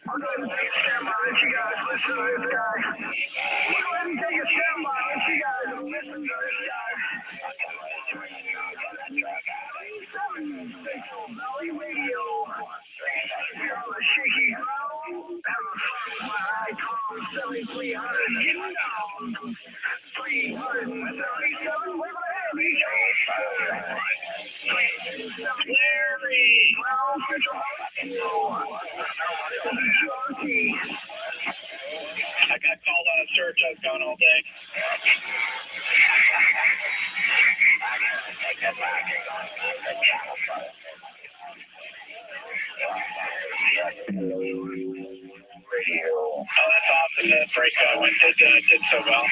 I'll go ahead and take a standby. Let you guys listen to this guy. I'll go ahead and take a standby. Let you guys listen to this guy. 7 Valley Radio. We're on the shaky ground. Having fun with my icon 7300 getting down. 337 with a heavy. Larry. Ground Central I got called on a search. I was gone all day. Oh, that's awesome. The break did so well.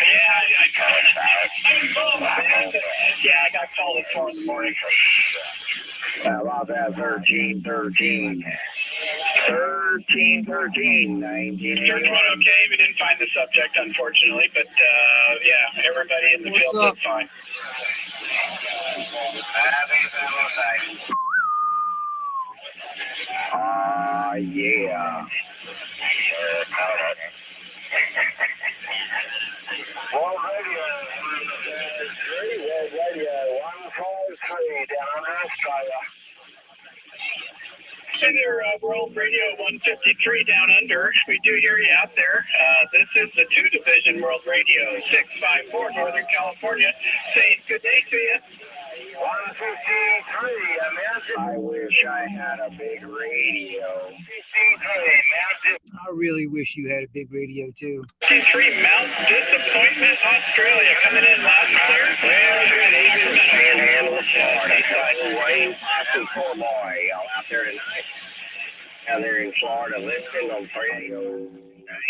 Yeah, I got called at 4 in the morning. About that 13, 19. Search went okay. We didn't find the subject, unfortunately, but yeah, everybody in the field did fine. Yeah. World Radio, World Radio, 153 down under Australia. Hey there, World Radio 153 down under. We do hear you out there. This is the 2 Division World Radio 654 Northern California saying good day to you. 153, I wish I had a big radio. 53, I really wish you had a big radio too. 53 Mount Disappointment, Australia, coming in loud and clear. Poor boy, y'all out there tonight. Out there in Florida, listening on radio.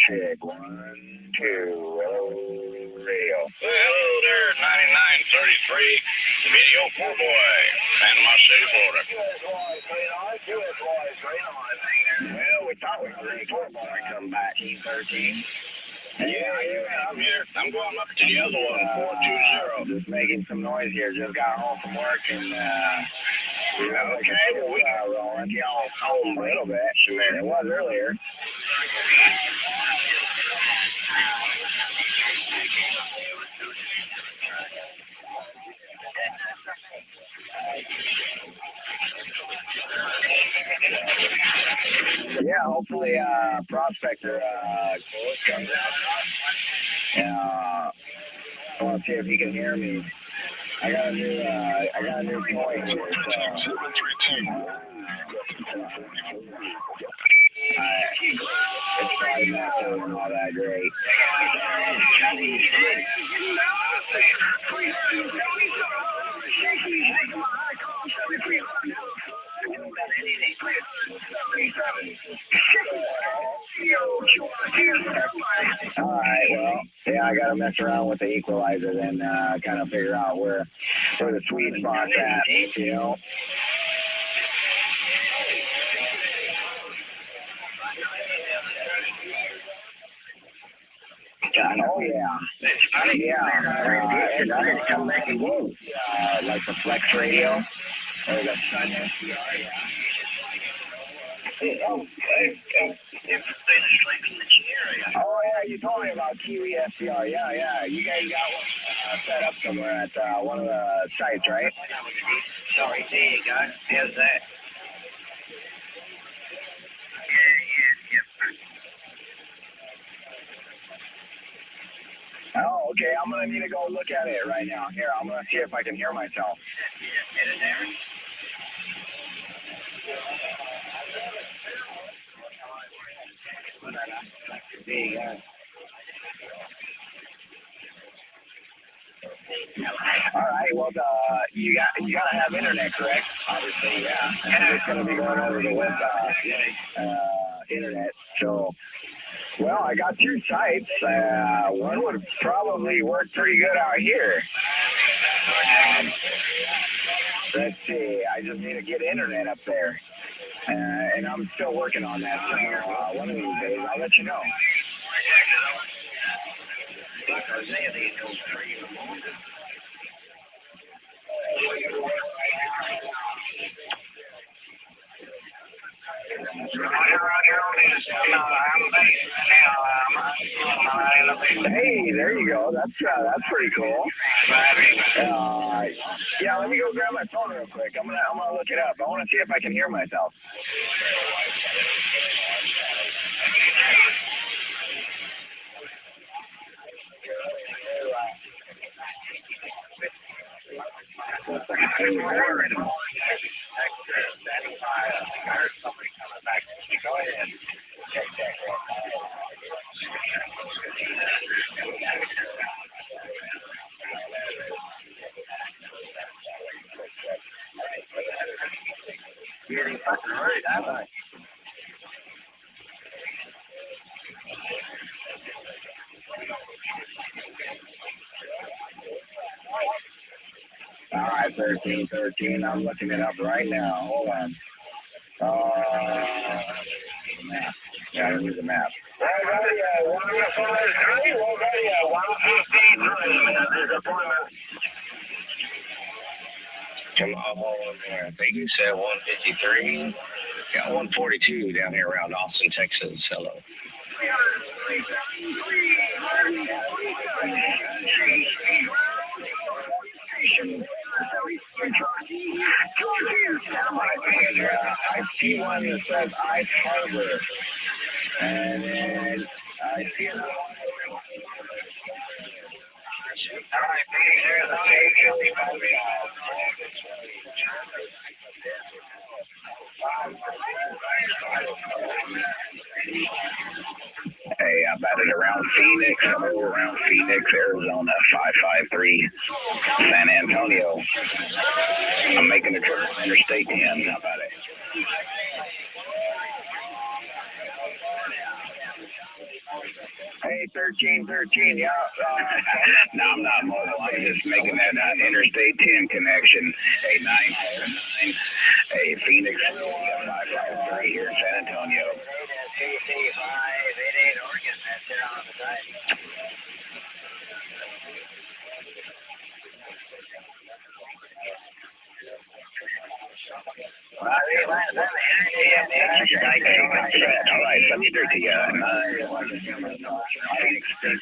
Check 1, 2, hello, radio. Hello there, 9933, Video Poor Boy, Panama City, Florida. Well, we thought we were ready for a boy come back, 13. Yeah, I'm here. I'm going up to the other one, 420. Just making some noise here. Just got home from work and, okay, well, we got rolling. Y'all home a little bit. It was earlier. Yeah, hopefully, Prospector comes out. I want to see if he can hear me. I got a new point here. It's probably not sounding all that great. All right, well, yeah, I got to mess around with the equalizer then, kind of figure out where the sweet spot's at, you know. Oh, yeah. And I just come back and go. Like the Flex Radio or the Sun SDR, yeah. Oh, yeah, you told me about Kiwi SDR. Yeah. You guys got one set up somewhere at one of the sites, right? Sorry, there you go. How's that? Oh, okay. I'm going to need to go look at it right now. Here, I'm going to see if I can hear myself. All right. Well, you got to have internet, correct? Obviously, yeah. And it's going to be going over the web internet. So, well, I got 2 sites. One would probably work pretty good out here. Let's see. I just need to get internet up there. And I'm still working on that. So one of these days, I'll let you know. Hey, there you go. That's pretty cool. Yeah, let me go grab my phone real quick. I'm gonna look it up. I want to see if I can hear myself. Go ahead. You're fucking right, am I? All right, 1313. I'm looking it up right now. Hold on. Map. Yeah, I need the map. Well, 153. Well, 153. There's appointment. Come on, there. I think you said 153. Got 142 down here around Austin, Texas. Hello. I see one that says Ice Harbor. And then I see another one. All right, hey, I'm at it around Phoenix. I'm over around Phoenix, Arizona, 553, San Antonio. I'm making a trip on Interstate 10. How about it? Hey, 1313, yeah. No, I'm not mobile. I'm just making that Interstate 10 connection. Hey, 979. Hey, Phoenix, 553 here in San Antonio. Oregon, that's there on the side. All right, let me do it to you.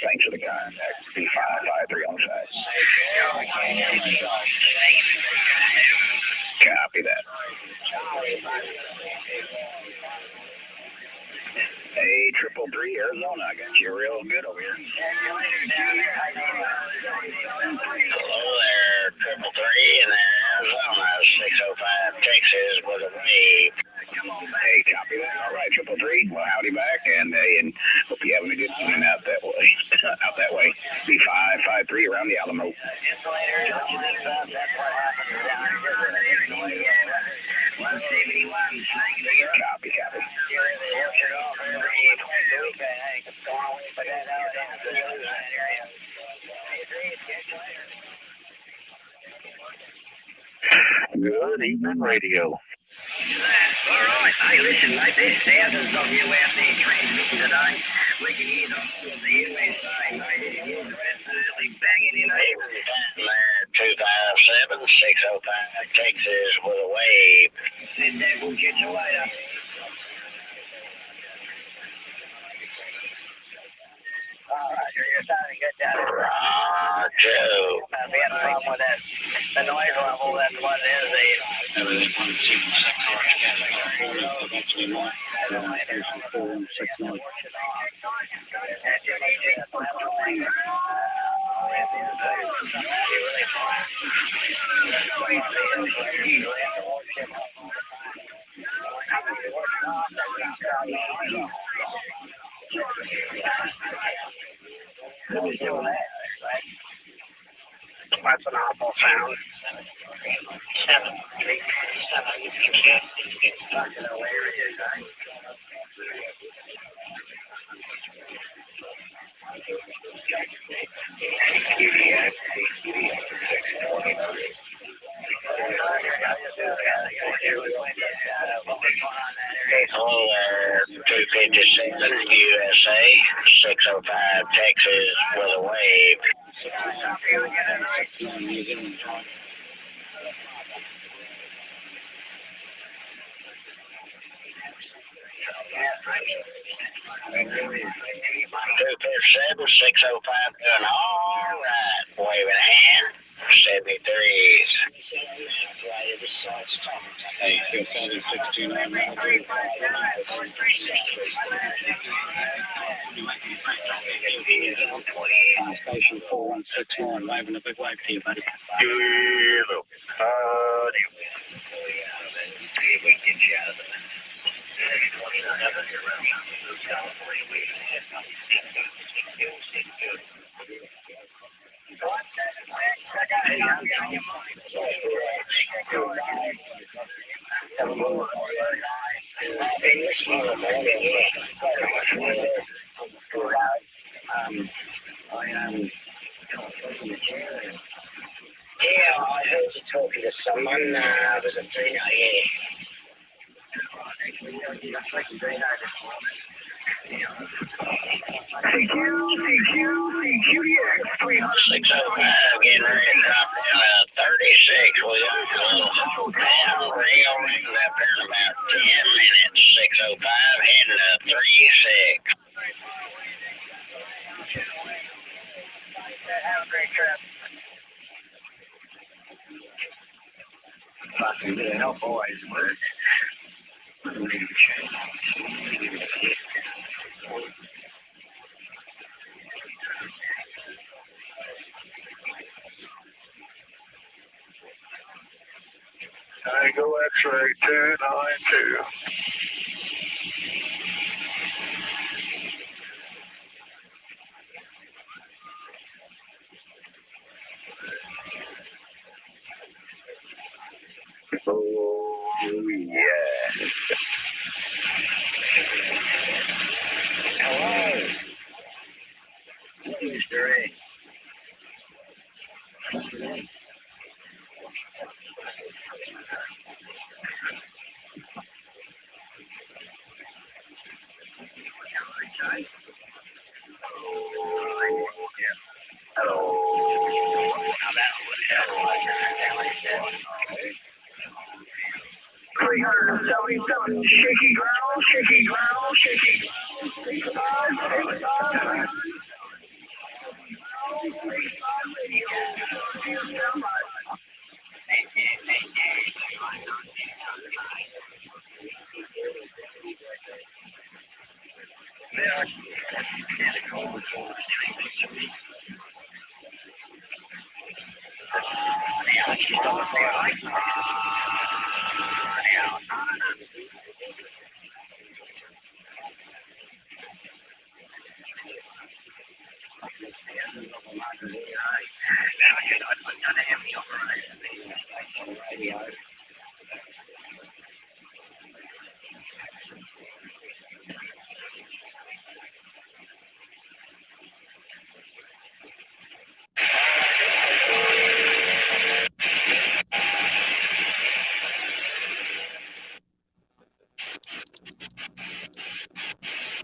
Thanks for the contact. B553 on the side. Copy that. Hey, 333 Arizona, I got you real good over here. Hello there, 333 in Arizona, 605 Texas with a wave. Hey, copy that. All right, 333. Well, howdy back, and hope you're having a good evening out that way. Out that way. B553 around the Alamo. That's what happened down here. 171. Copy. Good evening, radio. All right. Hey, listen, mate, there's thousands of you out there transmitting today. We can hear the whole of the USA, mate. It is absolutely banging in there. 257 605 Texas with a wave. Said that. We'll catch you later. All right, you're starting to get down. Roger. We had a problem with that. The noise level, that's what it is. That's an awful sound. 737. 605 Texas with a wave. Two four seven 605 doing all right. Waving hand. 73s. Hey, 16 Station 4161, waving a big wave to you, buddy. Hello. See if we can get you out of the Yeah, I heard you talking to someone. Was a Dino, yeah. Getting ready to drop down 36. We'll hold down. Real ring up there in about 10 minutes. 605 heading up 36. Have a great trip. Fucking good help, boys. Tango X-ray 292. Oh, yeah. Hello. Mr. A. Shaky ground, shaky ground, shaky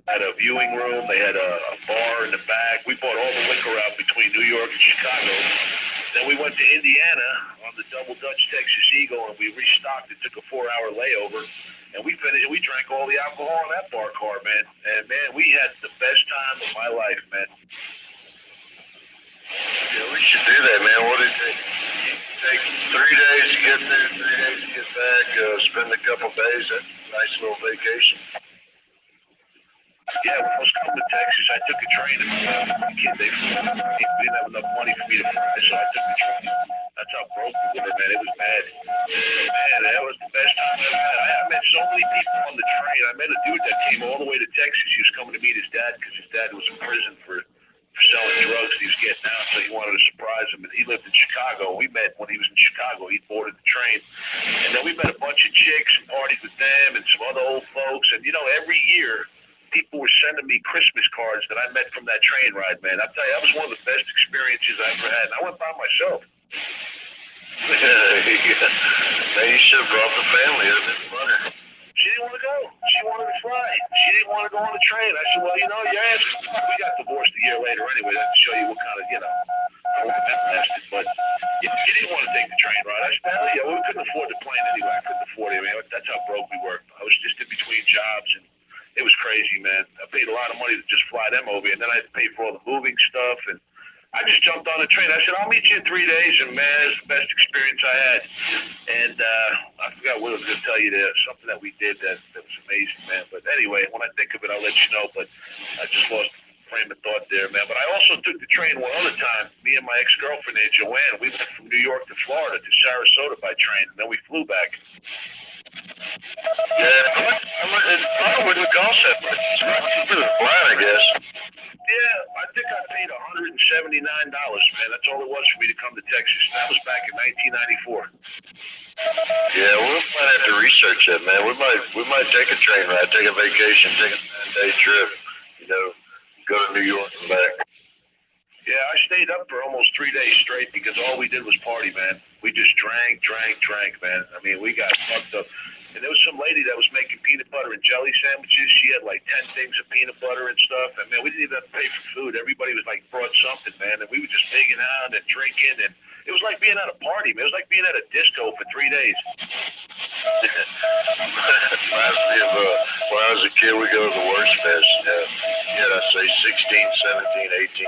Had a viewing room. They had a bar in the back. We bought all the liquor out between New York and Chicago. Then we went to Indiana on the Double Dutch Texas Eagle, and we restocked. It took a 4-hour layover, and we finished. We drank all the alcohol in that bar car, man. And man, we had the best time of my life, man. Yeah, we should do that, man. What did it take? Take 3 days to get there, 3 days to get back, spend a couple days. That's a nice little vacation. Yeah, when I was coming to Texas, I took a train to kid. They didn't have enough money for me to fly, so I took the train. That's how broke we were, man. It was bad. Man, that was the best time I've had. I met so many people on the train. I met a dude that came all the way to Texas. He was coming to meet his dad because his dad was in prison for selling drugs. He was getting out, so he wanted to surprise him. And he lived in Chicago. We met when he was in Chicago. He boarded the train. And then we met a bunch of chicks and partied with them and some other old folks. And, you know, every year, people were sending me Christmas cards that I met from that train ride, man. I'll tell you, that was one of the best experiences I ever had. And I went by myself. Yeah. Man, you should have brought the family. It would have been funner. She didn't want to go. She wanted to fly. She didn't want to go on the train. I said, well, you know, your ass. We got divorced a year later anyway. That to show you what kind of, you know, how long that lasted. But she didn't want to take the train ride. I said, hell yeah, we couldn't afford the plane anyway. I couldn't afford it, man. That's how broke we were. I was just in between jobs, and it was crazy, man. I paid a lot of money to just fly them over, and then I had to pay for all the moving stuff, and I just jumped on the train. I said, I'll meet you in 3 days, and man, it's the best experience I had. And I forgot what I was going to tell you there. Something that we did that was amazing, man. But anyway, when I think of it, I'll let you know. But I just lost frame of thought there, man. But I also took the train one other time. Me and my ex-girlfriend, Joanne, we went from New York to Florida to Sarasota by train, and then we flew back. Yeah, I wouldn't cost that much. It's not cheaper than flying, I guess. Yeah, I think I paid $179, man. That's all it was for me to come to Texas. That was back in 1994. Yeah, we might have to research that, man. We might take a train ride, take a vacation, take a 9-day trip. You know, go to New York and back. Yeah, I stayed up for almost 3 days straight because all we did was party, man. We just drank, man. I mean, we got fucked up. And there was some lady that was making peanut butter and jelly sandwiches. She had like 10 things of peanut butter and stuff. And man, we didn't even have to pay for food. Everybody was like brought something, man. And we were just pigging out and drinking. And it was like being at a party, man. It was like being at a disco for 3 days. Reminds me of when I was a kid, we go to the worst fest. Yeah, I'd say 16, 17, 18.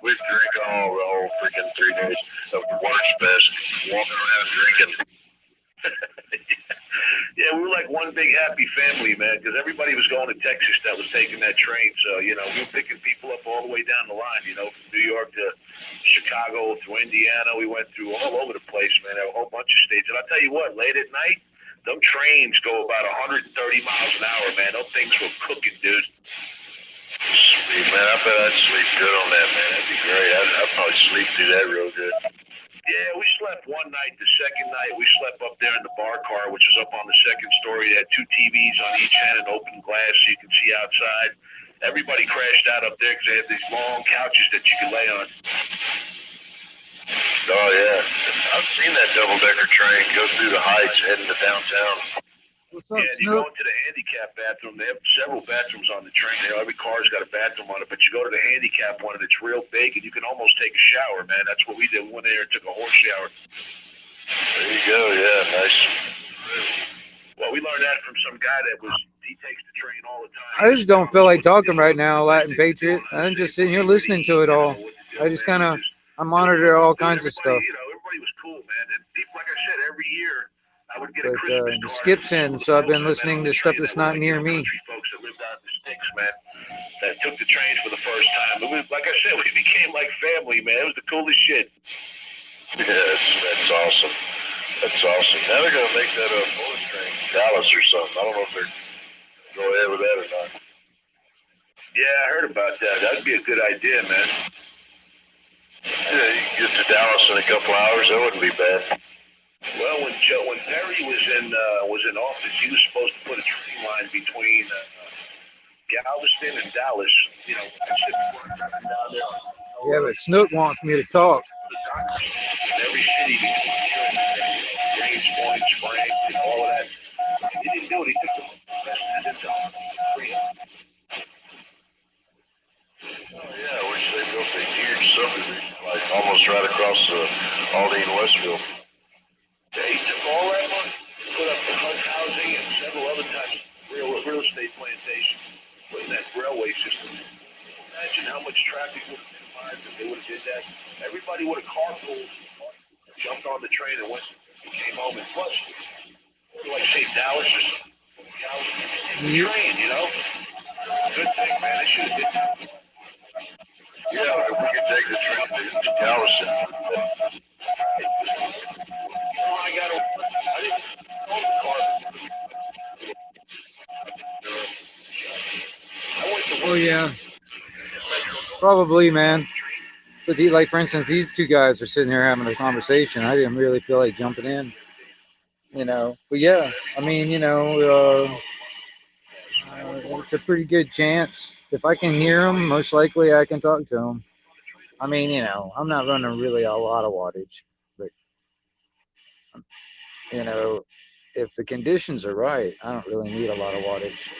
We'd drink all the whole freaking 3 days of the worst fest, walking around drinking. Yeah, we were like one big happy family, man, because everybody was going to Texas that was taking that train. So, you know, we were picking people up all the way down the line, you know, from New York to Chicago to Indiana. We went through all over the place, man, a whole bunch of states. And I'll tell you what, late at night, them trains go about 130 miles an hour, man. Those things were cooking, dude. Sweet, man. I bet I'd sleep good on that, man. That'd be great. I'd probably sleep through that real good. Yeah, we slept one night. The second night, we slept up there in the bar car, which is up on the second story. They had 2 TVs on each end and open glass so you can see outside. Everybody crashed out up there because they had these long couches that you could lay on. Oh, yeah. I've seen that double-decker train go through the heights heading to downtown. What's up, Yeah, you Snoop? go into the handicap bathroom. They have several bathrooms on the train. You know, every car's got a bathroom on it, but you go to the handicap one, and it's real big, and you can almost take a shower, man. That's what we did. We went there and took a horse shower. There you go, yeah, nice. Well, we learned that from some guy that he takes the train all the time. I just don't feel like talking right now, Latin Patriot. I'm just sitting here listening to it all. I just kind of, I monitor all kinds of stuff. You know, everybody was cool, man. And people, like I said, every year, I would get a But Christmas the card skip's in, so I've been listening to stuff that's not near me. Folks that lived out in the sticks, man, that took the trains for the first time. It was, like I said, we became like family, man. It was the coolest shit. Yeah, that's awesome. That's awesome. Now they're going to make that a bullet train in Dallas or something. I don't know if they're going to go ahead with that or not. Yeah, I heard about that. That'd be a good idea, man. Yeah, you can get to Dallas in a couple hours. That wouldn't be bad. Well, when Perry was in office, he was supposed to put a train line between Galveston and Dallas. You know, down there. Yeah, but Snook wants me to talk. In every city between here and James Point, Springs, and all of that. He didn't do it. He took the rest of it into Oh, yeah, I wish they built a huge subdivision, like almost right across Aldine, Westville. Yeah, he took all that money, put up the HUD housing and several other types of real estate plantations, put in that railway system. Imagine how much traffic would have been minimized if they would have did that. Everybody would have carpooled, jumped on the train and came home. And plus, like say Dallas or something, the train, you know. Good thing, man. They should have did that. Yeah, if we could take the train to Galveston. I didn't own the car. I went to Oh, yeah. Probably, man. But like, for instance, these 2 guys are sitting here having a conversation. I didn't really feel like jumping in, you know. But yeah, I mean, you know, it's a pretty good chance. If I can hear them, most likely I can talk to them. I mean, you know, I'm not running really a lot of wattage, but, you know, if the conditions are right, I don't really need a lot of wattage.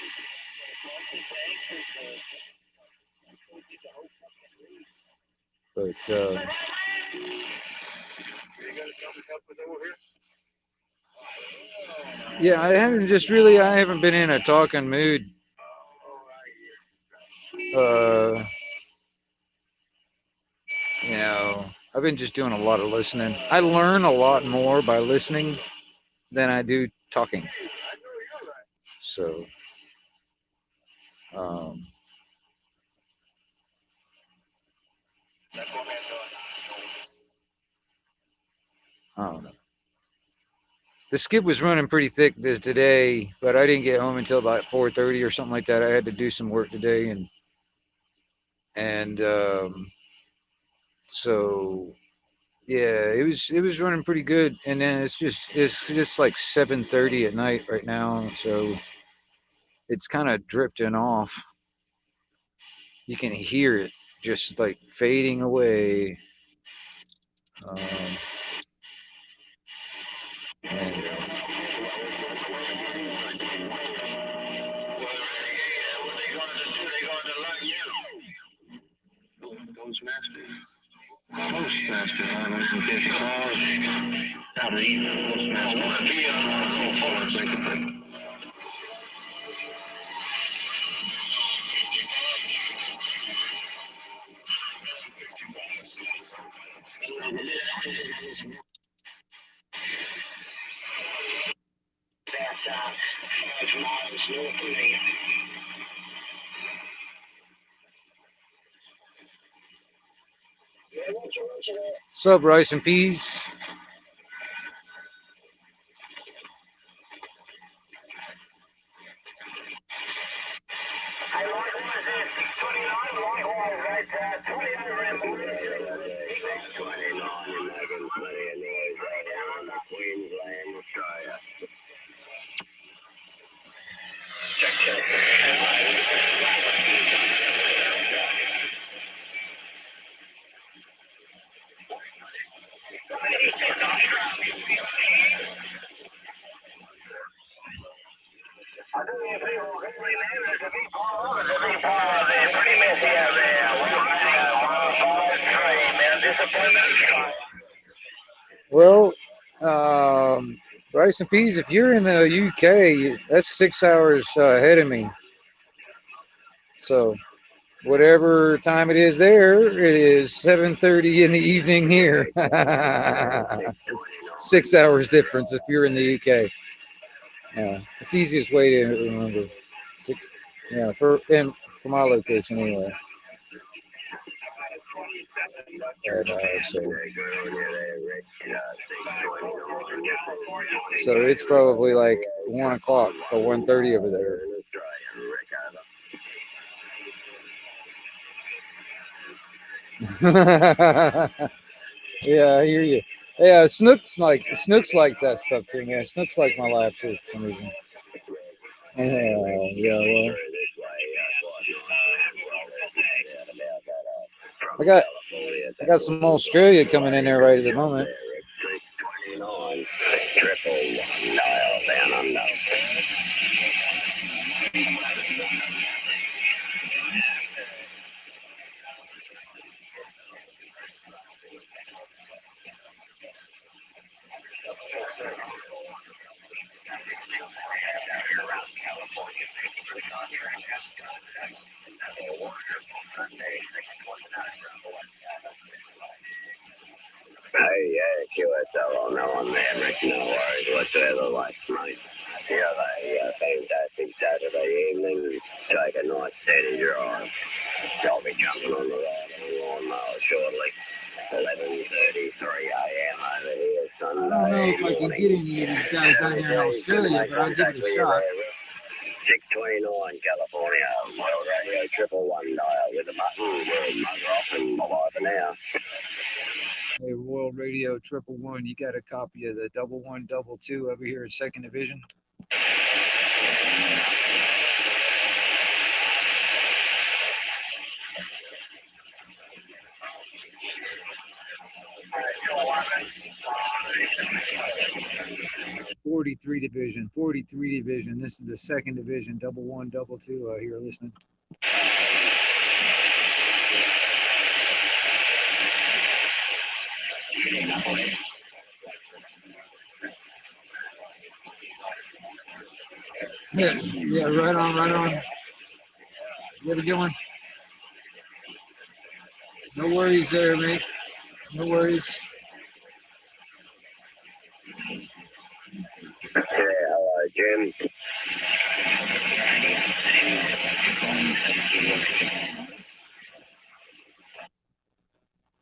But yeah, I haven't been in a talking mood. Uh, you know, I've been just doing a lot of listening. I learn a lot more by listening than I do talking. So, um, I don't know. The skip was running pretty thick this today, but I didn't get home until about 4:30 or something like that. I had to do some work today, and so yeah, it was running pretty good. And then it's just like 7:30 at night right now, so it's kind of drifting off. You can hear it just like fading away. Um, and Postmaster, 150 calls. Out of the evening, postmaster. what's up, rice and peas? Well, rice and peas. If you're in the UK, that's 6 hours ahead of me. So whatever time it is there, it is 7:30 in the evening here. It's 6 hours difference if you're in the UK. Yeah, it's the easiest way to remember. Six, yeah, for my location anyway. And so it's probably like 1 o'clock or 1:30 over there. Yeah, I hear you. Yeah, Snooks likes that stuff too, man. Snooks like my lab too for some reason. Yeah, well, I got I got some Australia coming in there right at the moment. Hey, yeah, QSL on that one, man. Rick, no worries whatsoever, like, mate. Yeah, fantastic Saturday evening. Take a nice steady drive. I'll be jumping on the road on the lawnmower shortly. 11:33 a.m. over here, Sunday. I don't know if I can get any of these guys down here in Australia, but I'll give it a shot. 629 California, World Radio 111 dial with a button. We'll mug off and bye for now. Hey, World Radio 111, you got a copy of the 1122 over here at Second Division? 43 division. 43 division. This is the 2nd division. 1, 2 out here listening. Yeah, right on, right on. You have a good one. No worries there, mate. No worries. Yeah, hello, Jim.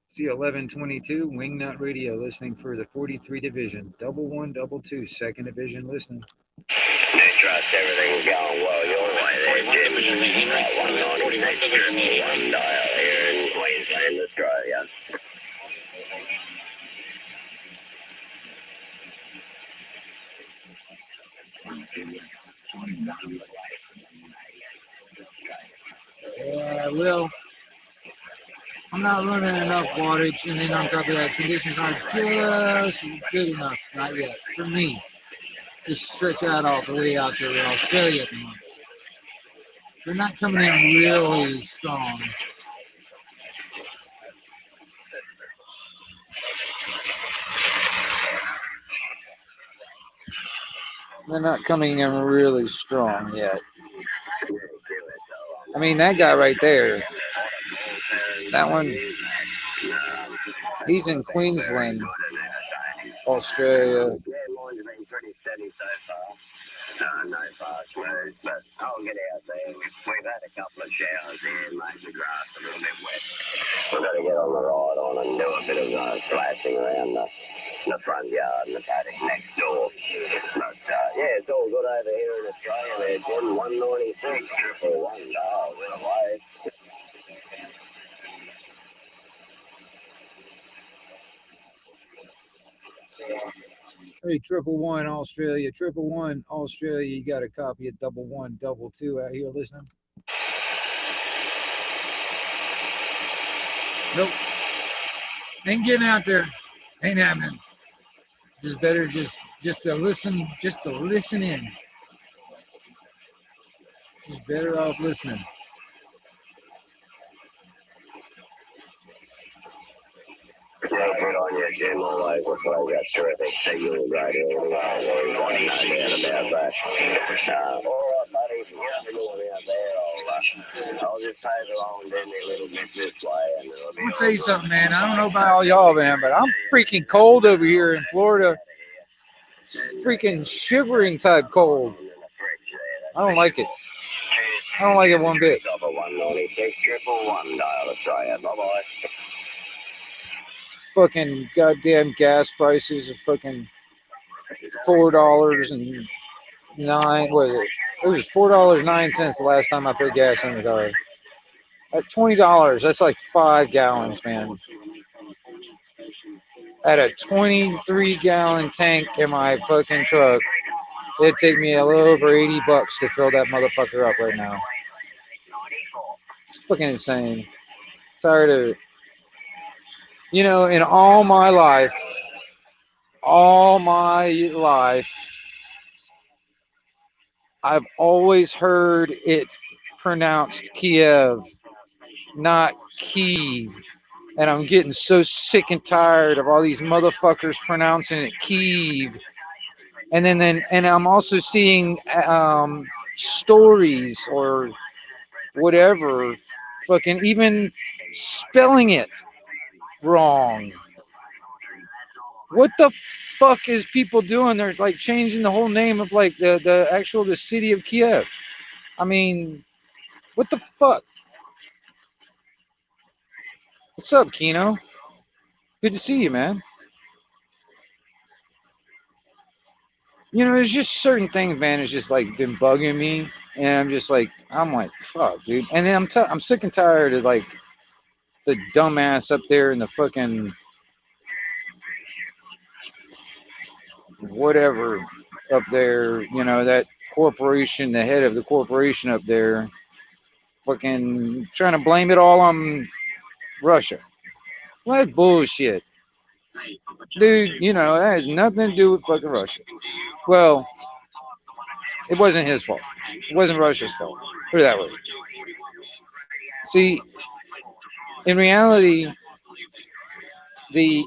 See 1122 Wingnut Radio listening for the 43 division. 1, 2 2nd division listening. I trust everything's going well your way there, Jim. 196 1 dial here in Queensland, Australia. Yeah, well, I'm not running enough wattage, and then on top of that, conditions aren't just good enough, not yet, for me, to stretch out all the way out to Australia at the moment. They're not coming in really strong. They're not coming in really strong yet. I mean, that guy right there, that one, he's in Queensland, Australia. Yeah, mine's been pretty steady so far. No fast moves, but I'll get out there. We've had a couple of showers here, made the grass a little bit wet. We've got to get on the ride on and do a bit of splashing around the front yard and the paddock next door. But yeah, it's all good over here in Australia there, Jim. 196 1 dial with a wave. Hey, 111 Australia, 111 Australia, you got a copy of 1, 2 out here listening? Nope. Ain't getting out there. Ain't happening. Just better just to listen in. Just better off listening. Yeah, good on you, Jim. Always looks like that's terrific signal right here. No doubt about that. All right, buddy. If you have a going out there, I'll just take along then a little bit this way. And it'll be I'm going to tell you something, man. I don't know about all y'all, man, but I'm freaking cold over here in Florida. It's freaking shivering type cold. I don't like it. I don't like it one bit. 196 111 dial Australia. Bye-bye. Fucking goddamn gas prices are fucking $4.09. What is it? It was $4.09 the last time I put gas in the car. At $20, that's like 5 gallons, man. At a 23-gallon tank in my fucking truck, it'd take me a little over $80 to fill that motherfucker up right now. It's fucking insane. Tired of it. You know, in all my life, I've always heard it pronounced Kiev, not Kiev. And I'm getting so sick and tired of all these motherfuckers pronouncing it Kiev. And and I'm also seeing stories or whatever, fucking even spelling it wrong. What the fuck is people doing? They're like changing the whole name of like the city of Kiev. I mean, what the fuck? What's up, Kino? Good to see you, man. You know, there's just certain things, man. It's just like been bugging me, and I'm like, fuck, dude. And then I'm sick and tired of like the dumbass up there in the fucking whatever up there. You know, that corporation, the head of the corporation up there, fucking trying to blame it all on Russia. Well, that's bullshit, dude. You know, that has nothing to do with fucking Russia. Well, it wasn't his fault. It wasn't Russia's fault. Put it that way. See, in reality, the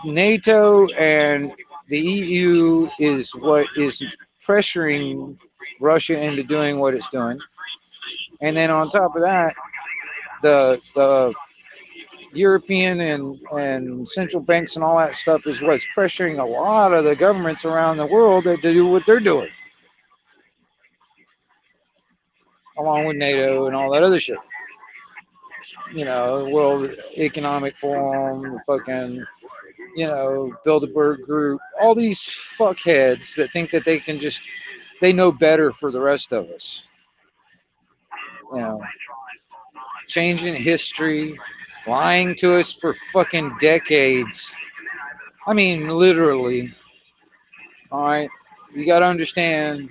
NATO and the EU is what is pressuring Russia into doing what it's doing. And then on top of that, the European and central banks and all that stuff is what's pressuring a lot of the governments around the world to do what they're doing, along with NATO and all that other shit. You know, World Economic Forum, fucking, you know, Bilderberg Group, all these fuckheads that think that they can just, they know better for the rest of us. You know, changing history, lying to us for fucking decades. I mean, literally. All right, you got to understand,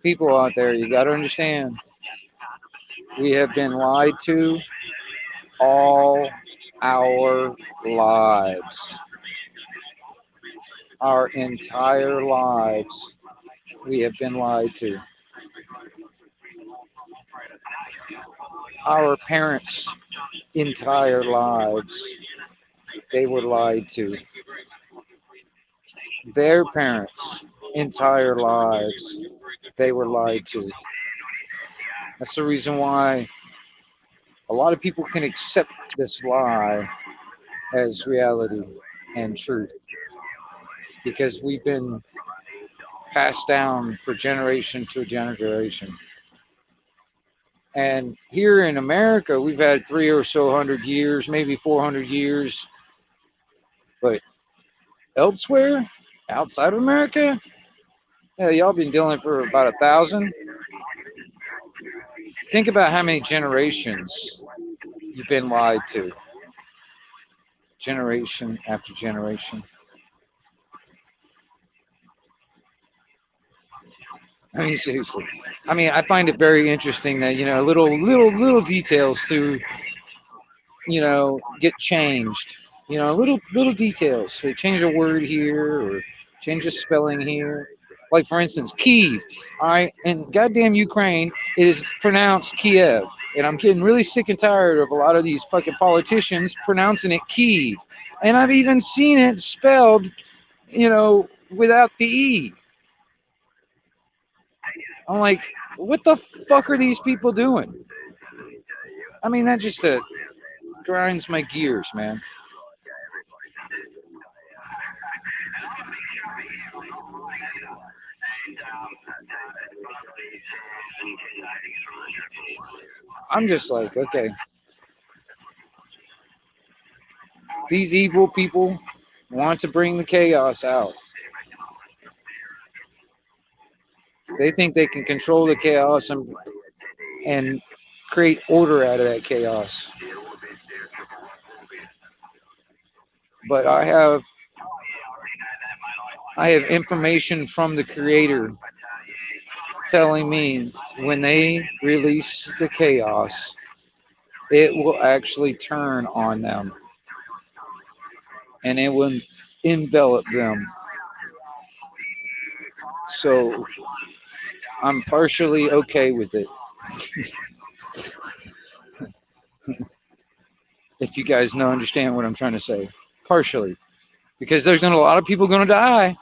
people out there, you got to understand, we have been lied to all our lives. Our entire lives, we have been lied to. Our parents' entire lives, they were lied to. Their parents' entire lives, they were lied to. That's the reason why a lot of people can accept this lie as reality and truth, because we've been passed down for generation to generation. And here in America, we've had 300 or so years, maybe 400 years. But elsewhere, outside of America, yeah, y'all been dealing for about 1,000. Think about how many generations you've been lied to, generation after generation. I mean, seriously. I mean, I find it very interesting that, you know, little details to, you know, get changed. You know, little details. They change a word here or change a spelling here. Like for instance, Kiev. All right, in goddamn Ukraine, it is pronounced Kiev, and I'm getting really sick and tired of a lot of these fucking politicians pronouncing it Kiev. And I've even seen it spelled, you know, without the e. I'm like, what the fuck are these people doing? I mean, that just grinds my gears, man. I'm just like, okay, these evil people want to bring the chaos out. They think they can control the chaos and create order out of that chaos. But I have information from the creator telling me when they release the chaos, it will actually turn on them and it will envelop them. So I'm partially okay with it. If you guys know, understand what I'm trying to say. Partially. Because there's a lot of people going to die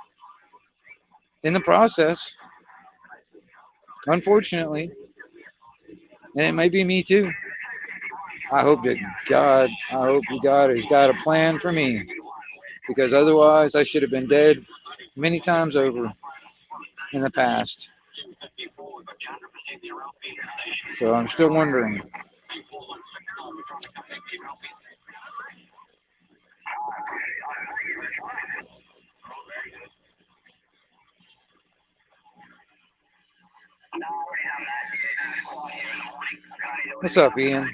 in the process, unfortunately. And it may be me too. I hope God has got a plan for me. Because otherwise, I should have been dead many times over in the past. So I'm still wondering. What's up, Ian?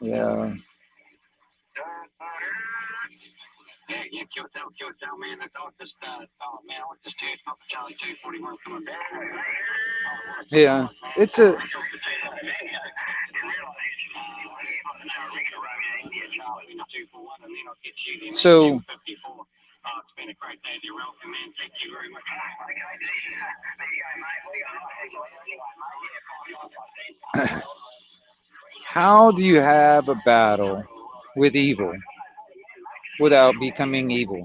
Yeah. Yeah. It's a. So You're welcome, man. Thank you very much. How do you have a battle with evil without becoming evil?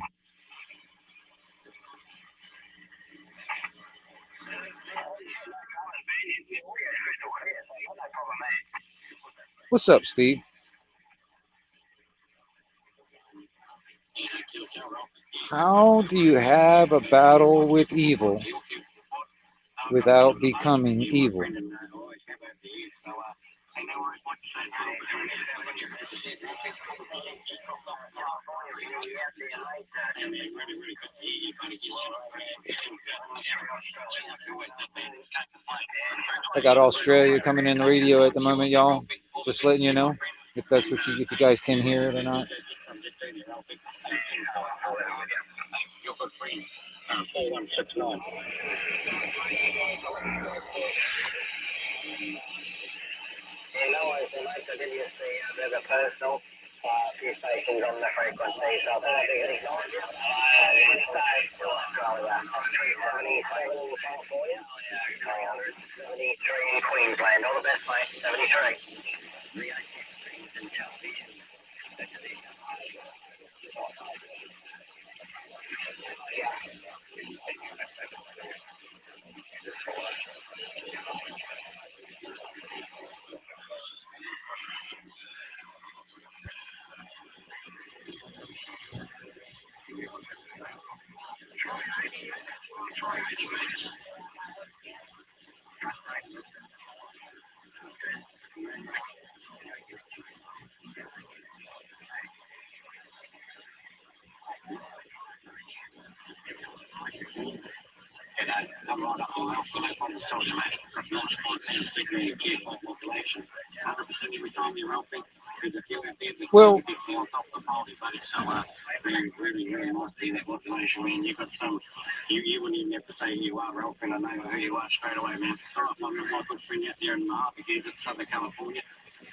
What's up, Steve? How do you have a battle with evil without becoming evil? I got Australia coming in the radio at the moment, y'all. Just letting you know if you guys can hear it or not. 4169. No worries, mate. So did you see there's a personal few stations on the frequency, so I think I think for you. 73 in Queensland. All the best, mate. 73. I'm right up on Alpha, no problem at all, mate. That's not a particularly acute population. 100% every time you're helping, there's a few out there that Well, get on top of the party, but it's so really nice to see that population, man. You've got some, you wouldn't even have to say who you are, helping. I know who you are straight away, man. All right, my good friend out there in Harvey, Southern California.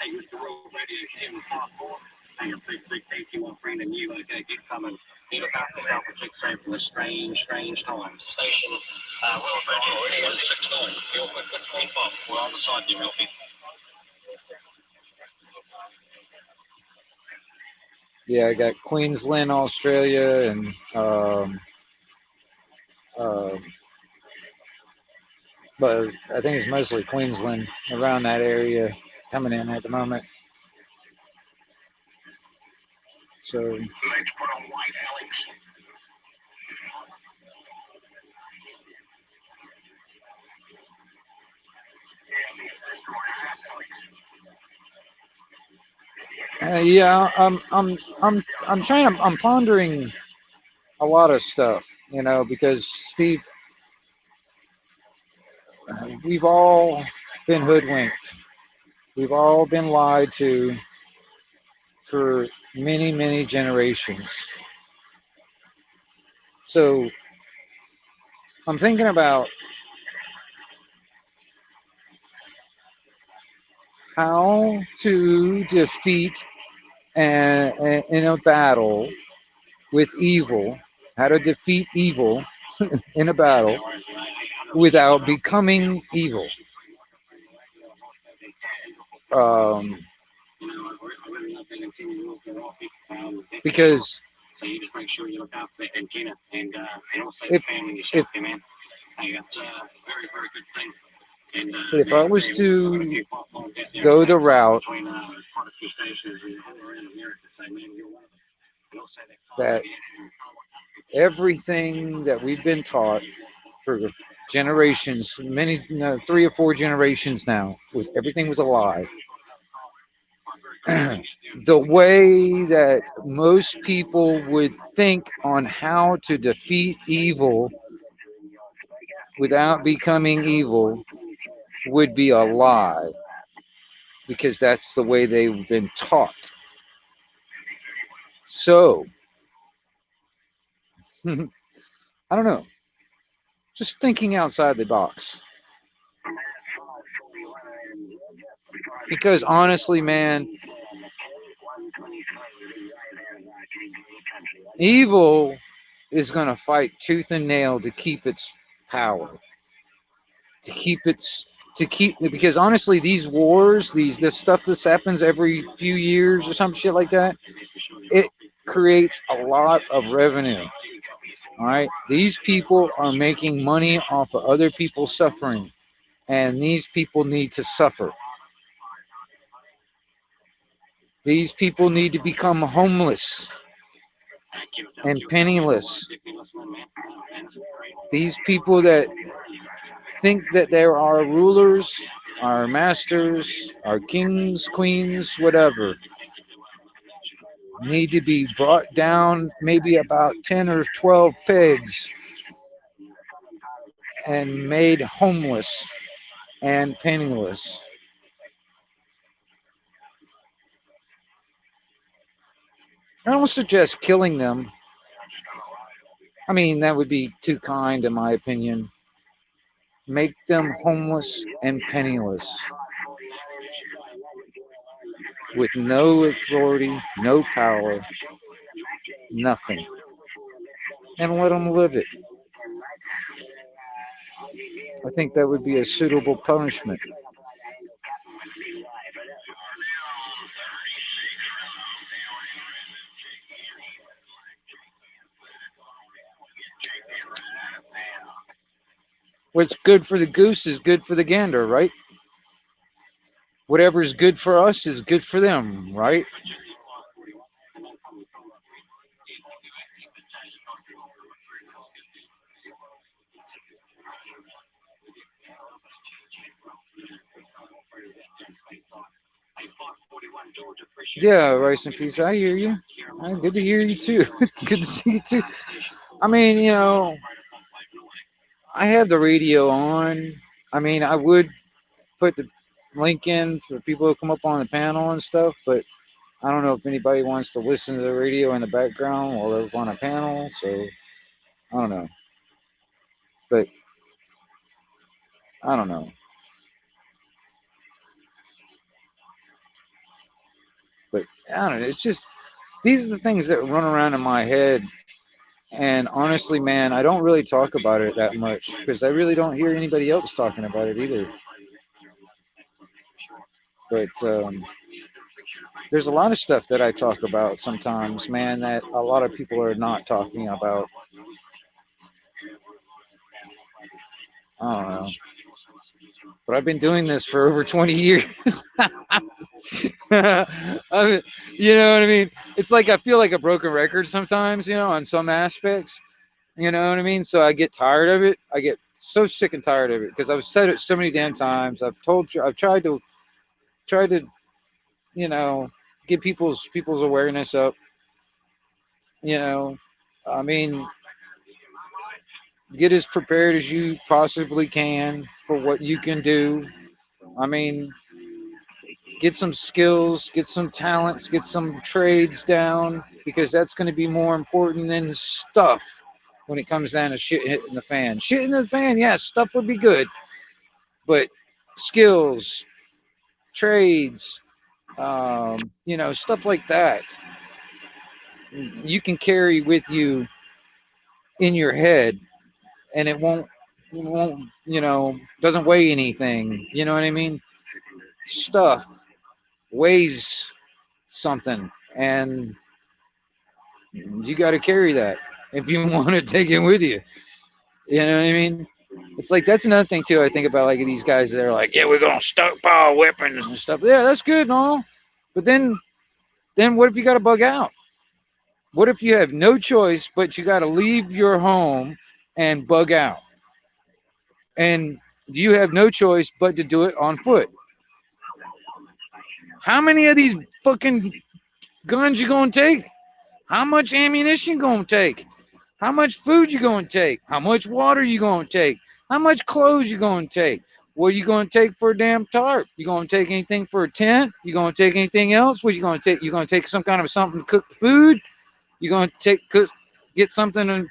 Hey, Mr. World Radio 754. Hey, a big thank you, my friend, and you get some and you look after yourself and keep safe from the strange times. Station World Radio 69. You're good sleep off. We're on the side, you Ralphie. yeah, I got Queensland, Australia, and but I think it's mostly Queensland around that area coming in at the moment. So Let's put on white Alex. yeah, I'm pondering a lot of stuff, because Steve, we've all been hoodwinked. We've all been lied to for many, many generations. So I'm thinking about how to defeat in a battle with evil, how to defeat evil in a battle without becoming evil. Because So you just make sure you look after that antenna and also if the family if yourself, man. Hey, that's a very, very good thing. And if I was to go the route between quite a few stations and all around America, so man, you're one of them. And also that that everything that we've been taught for generations, many, 3 or 4 generations now, everything was a lie. The way that most people would think on how to defeat evil without becoming evil would be a lie, because that's the way they've been taught. So, I don't know, just thinking outside the box. Because honestly, man, evil is going to fight tooth and nail to keep its power, to keep its to keep because honestly these wars, this stuff that happens every few years or some shit like that, it creates a lot of revenue. All right, these people are making money off of other people suffering, and these people need to suffer. These people need to become homeless and penniless. These people that think that there are rulers, our masters, our kings, queens, whatever, need to be brought down maybe about 10 or 12 pegs and made homeless and penniless. I don't suggest killing them. I mean, that would be too kind, in my opinion. Make them homeless and penniless with no authority, no power, nothing, and let them live it. I think that would be a suitable punishment. What's good for the goose is good for the gander, right? Whatever is good for us is good for them, right? Yeah, rice and peace. I hear you. Good to hear you too. Good to see you too. I mean, I have the radio on. I mean, I would put the link in for people who come up on the panel and stuff, but I don't know if anybody wants to listen to the radio in the background while they're on a panel. So I don't know, but I don't know. But I don't know. It's just these are the things that run around in my head. And honestly, man, I don't really talk about it that much because I really don't hear anybody else talking about it either. But there's a lot of stuff that I talk about sometimes, man, that a lot of people are not talking about. I don't know. But I've been doing this for over 20 years. You know what I mean? It's like I feel like a broken record sometimes, on some aspects. You know what I mean? So I get tired of it. I get so sick and tired of it because I've said it so many damn times. I've told you. I've tried to you know get people's awareness up. You know, I mean, get as prepared as you possibly can for what you can do. I mean, get some skills, get some talents, get some trades down because that's going to be more important than stuff when it comes down to shit hitting the fan. Shit in the fan, yeah, stuff would be good, but skills, trades, stuff like that, you can carry with you in your head, and it won't, doesn't weigh anything. You know what I mean? Stuff weighs something, and you got to carry that if you want to take it with you. You know what I mean? It's like that's another thing too. I think about like these guys that are like, yeah, we're gonna stockpile weapons and stuff. Yeah, that's good and all, but then what if you got to bug out? What if you have no choice but you got to leave your home and bug out, and you have no choice but to do it on foot? How many of these fucking guns you gonna take? How much ammunition gonna take? How much food you gonna take? How much water you gonna take? How much clothes you gonna take? What are you gonna take for a damn tarp? You gonna take anything for a tent? You gonna take anything else? What you gonna take? You gonna take some kind of something to cook food? You gonna get something and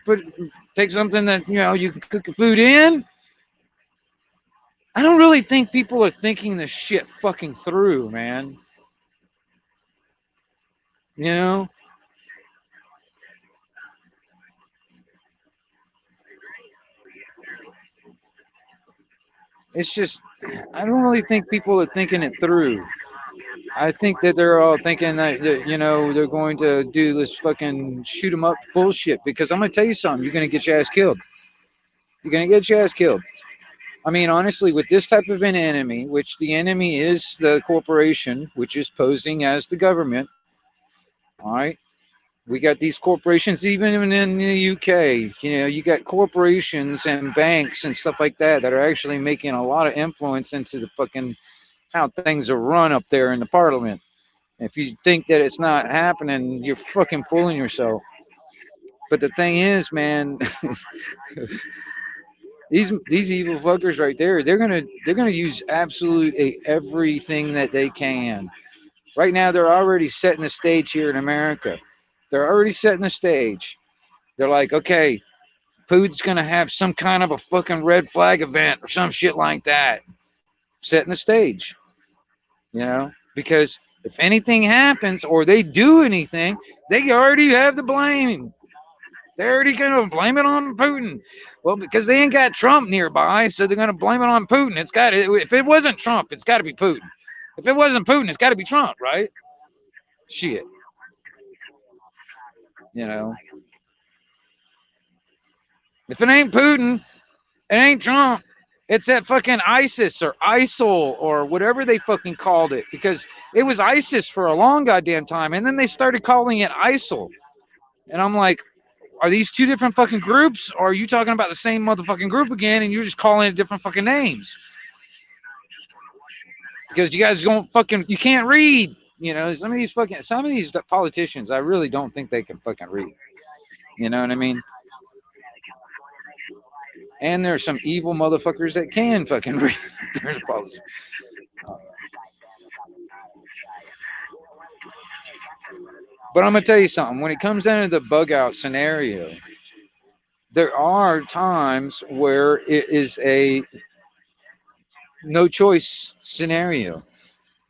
take something that you can cook the food in? I don't really think people are thinking this shit fucking through, man. You know? it's just, I don't really think people are thinking it through. I think that they're all thinking that you know, they're going to do this fucking shoot 'em up bullshit. Because I'm gonna tell you something, you're gonna get your ass killed. You're gonna get your ass killed. I mean, honestly, with this type of an enemy, which the enemy is the corporation, which is posing as the government. All right, we got these corporations, even in the UK. You know, you got corporations and banks and stuff like that that are actually making a lot of influence into the fucking how things are run up there in the parliament. If you think that it's not happening, you're fucking fooling yourself. But the thing is, man, these evil fuckers right there, they're gonna use absolutely everything that they can. Right now, they're already setting the stage here in America. They're already setting the stage. They're like, okay, food's gonna have some kind of a fucking red flag event or some shit like that. Setting the stage, you know, because if anything happens or they do anything, they already have the blame. They're already going to blame it on Putin. Well, because they ain't got Trump nearby, so they're going to blame it on Putin. It's got to, if it wasn't Trump, it's got to be Putin. If it wasn't Putin, it's got to be Trump, right? Shit, you know. If it ain't Putin, it ain't Trump. It's that fucking ISIS or ISIL or whatever they fucking called it, because it was ISIS for a long goddamn time, and then they started calling it ISIL. And I'm like, are these two different fucking groups, or are you talking about the same motherfucking group again, and you're just calling it different fucking names? Because you guys don't fucking, you can't read. You know, some of these politicians, I really don't think they can fucking read. You know what I mean? And there's some evil motherfuckers that can fucking read. They're the politicians. But I'm gonna tell you something. When it comes down to the bug out scenario, there are times where it is a no choice scenario.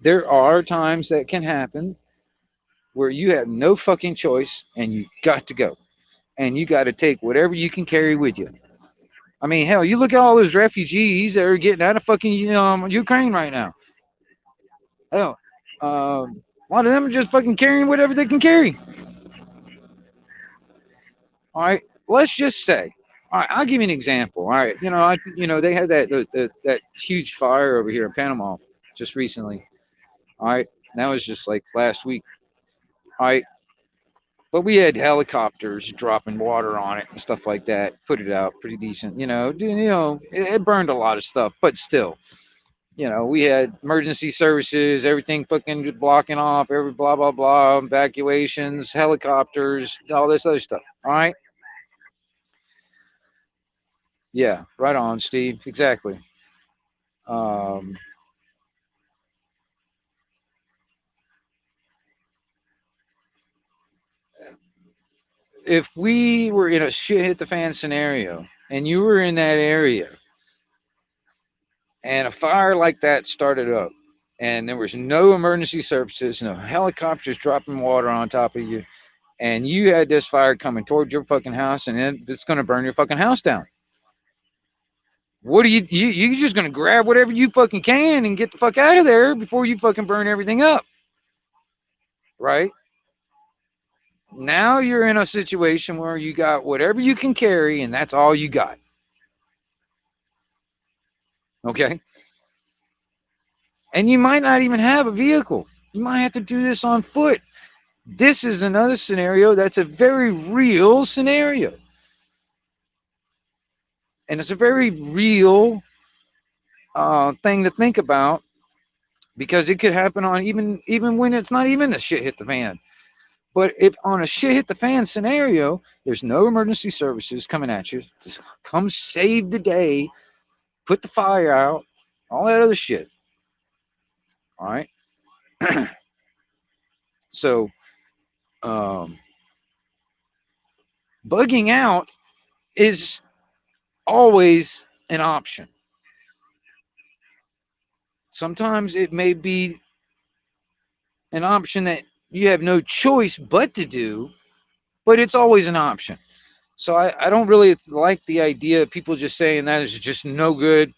There are times that can happen where you have no fucking choice and you got to go. And you got to take whatever you can carry with you. I mean, hell, you look at all those refugees that are getting out of fucking Ukraine right now. Hell, a lot of them are just fucking carrying whatever they can carry. All right, let's just say. All right, I'll give you an example. All right, they had that huge fire over here in Panama just recently. All right, that was just like last week. All right, but we had helicopters dropping water on it and stuff like that. Put it out pretty decent. It burned a lot of stuff, but still, we had emergency services, everything fucking just blocking off, every blah blah blah, evacuations, helicopters, all this other stuff. All right. Yeah, right on, Steve. Exactly. Um, if we were in a shit hit the fan scenario and you were in that area and a fire like that started up and there was no emergency services, no helicopters dropping water on top of you, and you had this fire coming towards your fucking house and it's going to burn your fucking house down. What are you just going to grab whatever you fucking can and get the fuck out of there before you fucking burn everything up, right? Now you're in a situation where you got whatever you can carry and that's all you got. Okay? And you might not even have a vehicle. You might have to do this on foot. This is another scenario that's a very real scenario. And it's a very real thing to think about, because it could happen on even when it's not even the shit hit the fan. But if on a shit hit the fan scenario, there's no emergency services coming at you. Just come save the day, put the fire out, all that other shit. All right. So, um, bugging out is always an option. Sometimes it may be an option that you have no choice but to do, but it's always an option. So I don't really like the idea of people just saying that is just no good.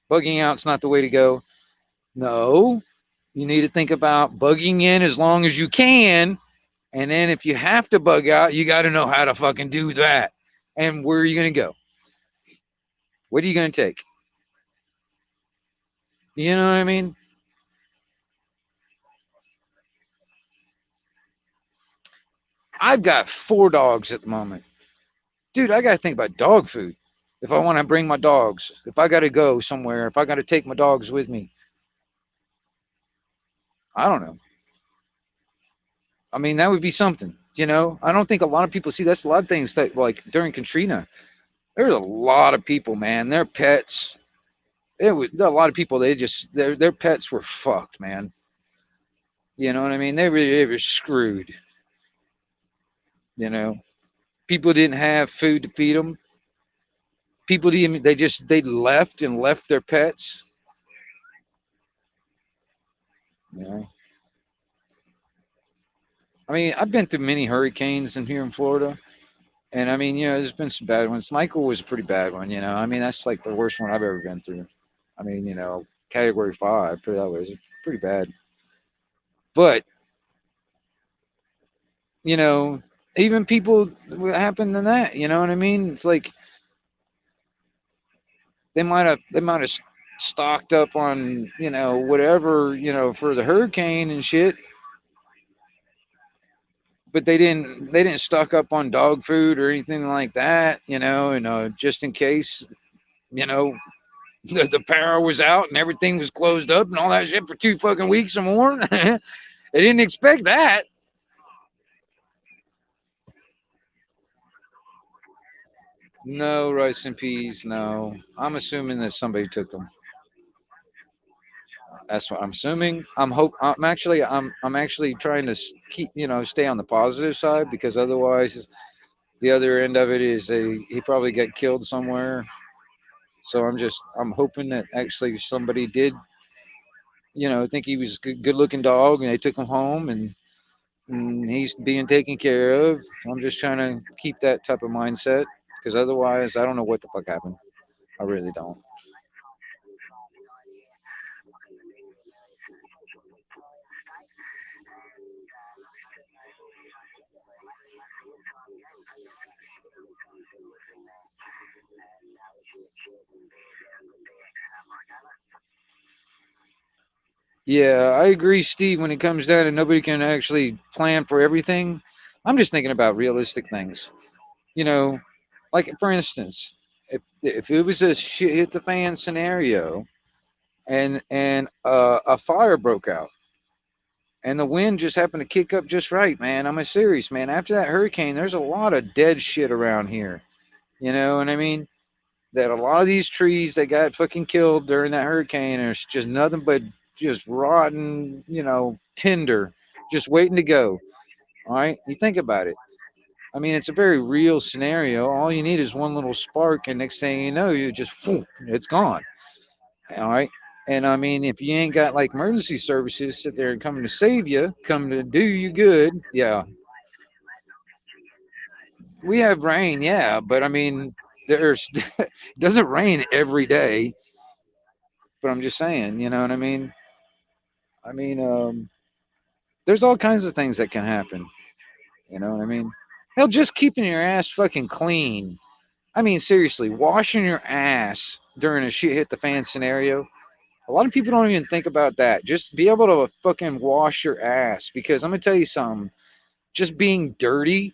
Bugging out's not the way to go. No, you need to think about bugging in as long as you can, and then if you have to bug out, you got to know how to fucking do that. And where are you going to go? What are you going to take? You know what I mean? I've got 4 dogs at the moment. Dude, I got to think about dog food. If I want to bring my dogs, if I got to go somewhere, if I got to take my dogs with me, I don't know. I mean, that would be something, you know? I don't think a lot of people see that's a lot of things that, like during Katrina, there's a lot of people, man, their pets, it was a lot of people, they just, their pets were fucked, man. You know what I mean? They were screwed, you know? People didn't have food to feed them. People didn't, they left and left their pets, you know? I mean, I've been through many hurricanes in here in Florida. And I mean, there's been some bad ones. Michael was a pretty bad one, I mean, that's like the worst one I've ever been through. I mean, category 5, put it that way, is pretty bad. But, you know, even people what happened than that, you know what I mean? It's like they might have stocked up on, whatever, for the hurricane and shit, but they didn't stock up on dog food or anything like that, and just in case, you know, the power was out and everything was closed up and all that shit for 2 fucking weeks or more. They didn't expect that. No rice and peas. No, I'm assuming that somebody took them. That's what I'm assuming. I'm actually trying to keep, stay on the positive side because otherwise, the other end of it is he probably got killed somewhere. So I'm hoping that actually somebody did, think he was a good looking dog and they took him home and he's being taken care of. I'm just trying to keep that type of mindset because otherwise, I don't know what the fuck happened. I really don't. Yeah, I agree, Steve. When it comes down and nobody can actually plan for everything, I'm just thinking about realistic things. You know, like for instance, if it was a shit hit the fan scenario and a fire broke out and the wind just happened to kick up just right, man. I'm a serious man. After that hurricane, there's a lot of dead shit around here. You know what I mean? That a lot of these trees that got fucking killed during that hurricane are just nothing but just rotten, tinder, just waiting to go. All right, you think about it. I mean, it's a very real scenario. All you need is one little spark, and next thing you know, you just, it's gone. All right. And I mean, if you ain't got like emergency services sit there and coming to save you, come to do you good, yeah. We have rain, yeah, but I mean, there's it doesn't rain every day. But I'm just saying, you know what I mean? I mean, there's all kinds of things that can happen. You know what I mean? Hell, just keeping your ass fucking clean. I mean, seriously, washing your ass during a shit hit the fan scenario. A lot of people don't even think about that. Just be able to fucking wash your ass because I'm gonna tell you something. Just being dirty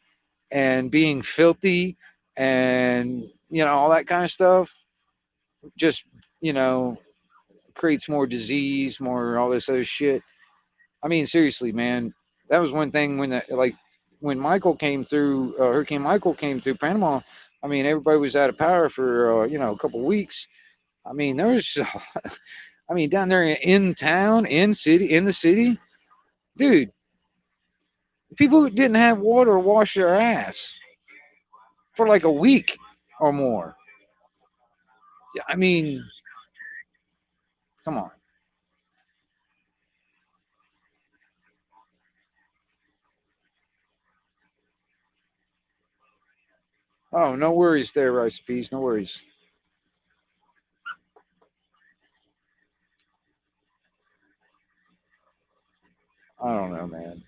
and being filthy and all that kind of stuff just you know creates more disease, more all this other shit. I mean, seriously, man, that was one thing when Michael came through, Hurricane Michael came through Panama. I mean, everybody was out of power for a couple of weeks. I mean, there was, I mean, down there in town, in the city, dude, people didn't have water to wash their ass for like a week or more. Yeah, I mean, come on. Oh, no worries there, Rice Peas. No worries. I don't know, man.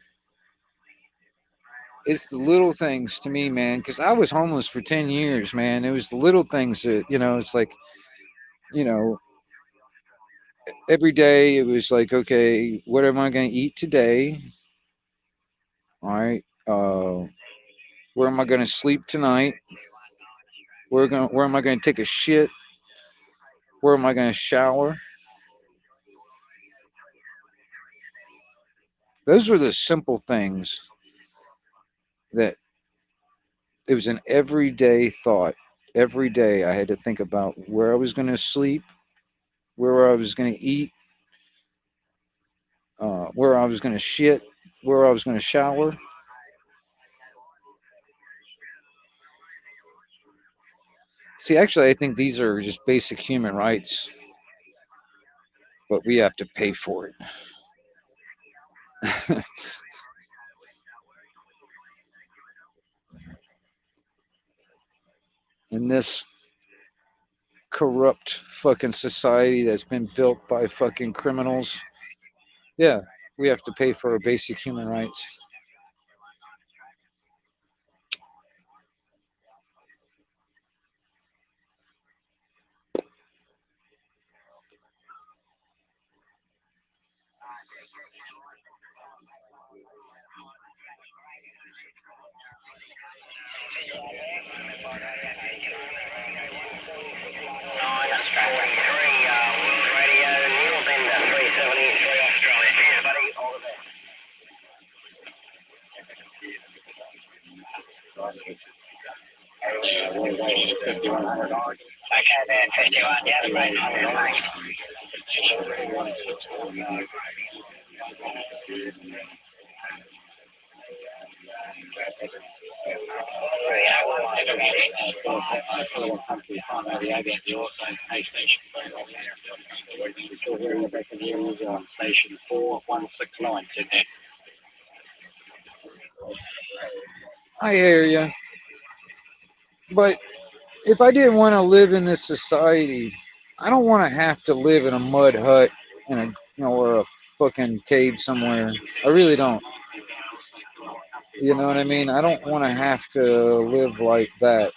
It's the little things to me, man. Because I was homeless for 10 years, man. It was the little things that it's like you know, every day it was like, okay, what am I going to eat today? All right. Where am I going to sleep tonight? Where am I going to take a shit? Where am I going to shower? Those were the simple things that it was an everyday thought. Every day I had to think about where I was going to sleep, where I was going to eat, where I was going to shit, where I was going to shower. See, actually, I think these are just basic human rights, but we have to pay for it. In this corrupt fucking society that's been built by fucking criminals, yeah, we have to pay for our basic human rights. That's 43, World Radio, Neil Bender, 373 Australia. Cheers, buddy. All the best. Okay, man, 51. Yes, mate. Thanks. Station 4169, Sydney. I hear you, but if I didn't want to live in this society, I don't want to have to live in a mud hut in a or a fucking cave somewhere. I really don't. You know what I mean? I don't want to have to live like that.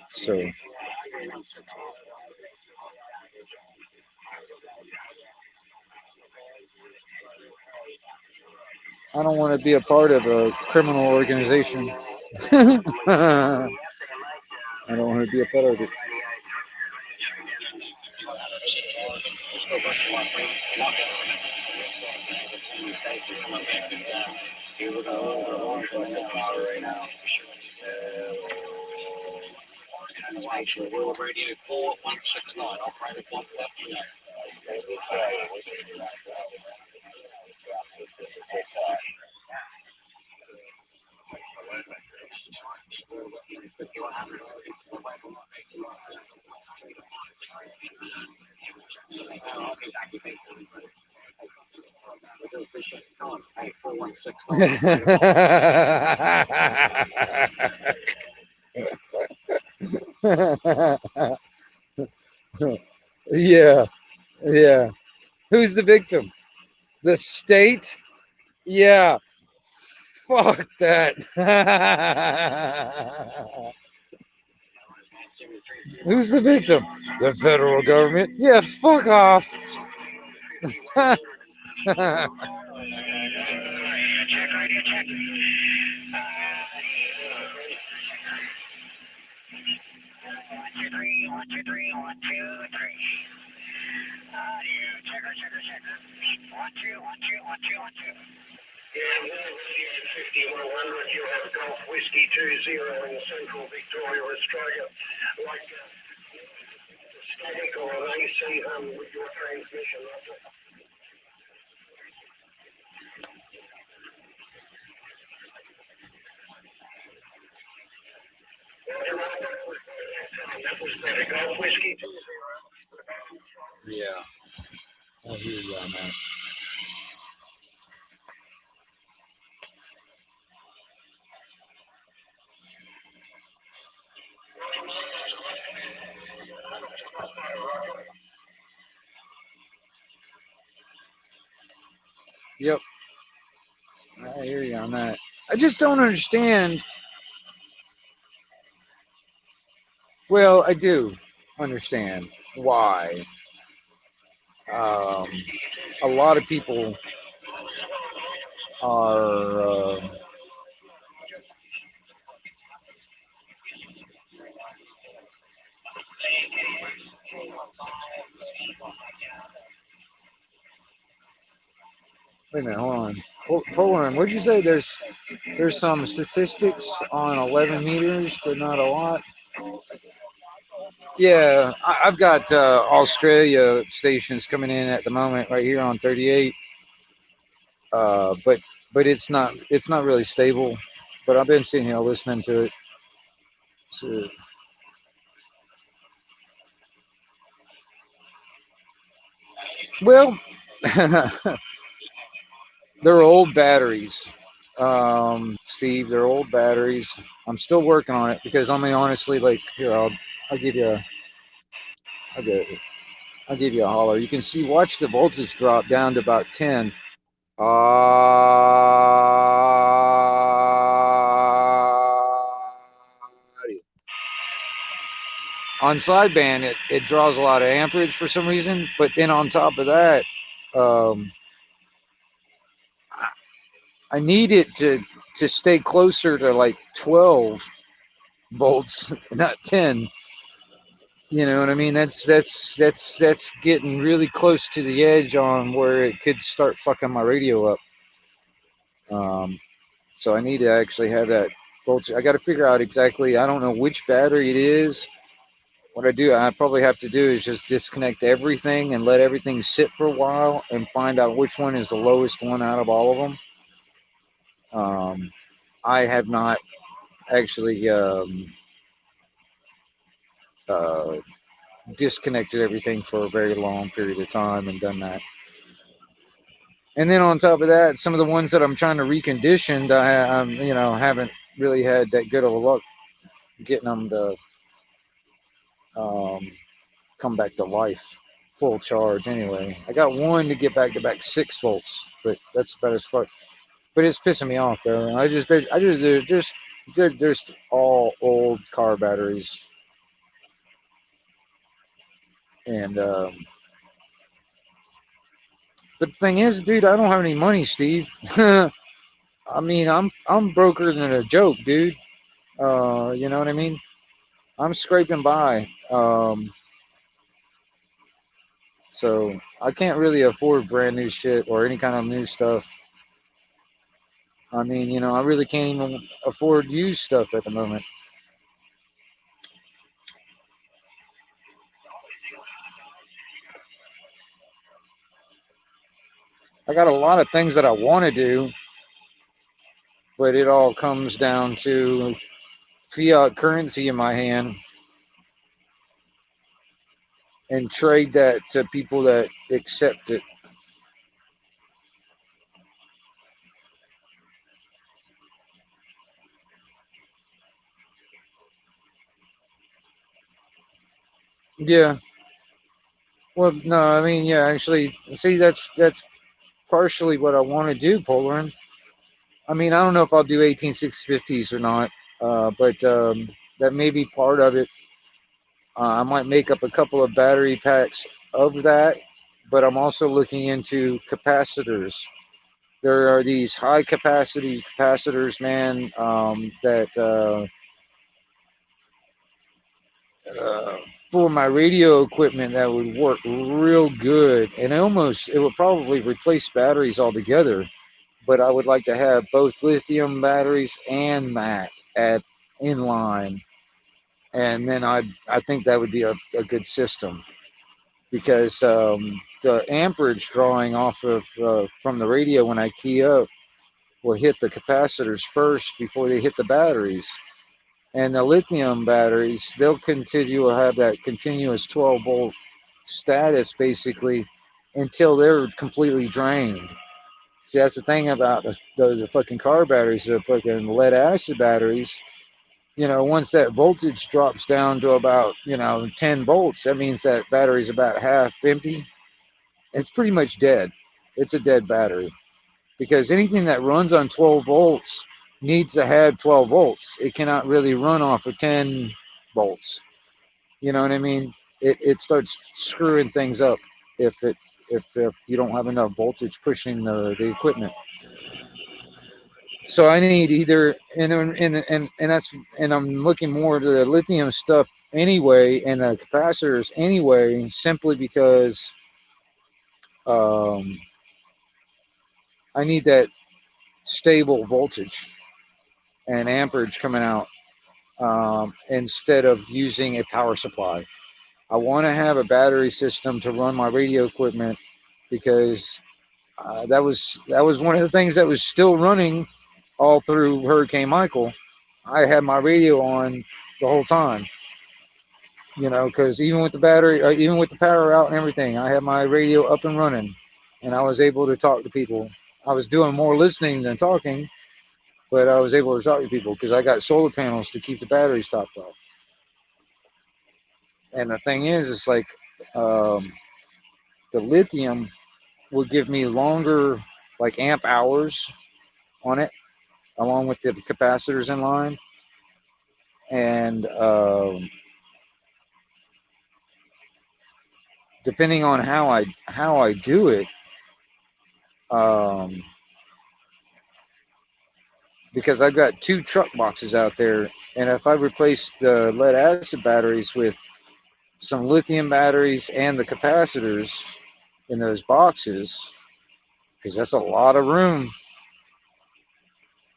So I don't want to be a part of a criminal organization. I don't want to be a part of it. World Radio 4169, operator one left. Yeah, yeah. Who's the victim? The state? Yeah. Fuck that. Who's the victim? The federal government? Yeah, fuck off. Check, radio check. One, two, three, one, two, three, one, two, three. Checker, checker, checker. One, two, one, two, one, two, one, two. Yeah, 5100, you have Golf Whiskey 20 in Central Victoria, Australia. Like static or an AC with your transmission. That's it. That was better. Golf Whiskey 20. Yeah, I hear you on that. Yep. I hear you on that. I just don't understand. Well, I do understand why um, a lot of people are. Wait a minute, hold on. Hold on. What'd you say? There's some statistics on 11 meters, but not a lot. Yeah, I've got Australia stations coming in at the moment right here on 38. But it's not really stable. But I've been sitting here listening to it. So, well, they're old batteries, Steve. They're old batteries. I'm still working on it because I mean, honestly, like here, I'll give you a I'll go, I'll give you a holler. You can see, watch the voltage drop down to about 10. On sideband, it draws a lot of amperage for some reason, but then on top of that, um, I need it to stay closer to like 12 volts, not 10. You know what I mean? That's getting really close to the edge on where it could start fucking my radio up. So I need to actually have that voltage. I got to figure out exactly. I don't know which battery it is. What I probably have to do is just disconnect everything and let everything sit for a while and find out which one is the lowest one out of all of them. I have not actually uh, disconnected everything for a very long period of time and done that. And then on top of that, some of the ones that I'm trying to recondition, haven't really had that good of a luck getting them to um, come back to life, full charge. Anyway, I got one to get back 6 volts, but that's about as far. But it's pissing me off though. There's all old car batteries, and but the thing is, dude, I don't have any money, Steve. I mean, I'm broker than a joke, dude. You know what I mean? I'm scraping by. So I can't really afford brand new shit or any kind of new stuff. I mean, I really can't even afford used stuff at the moment. I got a lot of things that I want to do, but it all comes down to fiat currency in my hand and trade that to people that accept it. Yeah. Well, no, I mean, yeah, actually, see, that's partially what I want to do, Polar. I mean, I don't know if I'll do 18650s or not, but that may be part of it. I might make up a couple of battery packs of that, but I'm also looking into capacitors. There are these high capacity capacitors, man, that uh, for my radio equipment that would work real good, and it would probably replace batteries altogether. But I would like to have both lithium batteries and that at in line, and then I think that would be a good system because the amperage drawing off of from the radio when I key up will hit the capacitors first before they hit the batteries. And the lithium batteries, they'll continue to have that continuous 12 volt status basically until they're completely drained. See, that's the thing about those fucking car batteries, the fucking lead acid batteries. Once that voltage drops down to about, 10 volts, that means that battery's about half empty. It's pretty much dead. It's a dead battery. because anything that runs on 12 volts needs to have 12 volts. It cannot really run off of 10 volts. You know what I mean? It starts screwing things up if if you don't have enough voltage pushing the equipment. So I need either and that's and I'm looking more to the lithium stuff anyway and the capacitors anyway, simply because um, I need that stable voltage and amperage coming out, instead of using a power supply. I want to have a battery system to run my radio equipment, because that was one of the things that was still running all through Hurricane Michael. I had my radio on the whole time, because even with the battery, even with the power out and everything, I had my radio up and running, and I was able to talk to people. I was doing more listening than talking, but I was able to talk to people because I got solar panels to keep the batteries topped off. And the thing is, it's like um, the lithium will give me longer, like amp hours on it, along with the capacitors in line. And depending on how I do it, um, because I've got two truck boxes out there, and if I replace the lead acid batteries with some lithium batteries and the capacitors in those boxes, because that's a lot of room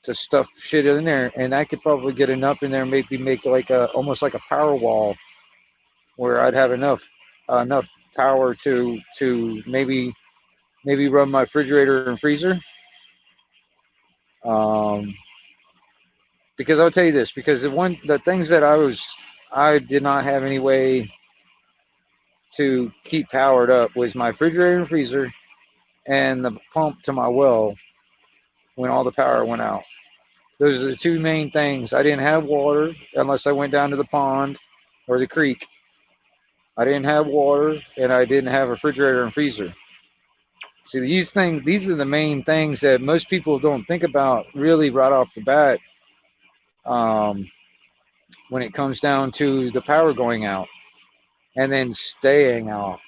to stuff shit in there, and I could probably get enough in there, maybe make like a almost like a power wall, where I'd have enough power to maybe run my refrigerator and freezer. Um, because I'll tell you this, because the things that I did not have any way to keep powered up was my refrigerator and freezer and the pump to my well when all the power went out. Those are the two main things. I didn't have water unless I went down to the pond or the creek. I didn't have water, and I didn't have a refrigerator and freezer. See, these are the main things that most people don't think about really right off the bat, um, when it comes down to the power going out and then staying out.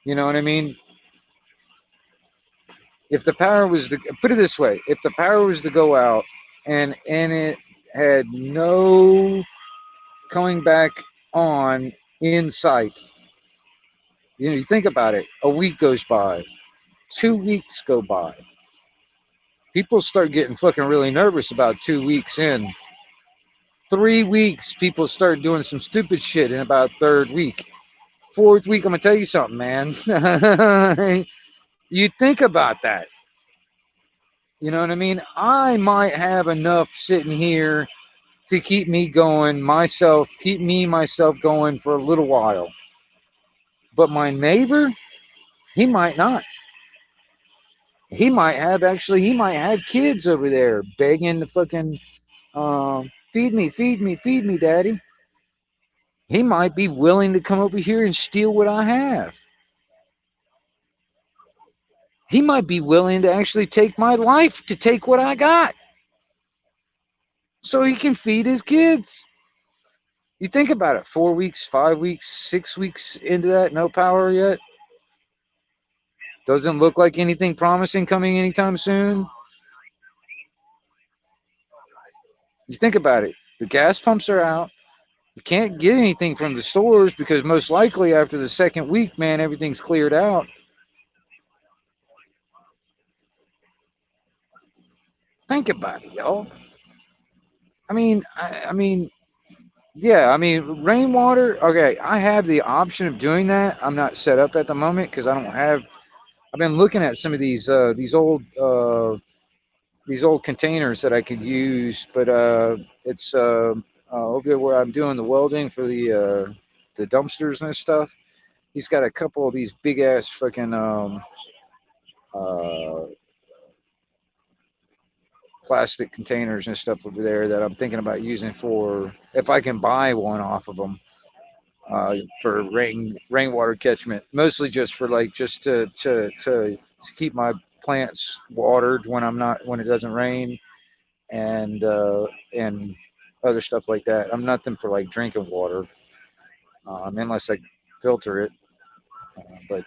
You know what I mean? If the power was to put it this way, if the power was to go out and it had no coming back on in sight, you think about it. A week goes by, 2 weeks go by. People start getting fucking really nervous about 2 weeks in. 3 weeks, people start doing some stupid shit in about third week. Fourth week, I'm gonna tell you something, man. You think about that. You know what I mean? I might have enough sitting here to keep me myself going for a little while. But my neighbor, he might not. He might have kids over there begging to fucking feed me, feed me, feed me, daddy. He might be willing to come over here and steal what I have. He might be willing to actually take my life to take what I got so he can feed his kids. You think about it, 4 weeks, 5 weeks, 6 weeks into that, no power yet. Doesn't look like anything promising coming anytime soon. You think about it, the gas pumps are out. You can't get anything from the stores because most likely after the second week, man, everything's cleared out. Think about it, y'all. I mean, yeah, I mean, rainwater. Okay, I have the option of doing that. I'm not set up at the moment because I don't have. I've been looking at some of these old containers that I could use, but it's over there where I'm doing the welding for the dumpsters and stuff. He's got a couple of these big ass fucking uh, plastic containers and stuff over there that I'm thinking about using for if I can buy one off of them, for rainwater catchment, mostly just for like just to keep my plants watered when when it doesn't rain, and other stuff like that. I'm nothing for like drinking water, unless I filter it. But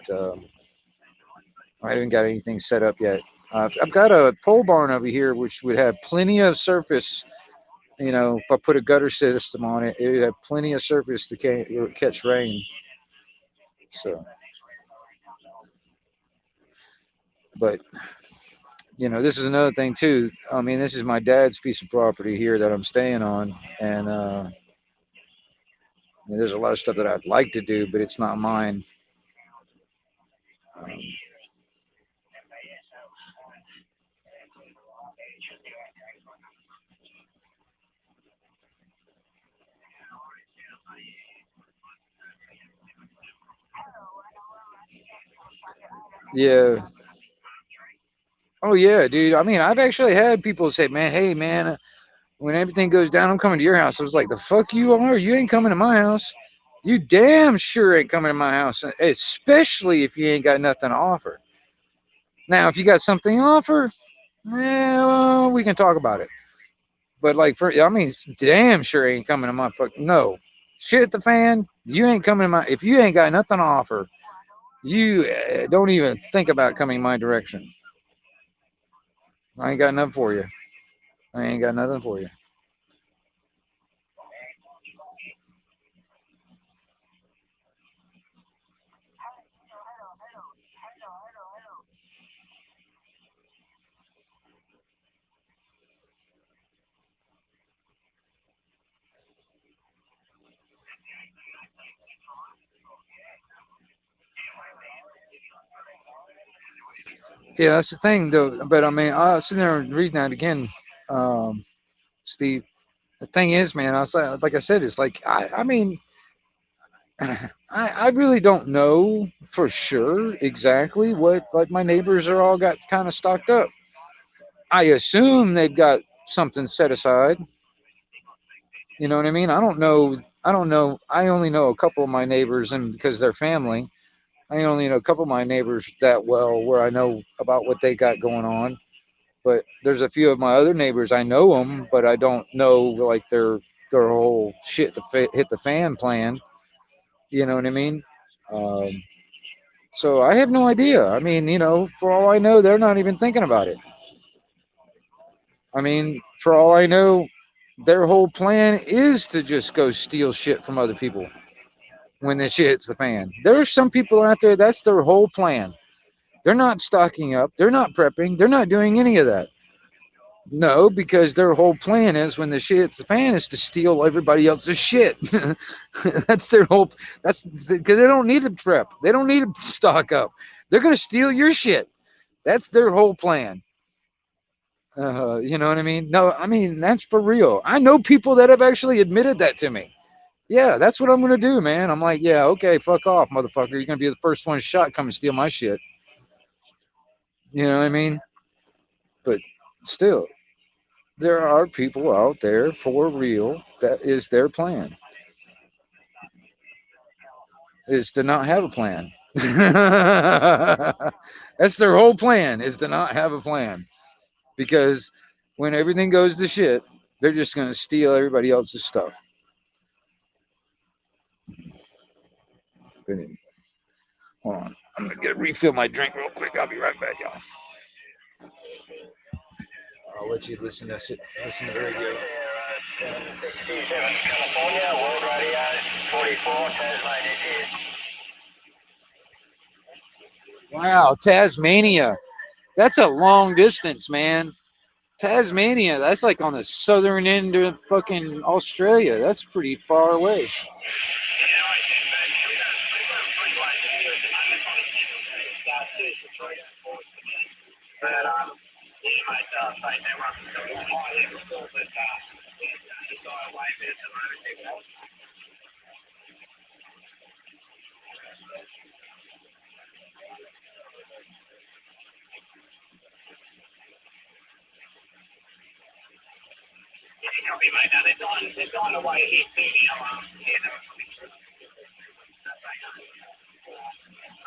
I haven't got anything set up yet. I've got a pole barn over here, which would have plenty of surface. If I put a gutter system on it, it would have plenty of surface to catch rain. So, but this is another thing too. I mean, this is my dad's piece of property here that I'm staying on, and there's a lot of stuff that I'd like to do, but it's not mine. Um, yeah. Oh yeah, dude. I mean, I've actually had people say, "Man, hey, man, when everything goes down, I'm coming to your house." I was like, "The fuck you are? You ain't coming to my house. You damn sure ain't coming to my house, especially if you ain't got nothing to offer. Now, if you got something to offer, well, we can talk about it. But like, I mean, damn sure ain't coming to my fuck. No, shit the fan. You ain't coming to my. If you ain't got nothing to offer, you don't even think about coming my direction. I ain't got nothing for you. I ain't got nothing for you." Yeah, that's the thing, though. But I mean, I was sitting there and reading that again, um, Steve. The thing is, man, like I said, it's like I mean, I really don't know for sure exactly what like my neighbors are all got kind of stocked up. I assume they've got something set aside. You know what I mean? I don't know. I don't know. I only know a couple of my neighbors, and because they're family, I only know a couple of my neighbors that well, where I know about what they got going on. But there's a few of my other neighbors I know them, but I don't know like their whole shit to hit the fan plan. You know what I mean? Um, so I have no idea. I mean, for all I know, they're not even thinking about it. I mean, for all I know, their whole plan is to just go steal shit from other people when this shit hits the fan. There are some people out there that's their whole plan. They're not stocking up. They're not prepping. They're not doing any of that. No, because their whole plan is when the shit hits the fan is to steal everybody else's shit. That's their whole. That's because they don't need to prep. They don't need to stock up. They're gonna steal your shit. That's their whole plan. You know what I mean? No, I mean that's for real. I know people that have actually admitted that to me. Yeah, that's what I'm gonna do, man. I'm like, yeah, okay, fuck off, motherfucker. You're gonna be the first one shot. Come and steal my shit. You know what I mean? But still, there are people out there for real that is their plan is to not have a plan. That's their whole plan is to not have a plan because when everything goes to shit, they're just going to steal everybody else's stuff. Hold on. I'm going to refill my drink real quick. I'll be right back, y'all. I'll let you listen to the radio. 67 California, World Radio, 44, Tasmania. Wow, Tasmania. That's a long distance, man. Tasmania, that's like on the southern end of fucking Australia. That's pretty far away. Copy, mate. No, they're dying away here.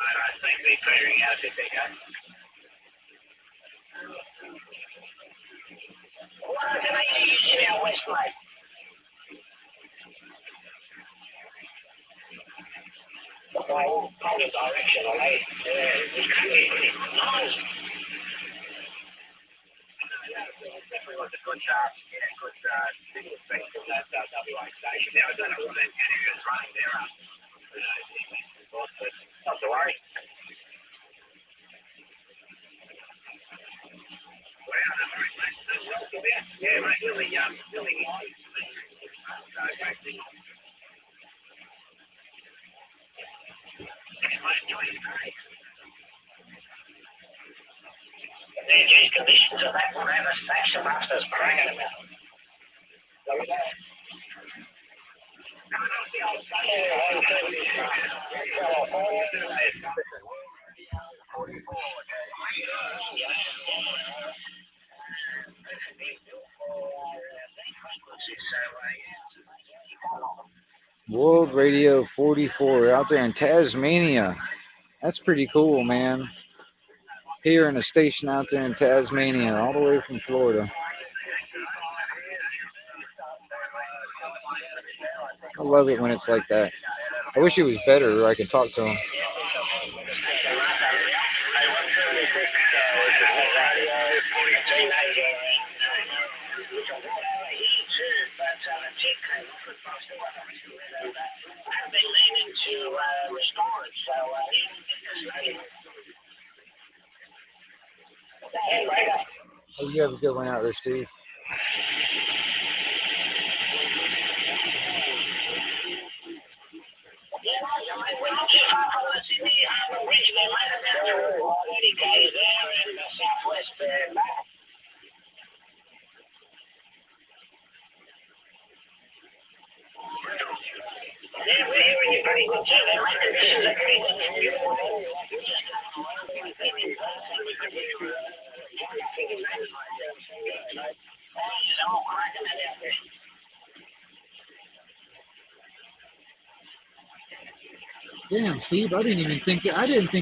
I think they're clearing out if they go. West, mate. Probably direction, alright? It's nice. Definitely was a good signal strength from that WA station. Now, I don't know what that area is running there. Not to worry. Yeah, mate, really nice. Great signal. The induced conditions of that will have a stash of masters cracking about. So we go. World Radio 44 out there in Tasmania. That's pretty cool, man. Here in a station out there in Tasmania, all the way from Florida. I love it when it's like that. I wish it was better or I could talk to them. Hey, you have a good one out there, Steve. Damn, Steve, I didn't think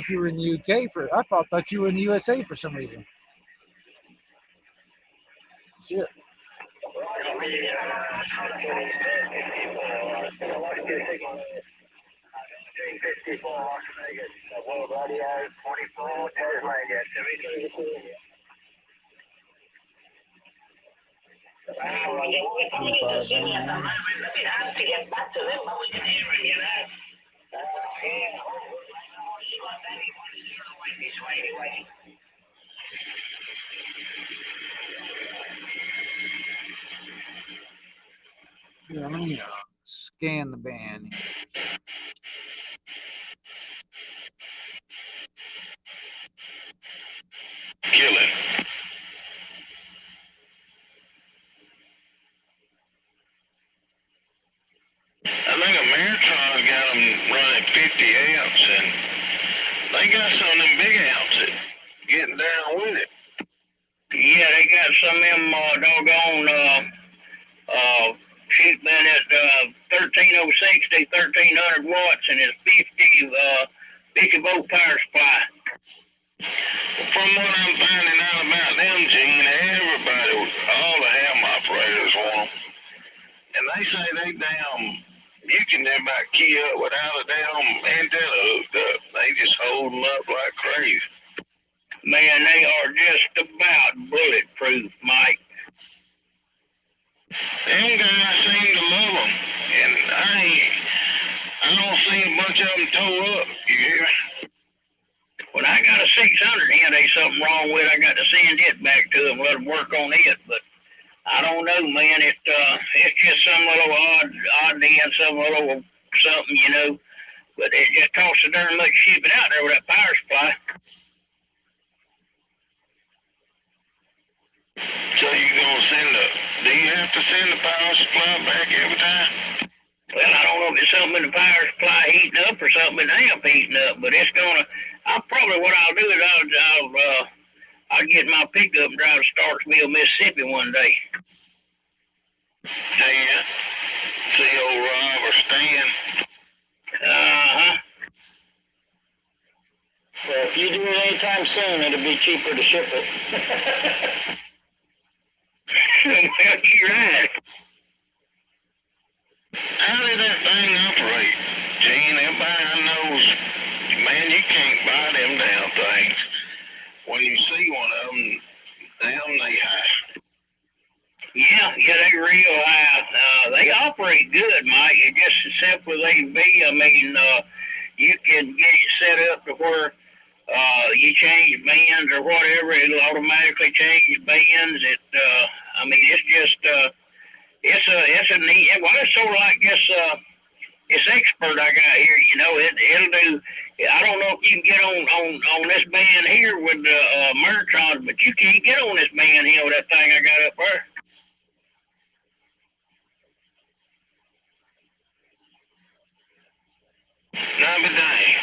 you were in the UK I thought you were in the USA for some reason. Shit. World Radio 44, Tasmania, 73. Yeah, let me scan the band. Killing. I think Ameritron's got them running 50 amps, and they got some of them big amps that getting down with it. Yeah, they got some of them doggone sheet been at 13060, 1300 watts, and it's 50 volt power supply. From what I'm finding out about them, Gene, everybody, all the ham operators want them. And they say you can never about key up without a damn antenna hooked up. They just hold them up like crazy. Man, they are just about bulletproof, Mike. Them guys seem to love them. And I don't see a bunch of them toe up, you hear me? When I got a 600 here, there's something wrong with it. I got to send it back to them, let them work on it. But I don't know, man. It's just some little oddity and some little something, you know. But it just costs so darn much shipping out there with that power supply. So you gonna do you have to send the power supply back every time? Well, I don't know if it's something in the power supply heating up or something in the amp heating up, but what I'll do is I'll get my pickup and drive to Starksville, Mississippi one day. Yeah. See old Rob or Stan. Uh-huh. Well, if you do it anytime soon, it'll be cheaper to ship it. Well, you're right. How did that thing operate, Gene? Everybody knows, man, you can't buy them damn things. When you see one of them, damn, they high. Yeah, they real high. They operate good, Mike. It's just as simple as they be. I mean, you can get it set up to where you change bands or whatever, it'll automatically change bands. I mean, it's just, it's a neat. Well, it's sort of like this expert I got here. You know, it'll do. I don't know if you can get on this band here with the Mertrons, but you can't get on this band here with that thing I got up there. Now, but dang.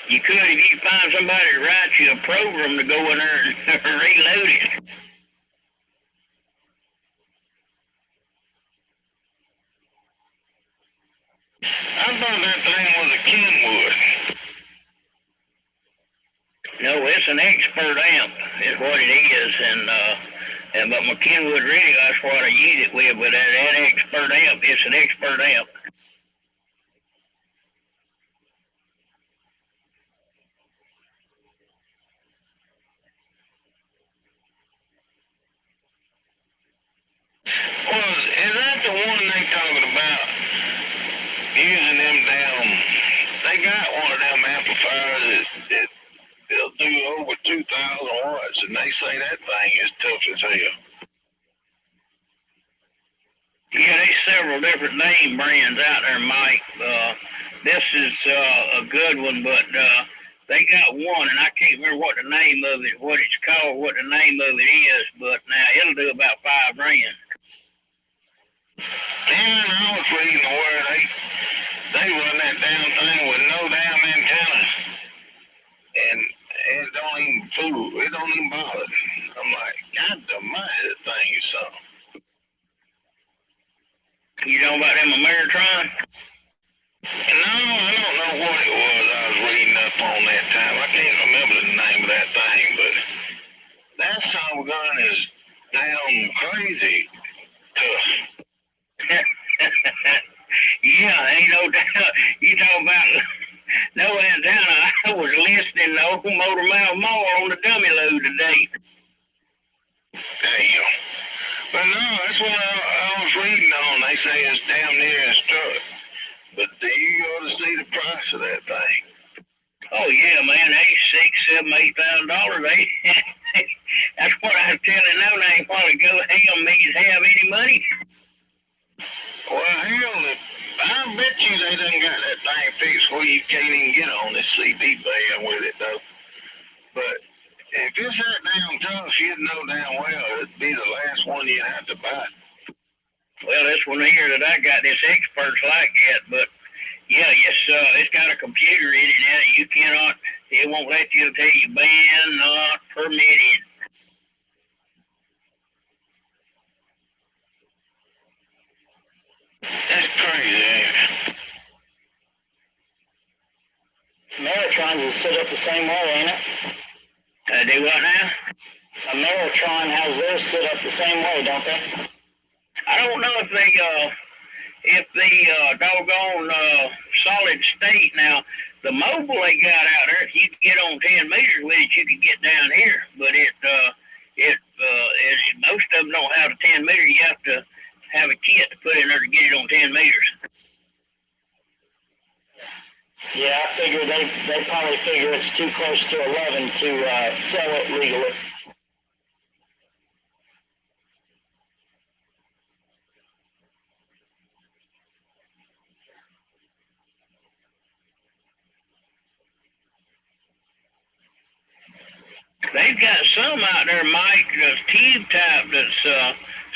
You could if you find somebody to write you a program to go in there and reload it. I thought that thing was a Kenwood. No, it's an expert amp is what it is, and but my Kenwood radio, that's what I use it with. But that expert amp, it's an expert amp. Well, is that the one they talking about? Using them damn, they got one of them amplifiers that they'll do over 2,000 watts, and they say that thing is tough as hell. Yeah, there's several different name brands out there, Mike. This is a good one, but they got one, and I can't remember what the name of it, what it's called, what the name of it is, but now it'll do about $5 grand. Yeah, I was reading where they run that damn thing with no damn antenna, and it don't even fool, it don't even bother. I'm like, God almighty, that thing is something. You know about them Ameritron? No, I don't know what it was I was reading up on that time. I can't remember the name of that thing, but that son of a gun is damn crazy tough. Yeah, ain't no doubt. You talk about no antenna. I was listening to old Motor Mouth Mall on the dummy load today. Damn. But no, that's what I was reading on. They say it's damn near instruct. But do you go to see the price of that thing? Oh yeah, man, they $6,000, $7,000, $8,000. That's what I was telling no name a while ago. Hell, means have any money. Well, hell, I bet you they done got that thing fixed where you can't even get on this CD band with it, though. But if it's that damn tough, you'd know damn well it'd be the last one you'd have to buy. Well, this one here that I got, this expert's like that, but yeah, it's got a computer in it now. You cannot, it won't let you tell you banned, not permitted. That's crazy, ain't it? Ameritrons is set up the same way, ain't it? Do what now? Ameritron has theirs set up the same way, don't they? I don't know if the doggone solid state now, the mobile they got out there, if you can get on 10 meters with it, you can get down here. But most of them don't have a 10 meter. You have to have a kit to put in there to get it on 10 meters. Yeah, I figure they probably figure it's too close to 11 to sell it legally. They've got some out there, Mike, that's tube type that's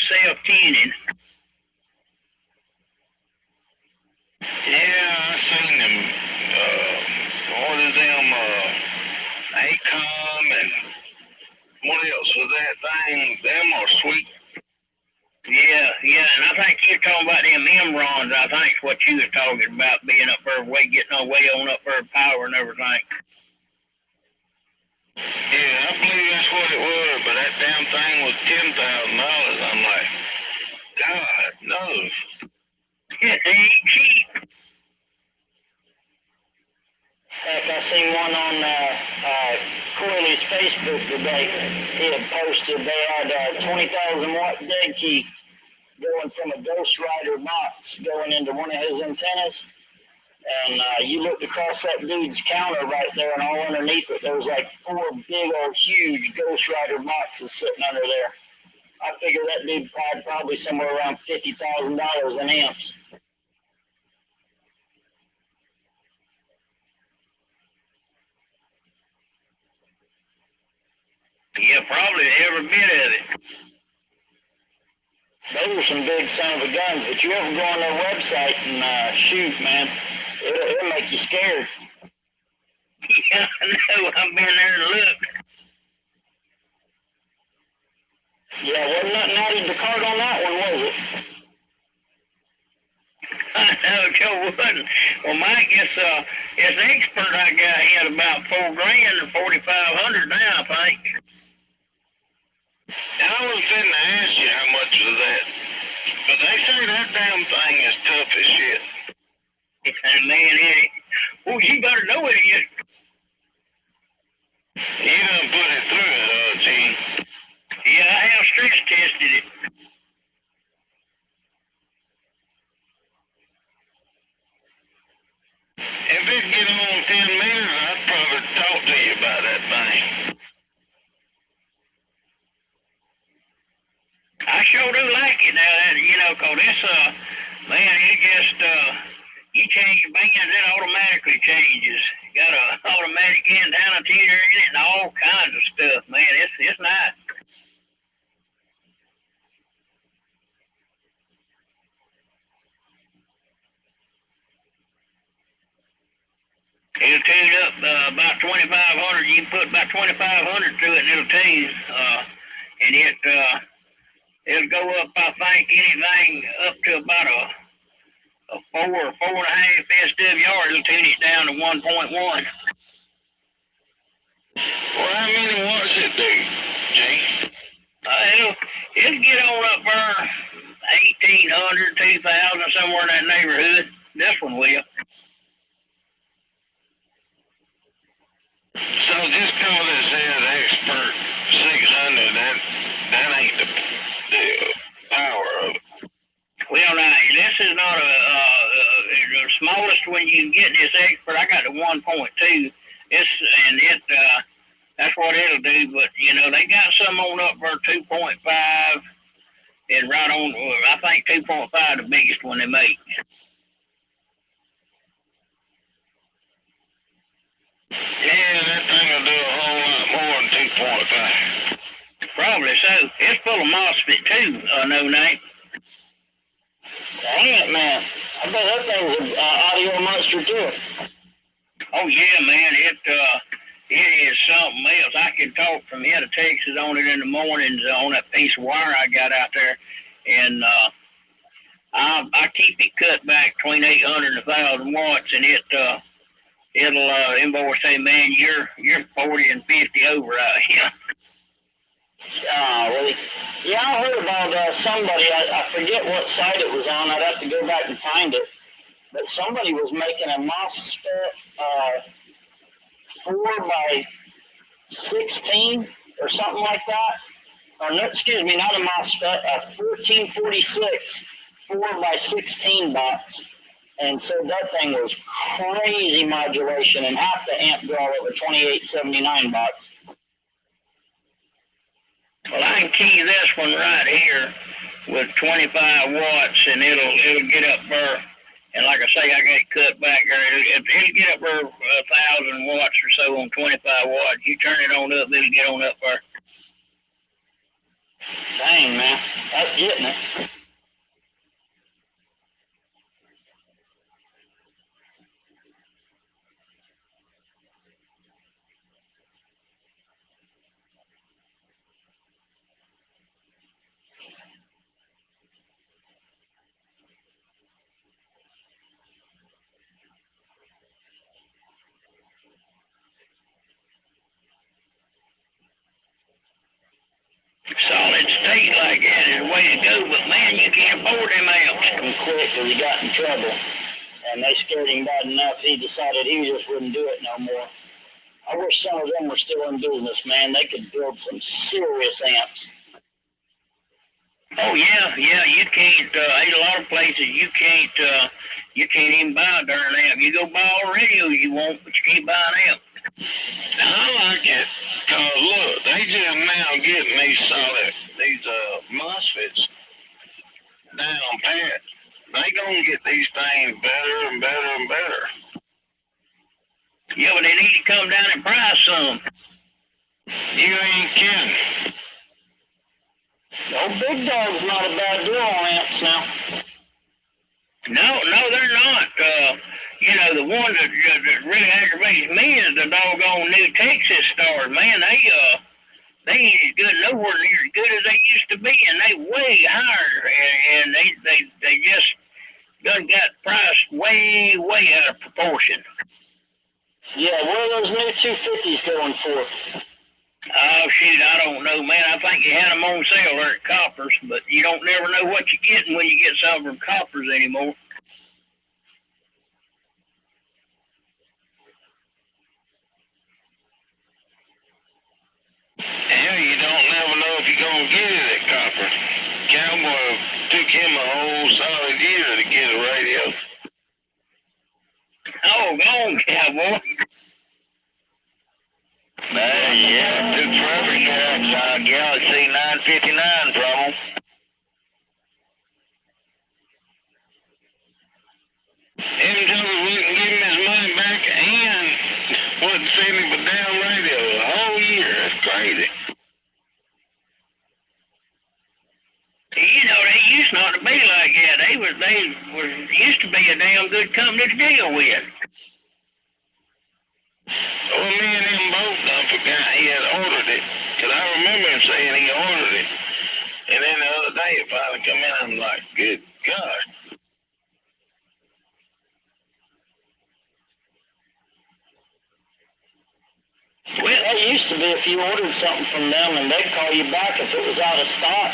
self-tuning. Yeah, I seen them. What is them? ACOM and what else was that thing? Them are sweet. Yeah, and I think you're talking about them Emrons. I think is what you were talking about, being up there, getting way on up there, power and everything. Yeah, I believe that's what it was, but that damn thing was $10,000. I'm like, God, no. It ain't cheap. Heck, I seen one on Coyley's Facebook today. He had posted they had 20,000 watt dead key going from a Ghost Rider box going into one of his antennas. And you looked across that dude's counter right there, and all underneath it, there was like 4 big old huge Ghost Rider boxes sitting under there. I figure that dude had probably somewhere around $50,000 in amps. Yeah, probably every bit of it. Those are some big son of a guns, but you ever go on their website and shoot, man, it'll make you scared. Yeah, I know. I've been there to look. Yeah, wasn't nothing added to cart on that one, was it? I know it sure wasn't. Well, Mike, it's expert I got here at about $4,000 or $4,500 now, I think. And I was fitting to ask you how much was that. But they say that damn thing is tough as shit. And man, well, you better know it is. You done put it through it, Gene. Yeah, I have stress tested it. If it get on 10 meters, I'd probably talk to you about that thing. I sure do like it now, that, 'cause it's, man, it just, you change the bands, it automatically changes. Got a automatic antenna teeter in it and all kinds of stuff, man. It's nice. It'll tune up about 2,500. You can put about 2,500 through it, and it'll tune. And it'll go up. I think anything up to about a 4.5 SWR. It'll tune it down to 1.1. Well, how many watts it do, Gene? It'll get on up there 1,800, 2,000, somewhere in that neighborhood. This one will. So just call it says expert 600. That ain't the power of it. Well, now, this is not the smallest one you can get this expert. I got the 1.2. That's what it'll do. But, they got some on up there 2.5 and right on, I think 2.5 the biggest one they make. Yeah, that thing will do a whole lot more than 2.5. Probably so. It's full of MOSFET too, no name. Dang it, man. I bet that thing's an audio monster too. Oh yeah, man. It is something else. I can talk from here to Texas on it in the mornings on that piece of wire I got out there, and I keep it cut back between 800 and 1,000 watts, and them boys say, man, you're 40 and 50 over out here. Really? Yeah, I heard about somebody, I forget what site it was on, I'd have to go back and find it, but somebody was making a MOSFET 4 by 16 or something like that. Or no, excuse me, not a MOSFET, a 1446 4 by 16 box. And so that thing was crazy modulation, and half the amp draw of a 2879 box. Well, I can key this one right here with 25 watts, and it'll get up there. And like I say, I got it cut back there. It'll get up there 1,000 watts or so on 25 watts. You turn it on up, it'll get on up there. Dang, man, that's getting it. speed like that is the way to go, but man, you can't afford them amps. And quit because he got in trouble. And they scared him bad enough, he decided he just wouldn't do it no more. I wish some of them were still in business, man. They could build some serious amps. Oh yeah, you can't. There's a lot of places you can't even buy a darn amp. You go buy all radios you want, but you can't buy an amp. I like it, cause look, they just now getting these MOSFETs down pat. They gonna get these things better and better and better. Yeah, but they need to come down in price some. You ain't kidding. Old Big Dog's not a bad deal on amps now. No, they're not. You know, the one that really aggravates me is the doggone New Texas stars. Man, they ain't as good, nowhere near as good as they used to be, and they way higher, and they just done got priced way out of proportion. Yeah, what are those new 250s going for? Oh, shoot, I don't know, man. I think you had them on sale there at Coppers, but you don't never know what you're getting when you get some from Coppers anymore. Hell, you don't never know if you're gonna get it at Copper. Cowboy took him a whole solid year to get a radio. Oh, go on, Cowboy. Yeah, took forever to get a Galaxy 959 from him. Him told us we can give him his money back and wouldn't send him a damn radio the whole year. That's crazy. You know, they used not to be like that. They used to be a damn good company to deal with. Well, me and him both done forgot he had ordered it. Because I remember him saying he ordered it. And then the other day it finally come in. I'm like, good God. Well, it used to be if you ordered something from them and they'd call you back if it was out of stock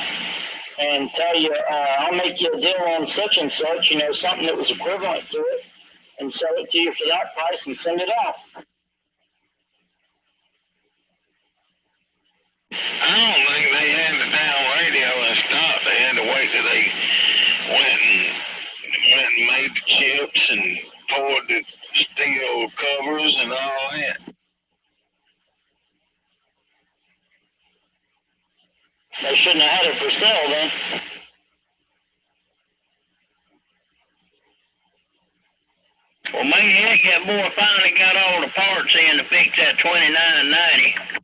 and tell you, I'll make you a deal on such and such, you know, something that was equivalent to it, and sell it to you for that price and send it out. I don't think they had the damn radio in stock. They had to wait till they went and made the chips and poured the steel covers and all that. They shouldn't have had it for sale then. Well, maybe that boy finally got all the parts in to fix that $29.90.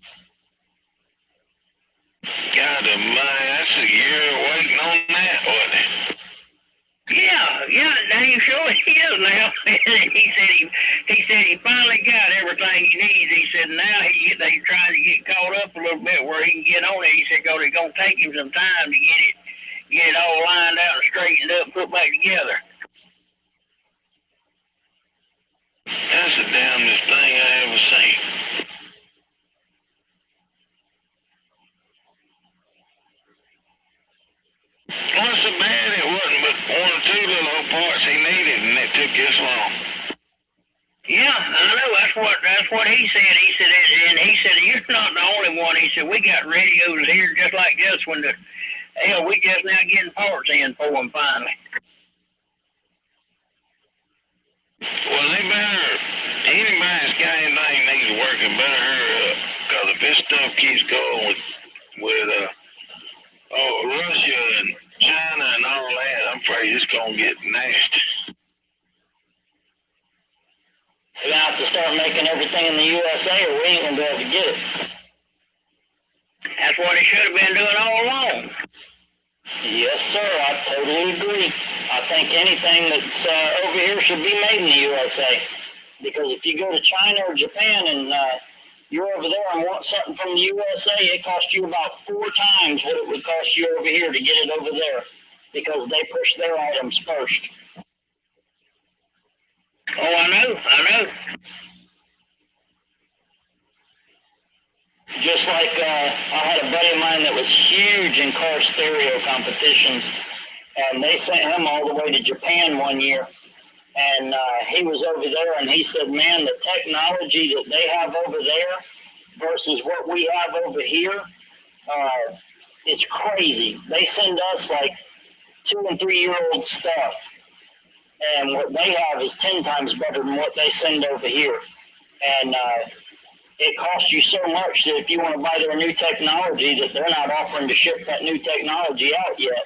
God almighty, that's a year waiting on that, wasn't it? Yeah, dang sure he is now. he said he finally got everything he needs. He said now they trying to get caught up a little bit where he can get on it. He said, "Cause it's gonna take him some time to get it all lined out and straightened up, put back together." That's the damnedest thing I ever seen. Wasn't so bad it wasn't, but one or two little parts he needed, and it took this long. Yeah, I know. That's what he said. He said, and he said, "You're not the only one." He said, "We got radios here just like this one. Hell, we just now getting parts in for them finally." Well, they better, anybody that's got anything needs working better hurry up, because if this stuff keeps going with Russia and China and all that, I'm afraid it's going to get nasty. We're going to have to start making everything in the USA or we ain't going to be able to get it. That's what he should have been doing all along. Yes, sir. I totally agree. I think anything that's over here should be made in the USA. Because if you go to China or Japan and you're over there and want something from the USA, it costs you about 4 times what it would cost you over here to get it over there. Because they push their items first. Oh, I know. Just like I had a buddy of mine that was huge in car stereo competitions, and they sent him all the way to Japan one year. And he was over there, and he said, man, the technology that they have over there versus what we have over here, it's crazy. They send us like 2 and 3 year old stuff, and what they have is 10 times better than what they send over here. And it costs you so much that if you want to buy their new technology, that they're not offering to ship that new technology out yet,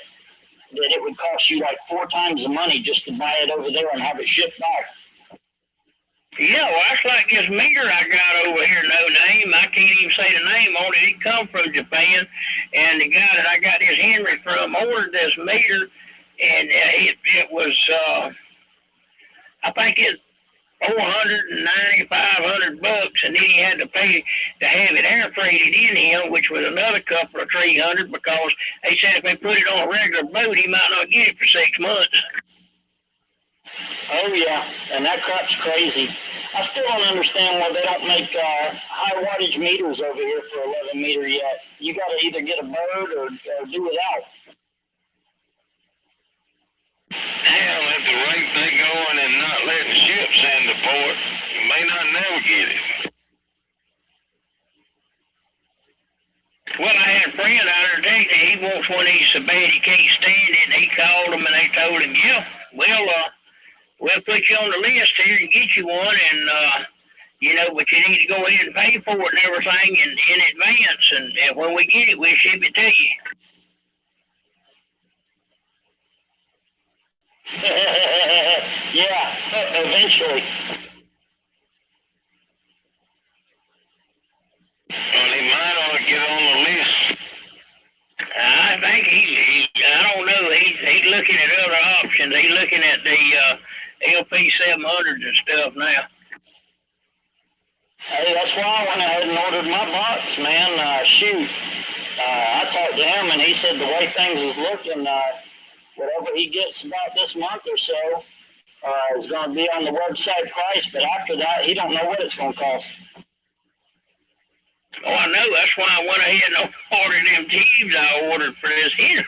that it would cost you like 4 times the money just to buy it over there and have it shipped back. Yeah, well, that's like this meter I got over here, no name. I can't even say the name on it. It come from Japan, and the guy that I got this Henry from ordered this meter, and it was, I think it's $490, $500, and then he had to pay to have it air freighted in him, which was another couple of $300, because they said if they put it on a regular boat, he might not get it for 6 months. Oh yeah, and that crap's crazy. I still don't understand why they don't make high wattage meters over here for 11 meter yet. You got to either get a bird or do without. Hell, at the rate they going and not letting ships in the port, you may not never get it. Well, I had a friend out there today that he wants one of these so bad he can't stand it, and he called them and they told him, yeah, we'll put you on the list here and get you one, and but you need to go ahead and pay for it and everything in advance, and when we get it, we'll ship it to you. Yeah, eventually. Well, he might ought to get on the list. I think I don't know, he's looking at other options. He's looking at the LP 700s and stuff now. Hey, that's why I went ahead and ordered my box, man. I talked to him, and he said the way things is looking, whatever he gets about this month or so is going to be on the website price, but after that, he don't know what it's going to cost. Oh, I know. That's why I went ahead and ordered them Jeeves I ordered for this Henry.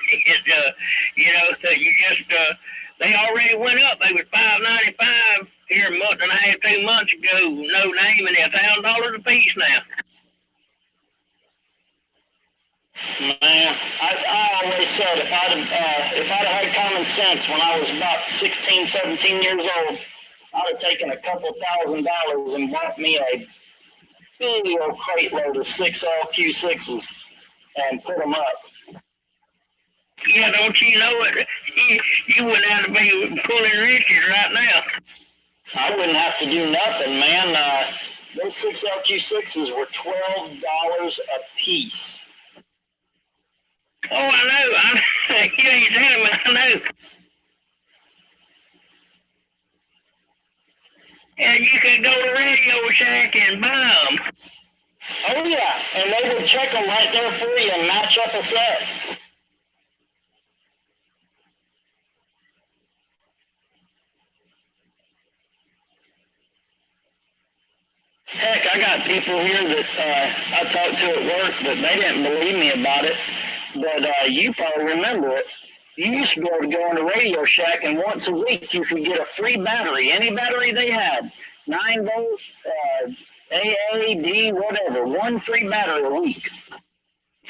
They already went up. They was $595 here a month and a half, 2 months ago. No name, and they're $1,000 a piece now. Man, I always said if I'd have had common sense when I was about 16, 17 years old, I'd have taken a couple $1,000 and bought me a big old crate load of 6 LQ6s and put them up. Yeah, don't you know it? You wouldn't have to be pulling riches right now. I wouldn't have to do nothing, man. Those 6 LQ6s were $12 a piece. Oh, I know. You ain't telling me, I know. And you could go to Radio Shack and buy them. Oh, yeah, and they would check them right there for you and match up a set. Heck, I got people here that I talked to at work, but they didn't believe me about it. But you probably remember it. You used to be able to go into Radio Shack, and once a week you could get a free battery, any battery they had, 9 volts, AA, D, whatever, one free battery a week.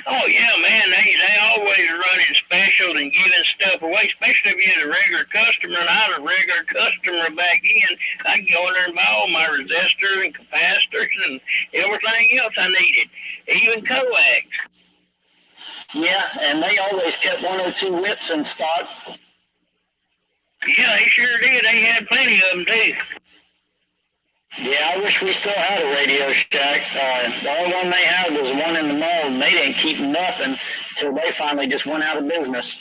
Oh, yeah, man, they always running specials and giving stuff away, especially if you're a regular customer, and I was a regular customer back then. I could go in there and buy all my resistors and capacitors and everything else I needed, even coax. Yeah, and they always kept 102 whips in stock. Yeah, they sure did. They had plenty of them, too. Yeah, I wish we still had a Radio Shack. The only one they had was one in the mall, and they didn't keep nothing until they finally just went out of business.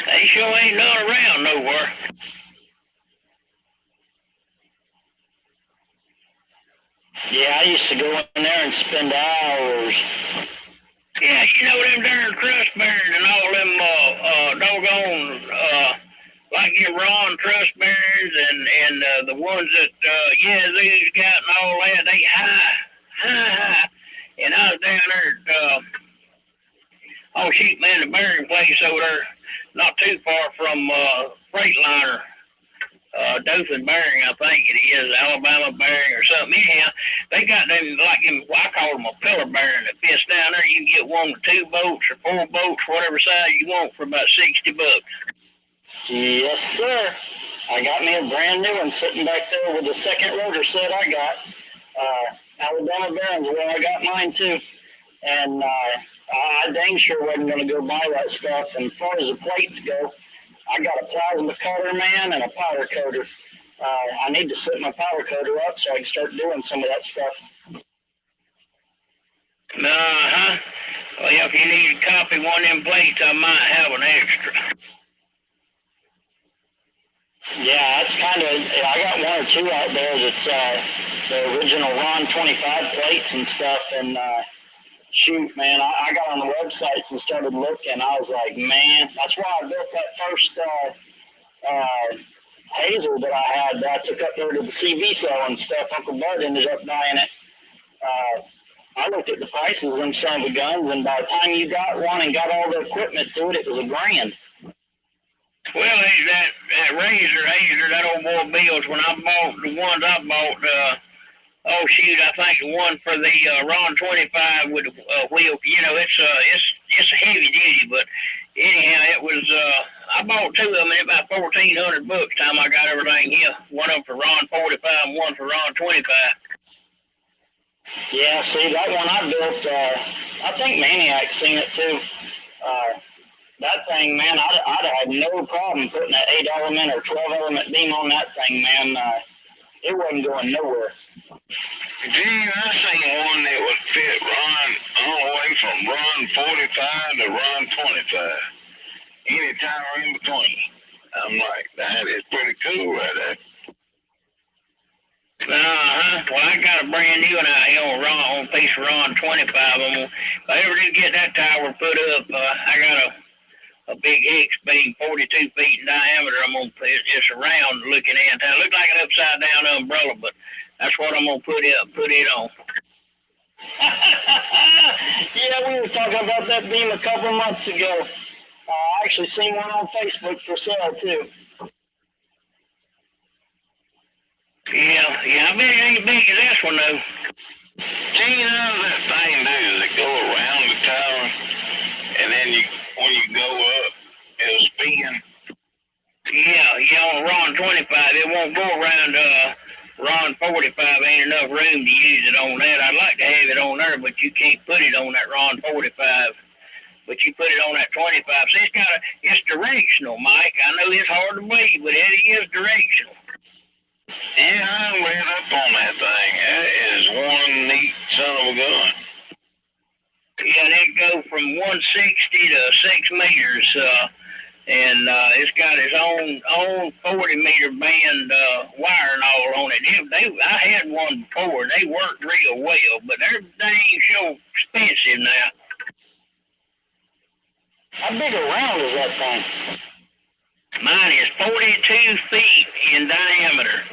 They sure ain't none around nowhere. Yeah, I used to go in there and spend hours. Yeah, them darn crust bears and all them doggone, like your Ron Trust bearings and the ones that Yazoo's got and all that, they high. And I was down there at the bearing place over there, not too far from Freightliner. Dothan bearing, I think it is, Alabama bearing or something. Anyhow, they got them, like them, I call them a pillar bearing that fits down there. You can get one with 2 bolts or 4 bolts, whatever size you want, for about $60. Yes, sir. I got me a brand new one sitting back there with the second rotor set I got. Alabama bearings where I got mine too. And I dang sure wasn't going to go buy that stuff. And as far as the plates go, I got a plasma cutter, man, and a powder coater. I need to set my powder coater up so I can start doing some of that stuff. Uh-huh. Well, yeah, if you need to copy one of them plates, I might have an extra. Yeah, that's kind of, I got 1 or 2 out there that's the original Ron 25 plates and stuff. And shoot, man, I got on the websites and started looking. I was like, man, that's why I built that first Hazel that I had. I took up there to the CV cell and stuff. Uncle Bud ended up buying it. I looked at the prices of them son of a guns, and by the time you got one and got all the equipment to it, it was $1,000. Well, that Hazer, that old boy Bill's, when I bought the ones I bought, I think the one for the Ron 25 with the wheel, it's a heavy duty, but anyhow, it was, I bought 2 of them at about $1,400 time I got everything here. One of them for Ron 45 and one for Ron 25. Yeah, see, that one I built, I think Maniac's seen it too. That thing, man, I'd have had no problem putting an 8-element or 12-element beam on that thing, man. It wasn't going nowhere. Gee, I seen one that would fit Ron all the way from Ron 45 to Ron 25. Any time in between. I'm like, that is pretty cool right there. Well, I got a brand new one out here on a piece of Ron 25. If I ever do get that tower put up, I got a big X beam, 42 feet in diameter. I'm gonna put it's a round looking antenna. Look like an upside down umbrella, but that's what I'm gonna put it on. Yeah, we were talking about that beam a couple months ago. I actually seen one on Facebook for sale too. Yeah, I bet it ain't big as this one though. Gee, you know that thing does it go around the tower, and then when you go up, it'll spin. Yeah, on Ron 25, it won't go around Ron 45. Ain't enough room to use it on that. I'd like to have it on there, but you can't put it on that Ron 45. But you put it on that 25. So it's directional, Mike. I know it's hard to believe, but it is directional. Yeah, I read up on that thing. That is one neat son of a gun. Yeah, and it go from 160 to 6 meters, and it's got its own 40-meter band wire and all on it. I had one before, and they worked real well, but they're dang sure expensive now. How big around is that thing? Mine is 42 feet in diameter.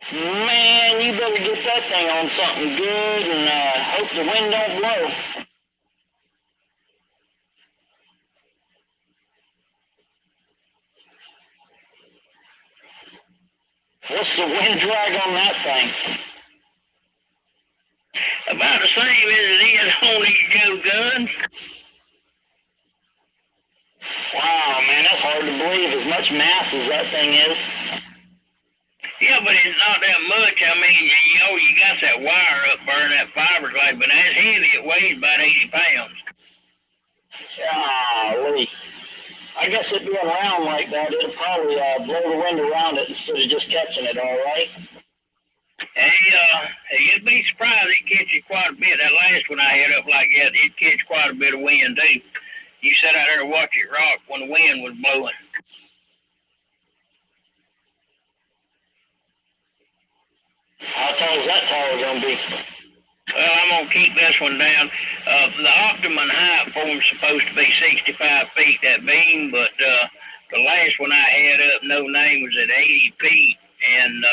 Man, you better get that thing on something good and hope the wind don't blow. What's the wind drag on that thing? About the same as it is on these Joe guns. Wow, man, that's hard to believe as much mass as that thing is. Yeah, but it's not that much. I mean, you got that wire up there and that fiberglass, but that's heavy. It weighs about 80 pounds. Golly. I guess it being round like that, it'll probably blow the wind around it instead of just catching it, all right? Hey, you'd be surprised it catches quite a bit. That last one I had up like that, it catch quite a bit of wind, too. You sat out there and watch it rock when the wind was blowing. How tall is that tower going to be? Well, I'm going to keep this one down. The optimum height for them is supposed to be 65 feet, that beam, but the last one I had up, no name, was at 80 feet, and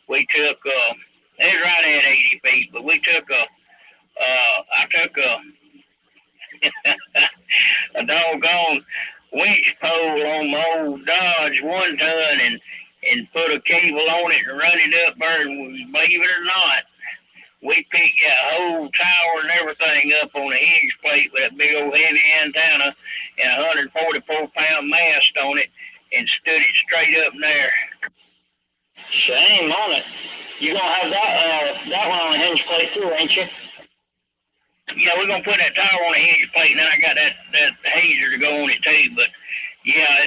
we took, it was right at 80 feet, but we took I took a doggone winch pole on my old Dodge 1-ton and put a cable on it and run it up there, and believe it or not, we picked that whole tower and everything up on a hinge plate with a big old heavy antenna and a 144-pound mast on it and stood it straight up in there. Shame on it. You're going to have that one on a hinge plate too, ain't you? Yeah, we're going to put that tower on a hinge plate, and then I got that hazer to go on it too. But, yeah,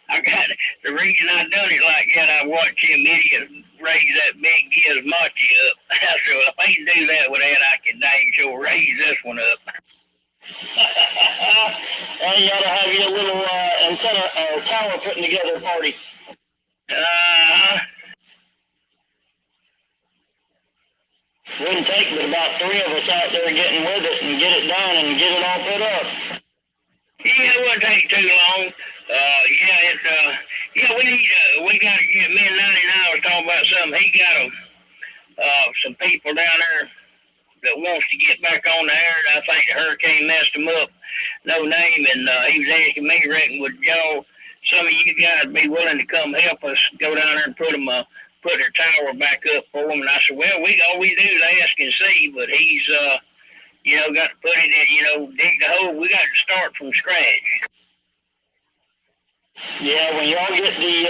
I got the reason I done it like that, I watched him idiot raise that big gizmochi up. So if I can do that with that, I can dang sure raise this one up. And you ought to have your little antenna tower putting together party. Wouldn't take but about 3 of us out there getting with it and get it done and get it all put up. Yeah, it wouldn't take too long. We got to get, me and 99 was talking about something. He got some people down there that wants to get back on the air. I think the hurricane messed them up, no name, and he was asking me, reckon, would y'all, some of you guys be willing to come help us go down there and put their tower back up for them? And I said, well, all we do is ask and see, but he's, got to put it in, dig the hole. We got to start from scratch. Yeah, when y'all get the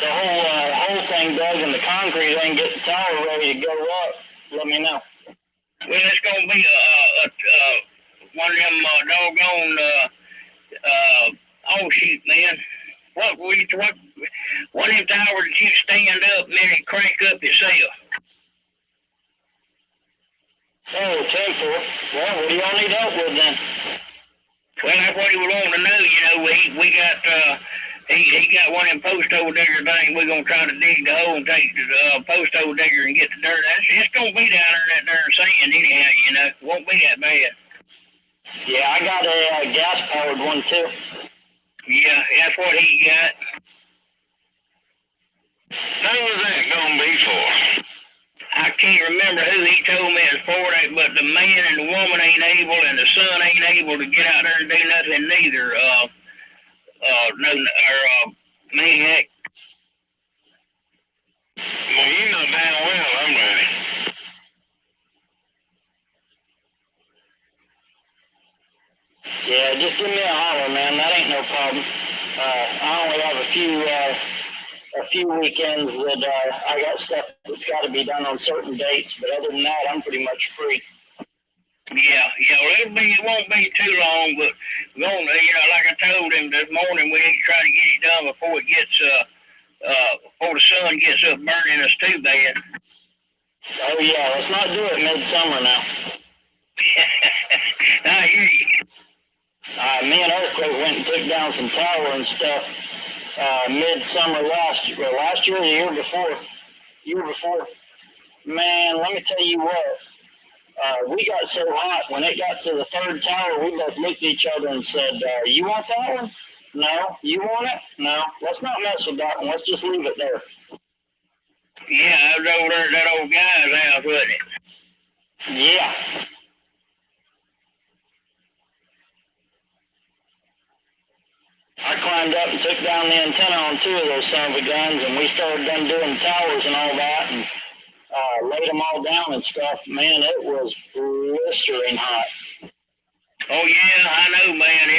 whole thing dug and the concrete and get the tower ready to go up, let me know. Well, it's gonna be one of them doggone oh shoot, man. One of them towers that you stand up and then it crank up itself. Oh, temple. Well, what do y'all need help with then? Well, that's what he was wanting to know. We got he got one of them post hole digger things. We're gonna try to dig the hole and take the post hole digger and get the dirt. It's gonna be down there in that darn sand anyhow. It won't be that bad. Yeah, I got a gas powered one too. Yeah, that's what he got. How is that gonna be for? I can't remember who he told me it's for that, but the man and the woman ain't able, and the son ain't able to get out there and do nothing neither. Maniac. Well, you know damn well I'm ready. Yeah, just give me a holler, man. That ain't no problem. I only have a few weekends that I got stuff that's got to be done on certain dates, but other than that, I'm pretty much free. Yeah. Well, it won't be too long, but we're gonna, like I told him this morning, we need to try to get it done before it gets, before the sun gets up burning us too bad. Oh yeah, let's not do it midsummer now. I hear you. Me and Earthquake went and took down some tower and stuff midsummer last year, or the year before. Man, let me tell you what. We got so hot, when it got to the third tower, we both looked at each other and said, you want that one? No. You want it? No. Let's not mess with that one. Let's just leave it there. Yeah, I was over there at that old guy's house, wasn't it? Yeah. I climbed up and took down the antenna on 2 of those son of a guns, and we started done doing towers and all that, and laid them all down and stuff. Man, it was blistering hot. Oh yeah, I know, man.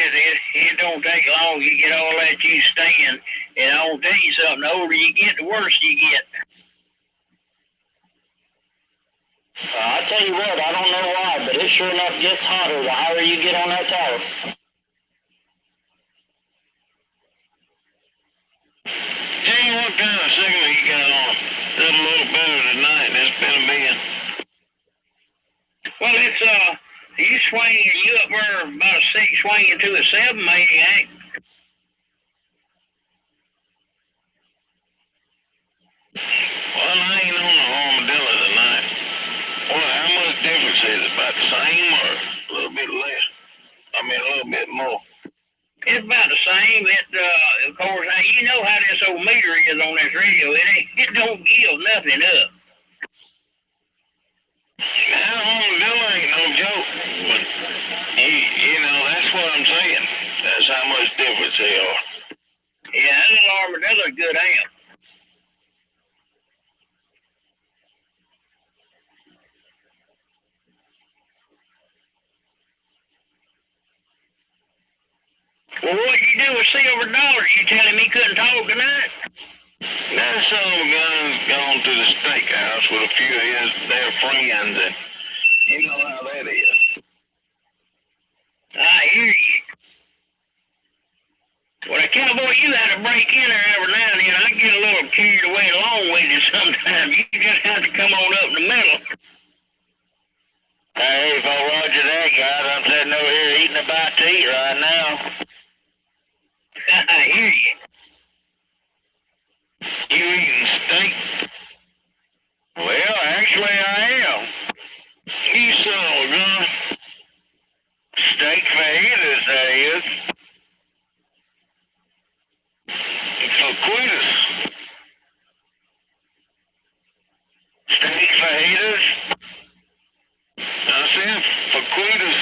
It don't take long. You get all that you stand, and I'll tell you something. The older you get, the worse you get. I tell you what, I don't know why, but it sure enough gets hotter the higher you get on that tower. Jay, what kind of signal you got on? It's a little better tonight than it's been being. Well, it's you swinging, you up there about a 6 swinging to a 7, maniac. Well, I ain't on the armadillo tonight. Same or a little bit less? I mean, a little bit more. It's about the same. Of course, now you know how this old meter is on this radio. It don't give nothing up. Now, bill ain't no joke, but you know, that's what I'm saying. That's how much difference they are. Yeah, that little Armadillo's a good amp. Well, what'd you do with Silver Dollar? You telling me he couldn't talk tonight? That son of a gun's gone to the steakhouse with a few of their friends, and you know how that is. I hear you. Well, cowboy, you had to break in there every now and then. I get a little carried away along with you sometimes. You just have to come on up in the middle. Hey, if I roger that, guys, I'm sitting over here eating a bite to eat right now. I hear you. You eating steak? Well, actually, I am. You son of a gun. Steak fajitas, that is. Fajitas. Steak fajitas. I said fajitas.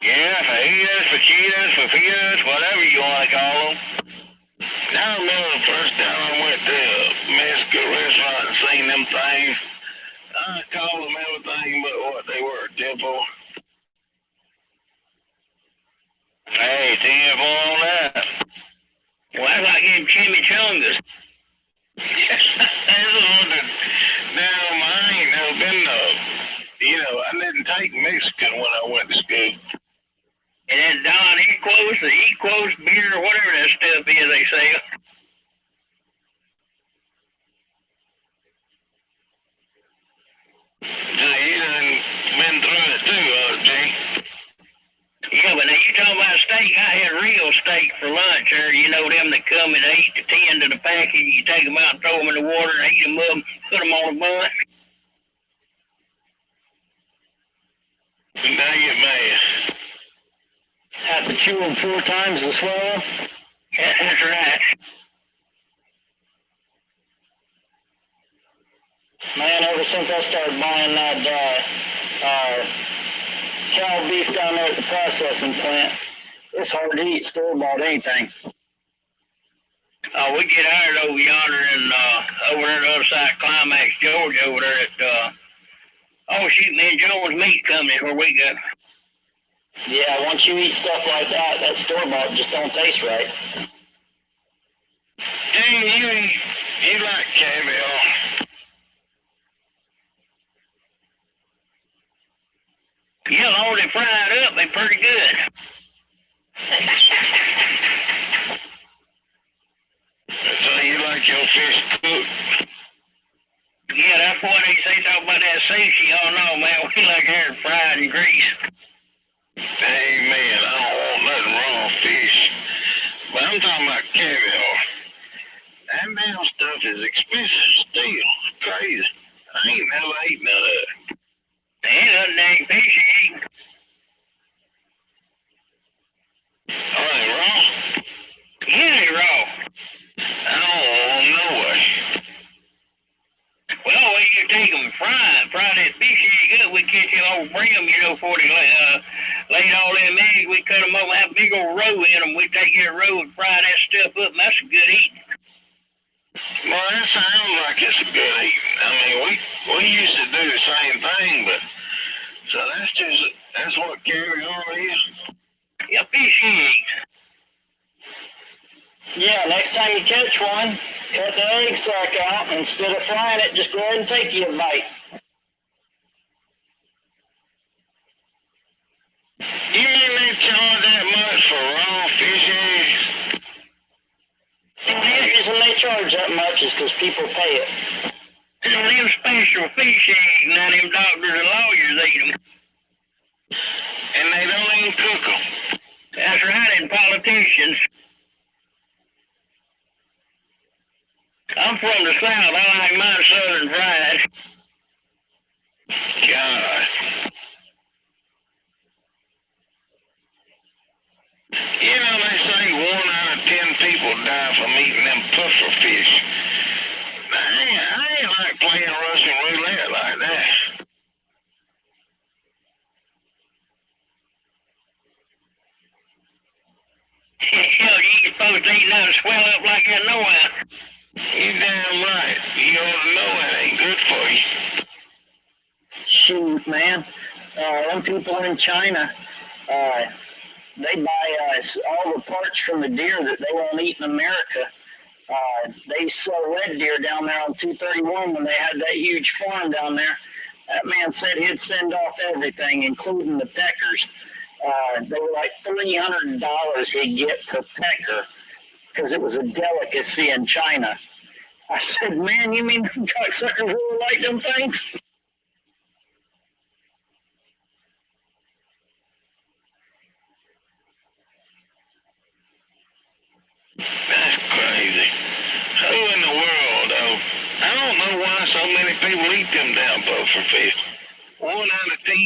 Yeah, fajitas, whatever you want to call them. I remember the first time I went to a Mexican restaurant and seen them things. I called them everything but what they were, tempo. Hey, tempo on that. Well, that's like them chimichangas. That's what the damn, I ain't never been you know, I didn't take Mexican when I went to school. And that Don Equos, the Equos beer, whatever that stuff is they sell. So you done been through it too, Jake. Yeah, but now you talking about steak. I had real steak for lunch there. You know them that come in 8 to 10 to the package. You take them out and throw them in the water and heat them up, put them on a bun. Now you're mad. Have to chew them 4 times to swallow? Yeah, that's right. Man, ever since I started buying that cow beef down there at the processing plant, it's hard to eat store-bought anything. We get ours over yonder and over there on the other side of Climax, Georgia, over there at, man, Jones Meat Company where we go. Yeah, once you eat stuff like that, that store-bought just don't taste right. Dang, you like caviar. Yeah, as long as they fry it up, they're pretty good. So you like your fish cooked? Yeah, that's what they say, talk about that sushi. Oh, no, man, we like ours fried and greased. Amen. I don't want nothing raw fish. But I'm talking about caviar. That damn stuff is expensive still. Crazy. I ain't never ate none of it. Ain't nothing dang fish you eat. Oh, they raw? Yeah, they raw. I don't want them no way. Well, when you take them and fry that fish egg up, we catch them old brim, you know, before they laid all them eggs. We cut them up and have a big old roe in them. We take that roe and fry that stuff up, and that's a good eating. Well, that sounds like it's a good eating. I mean, we used to do the same thing, but so that's what caviar is. Yeah, fish eggs. Yeah, next time you catch one, cut the egg sac out. Instead of frying it, just go ahead and take you a bite. You mean they charge that much for raw fish eggs? The reason they charge that much is because people pay it. Them special fish eggs, now them doctors and lawyers eat them. And they don't even cook them. That's right, and politicians. I'm from the South. I like my Southern fried. God. You know, they say 1 out of 10 people die from eating them puffer fish. I ain't like playing Russian roulette like that. Hell, you ain't supposed to eat nothing swell up like that nowhere. You damn right. You ought to know it ain't good for you. Shoot, man. Them people in China, they buy all the parts from the deer that they won't eat in America. They sell red deer down there on 231 when they had that huge farm down there. That man said he'd send off everything, including the peckers. They were like $300 he'd get per pecker because it was a delicacy in China. I said, man, you mean them cocksuckers really like them things? That's crazy. Who in the world, though? I don't know why so many people eat them damn puffer fish. 1 out of 10,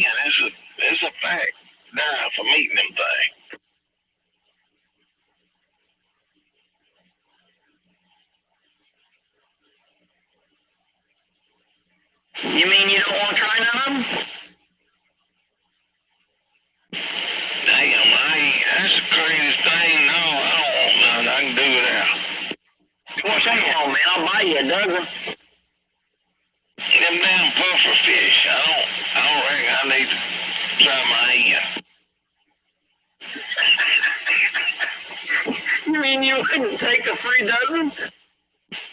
it's a fact. Die from eating them things. You mean you don't want to try none of them? Damn, that's the craziest thing. No, I don't want none. I can do without. What's that? Oh, man, I'll buy you a dozen. Them damn puffer fish, I don't reckon I need to try my hand. You mean you wouldn't take a free dozen?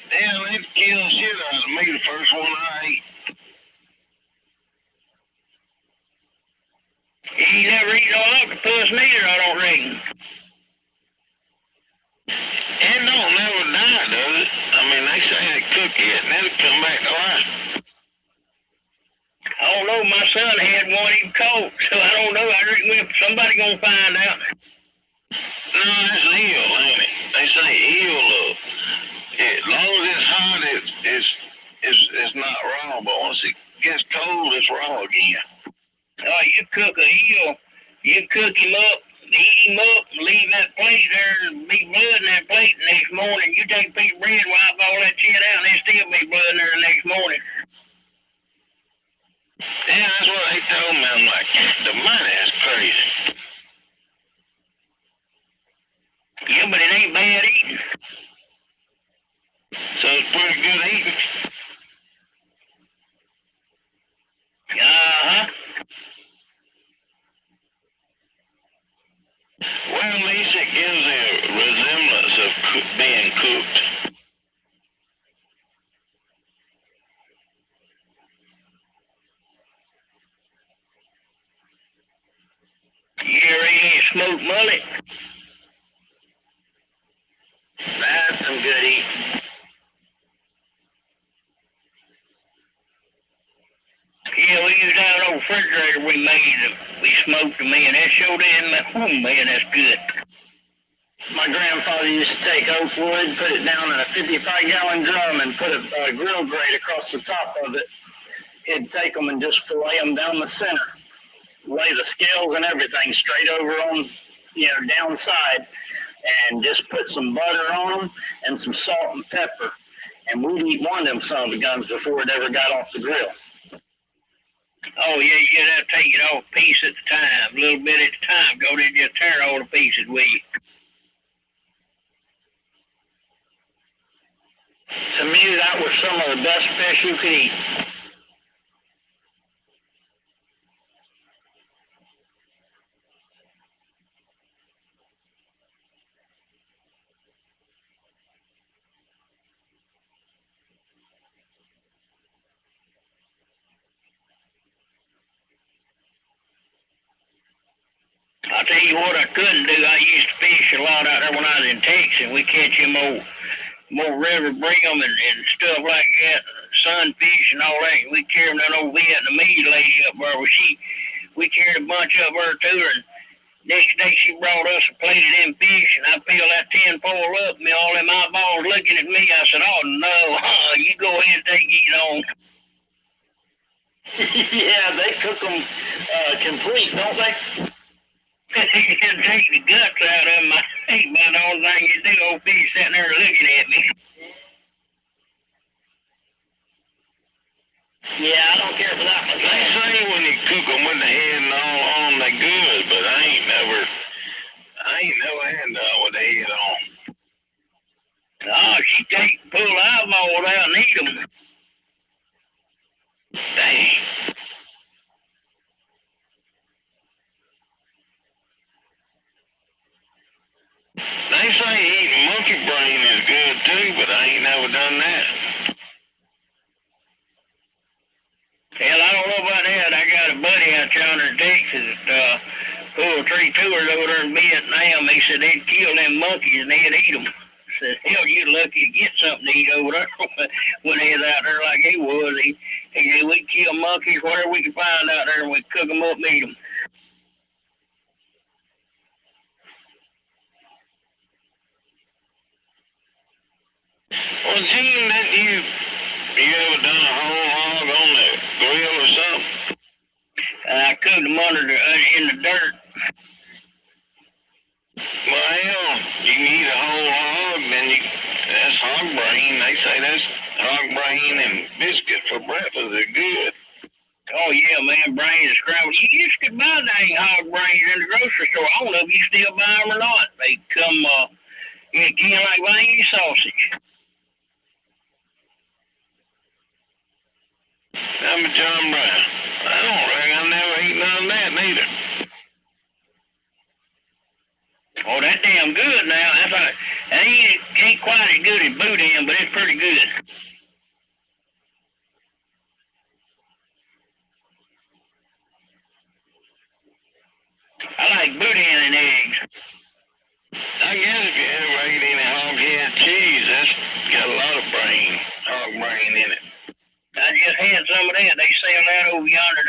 Damn, they'd kill the shit out of me the first one I ate. You ain't never eat no octopus neither, I don't reckon. It don't never die, does it? I mean, they say they cook it and it'll come back to life. I don't know, my son had one he caught, so I don't know. I reckon somebody gonna find out. No, that's eel, ain't it? They say eel, as long as it's hot, it's not raw, but once it gets cold, it's raw again. Oh, you cook a eel, you cook him up, eat him up, leave that plate there, and be blood in that plate the next morning. You take a piece of bread, wipe all that shit out, and there still be blood in there the next morning. Yeah, that's what they told me. I'm like, the money is crazy. Yeah, but it ain't bad eating. So it's pretty good eating. Uh-huh. Well, at least it gives a resemblance of being cooked. You ever eat any smoked mullet? That's some good eating. Yeah, we used out an old refrigerator we made. We smoked them in. That sure did. Oh, man, that's good. My grandfather used to take oak wood, put it down in a 55-gallon drum, and put a grill grate across the top of it. He'd take them and just fillet them down the center, lay the scales and everything straight over on, downside, and just put some butter on them and some salt and pepper. And we'd eat one of them son of a guns before it ever got off the grill. Oh, yeah, you gotta take it off a piece at a time, a little bit at a time, go there and just tear all the pieces with you. To me, that was some of the best fish you could eat. I'll tell you what I couldn't do. I used to fish a lot out there when I was in Texas. We catch them more river brim and stuff like that, sunfish and all that. We carried that old Vietnamese lady up there. We carried a bunch up there to her, and Next day she brought us a plate of them fish, and I filled that tin foil up, and all them eyeballs looking at me. I said, "Oh no, you go ahead and take it on." Yeah, they cook them complete, don't they? Take the guts out of them. I ain't about the only thing you do. Old fish sitting there looking at me. Yeah, I don't care for that much. They say when you cook them with the head and all on, they good, but I ain't never had none with the head on. Oh, she pull the eyeballs out and eat them. Dang. They say eating monkey brain is good too, but I ain't never done that. Hell, I don't know about that. I got a buddy out yonder in Texas that pulled 3 tours over there in Vietnam. He said they'd kill them monkeys and they'd eat them. I said, hell, you're lucky to get something to eat over there when they was out there like he was. He said, we'd kill monkeys, whatever we could find out there, and we'd cook them up and eat them. Well, Gene, you ever done a whole hog on the grill or something? I cooked them in the dirt. Well, you can eat a whole hog, then that's hog brain. They say that's hog brain and biscuit for breakfast are good. Oh, yeah, man, brains are scrambled. You used to buy dang hog brains in the grocery store. I don't know if you still buy them or not. They come in a can like buying sausage. I'm a John Brown. I don't reckon I never eat none of that neither. Oh, that's damn good now. That ain't quite as good as boudin, but it's pretty good. I like boudin and eggs. I guess if you ever ate any hog head cheese, that's got a lot of hog brain in it. I just had some of that. They sell that over yonder.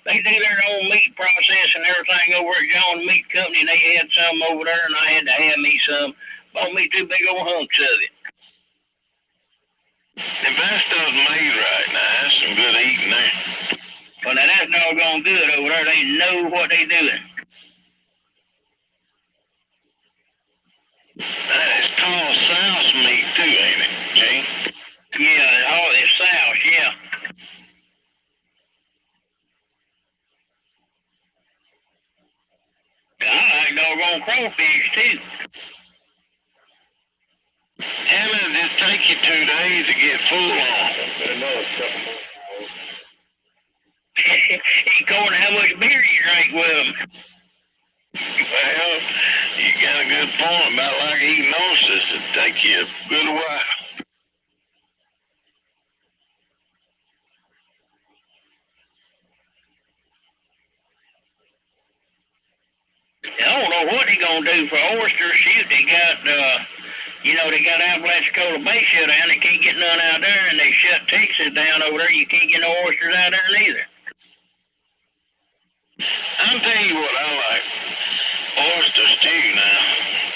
They do their own meat process and everything over at John's Meat Company, and they had some over there, and I had to have me some. Bought me 2 big old hunks of it. If that stuff's made right, now that's some good eating there. Well, now that's doggone good over there. They know what they doing. It's called souse meat too, ain't it, Gene? Yeah, it's souse, yeah. I like doggone crawfish too. How long does it take you 2 days to get full on? Another couple more. According to how much beer you drink with them. Well, you got a good point about like eating oysters. It take you a good while. I don't know what they gonna do for oysters. Shoot, they got they got Apalachicola Bay shut down. They can't get none out there, and they shut Texas down over there. You can't get no oysters out there neither. I'll tell you what I like. Oyster stew now.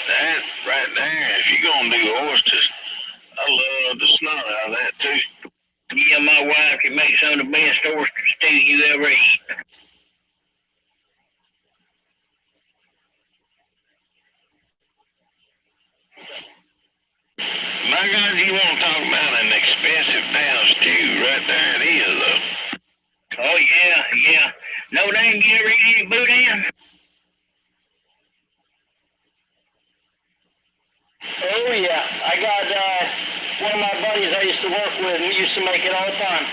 That right there, if you're gonna do oysters, I love the snot out of that too. Yeah, my wife can make some of the best oyster stew you ever eat. My God, you want to talk about an expensive damn stew right there it is though. Oh yeah. No name you ever eat any boudin? Oh yeah, I got one of my buddies I used to work with and used to make it all the time.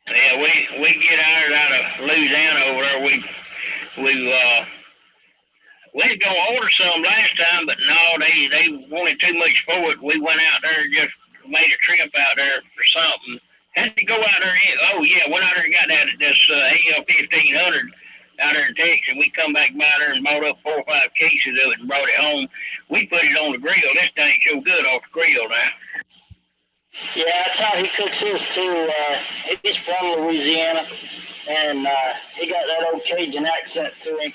Yeah, we get ours out of Louisiana over there. We was gonna order some last time, but no, they wanted too much for it. We went out there and just made a trip out there for something. Had to go out there. Went out there and got that at this AL 1500 out there in Texas. We come back by there and bought up 4 or 5 cases of it and brought it home. We put it on the grill. This thing so good off the grill now. Yeah, that's how he cooks his too. He's from Louisiana. and he got that old Cajun accent to him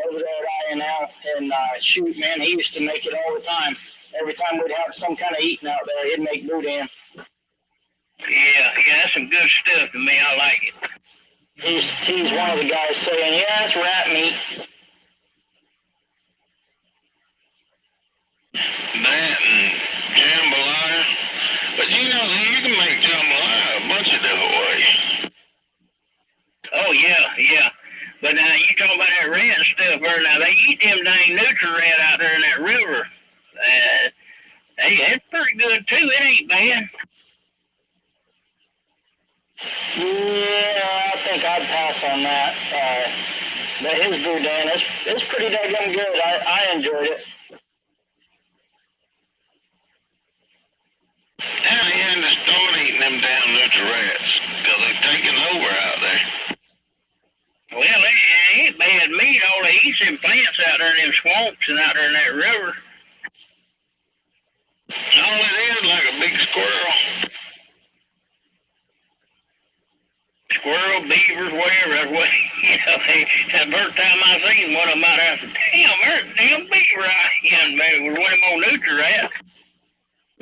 over there at INL. And shoot, man, he used to make it all the time. Every time we'd have some kind of eating out there, he'd make boudin. Yeah, that's some good stuff to me. I like it. He's one of the guys saying, yeah, that's rat meat. That and jambalaya. But you know, you can make jambalaya a bunch of different ways. Oh, yeah. But now you talking about that rat stuff there. Now, they eat them dang nutri-rat out there in that river. It's pretty good, too. It ain't bad. Yeah, I think I'd pass on that. But his boudin is pretty daggone good. I enjoyed it. Now you had to start eating them damn nutri-rats, because they're taking over out there. Well, it ain't bad meat. All they eat's them plants out there in them swamps and out there in that river. All it is, like a big squirrel. Squirrel, beavers, whatever. That's what, that first time I seen one of them out there, I said, damn, there's a damn beaver out here, man, with one of them old nutri-rats.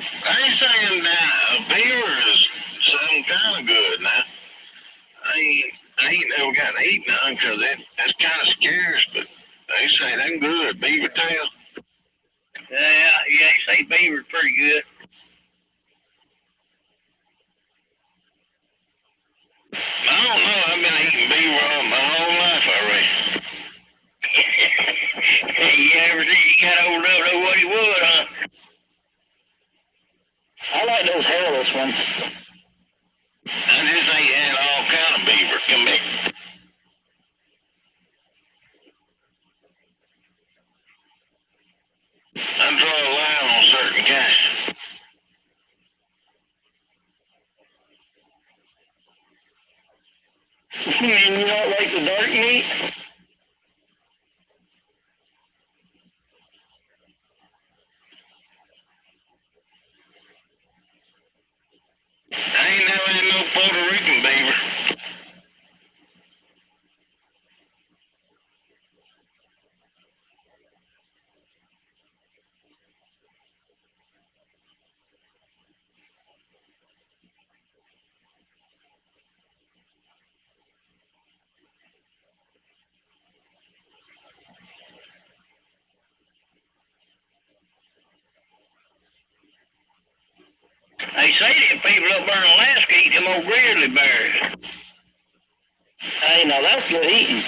I ain't saying that a beaver is some kind of good now. I ain't never got to eat none because that's kind of scarce, but they say they're good. Beaver tail. Yeah, they say beaver's pretty good. I don't know. I've been eating beaver all my whole life, I reckon. You ever see you got old enough to know what he was, huh? I like those hairless ones. I just ain't had all kind of beaver. Come here. I draw a line on certain kinds. You mean you don't like the dark meat? I ain't never had no Puerto Rican beaver. They say them people up there in Alaska eat them old grizzly bears. Hey, now that's good eating.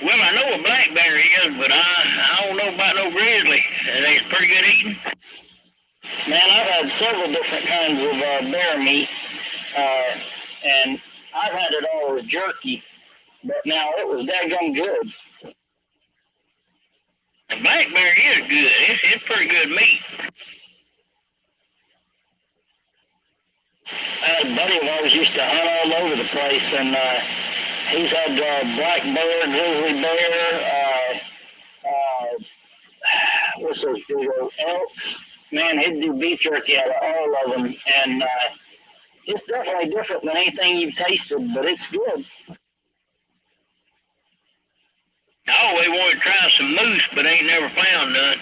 Well, I know a black bear is, but I don't know about no grizzly. It's pretty good eating. Man, I've had several different kinds of bear meat, and I've had it all as jerky, but now it was daggum good. The black bear is good. It's pretty good meat. A buddy of ours used to hunt all over the place, and he's had black bear, grizzly bear, what's those big old elks? Man, he'd do beef jerky out of all of them, and it's definitely different than anything you've tasted, but it's good. I always wanted to try some moose, but ain't never found none.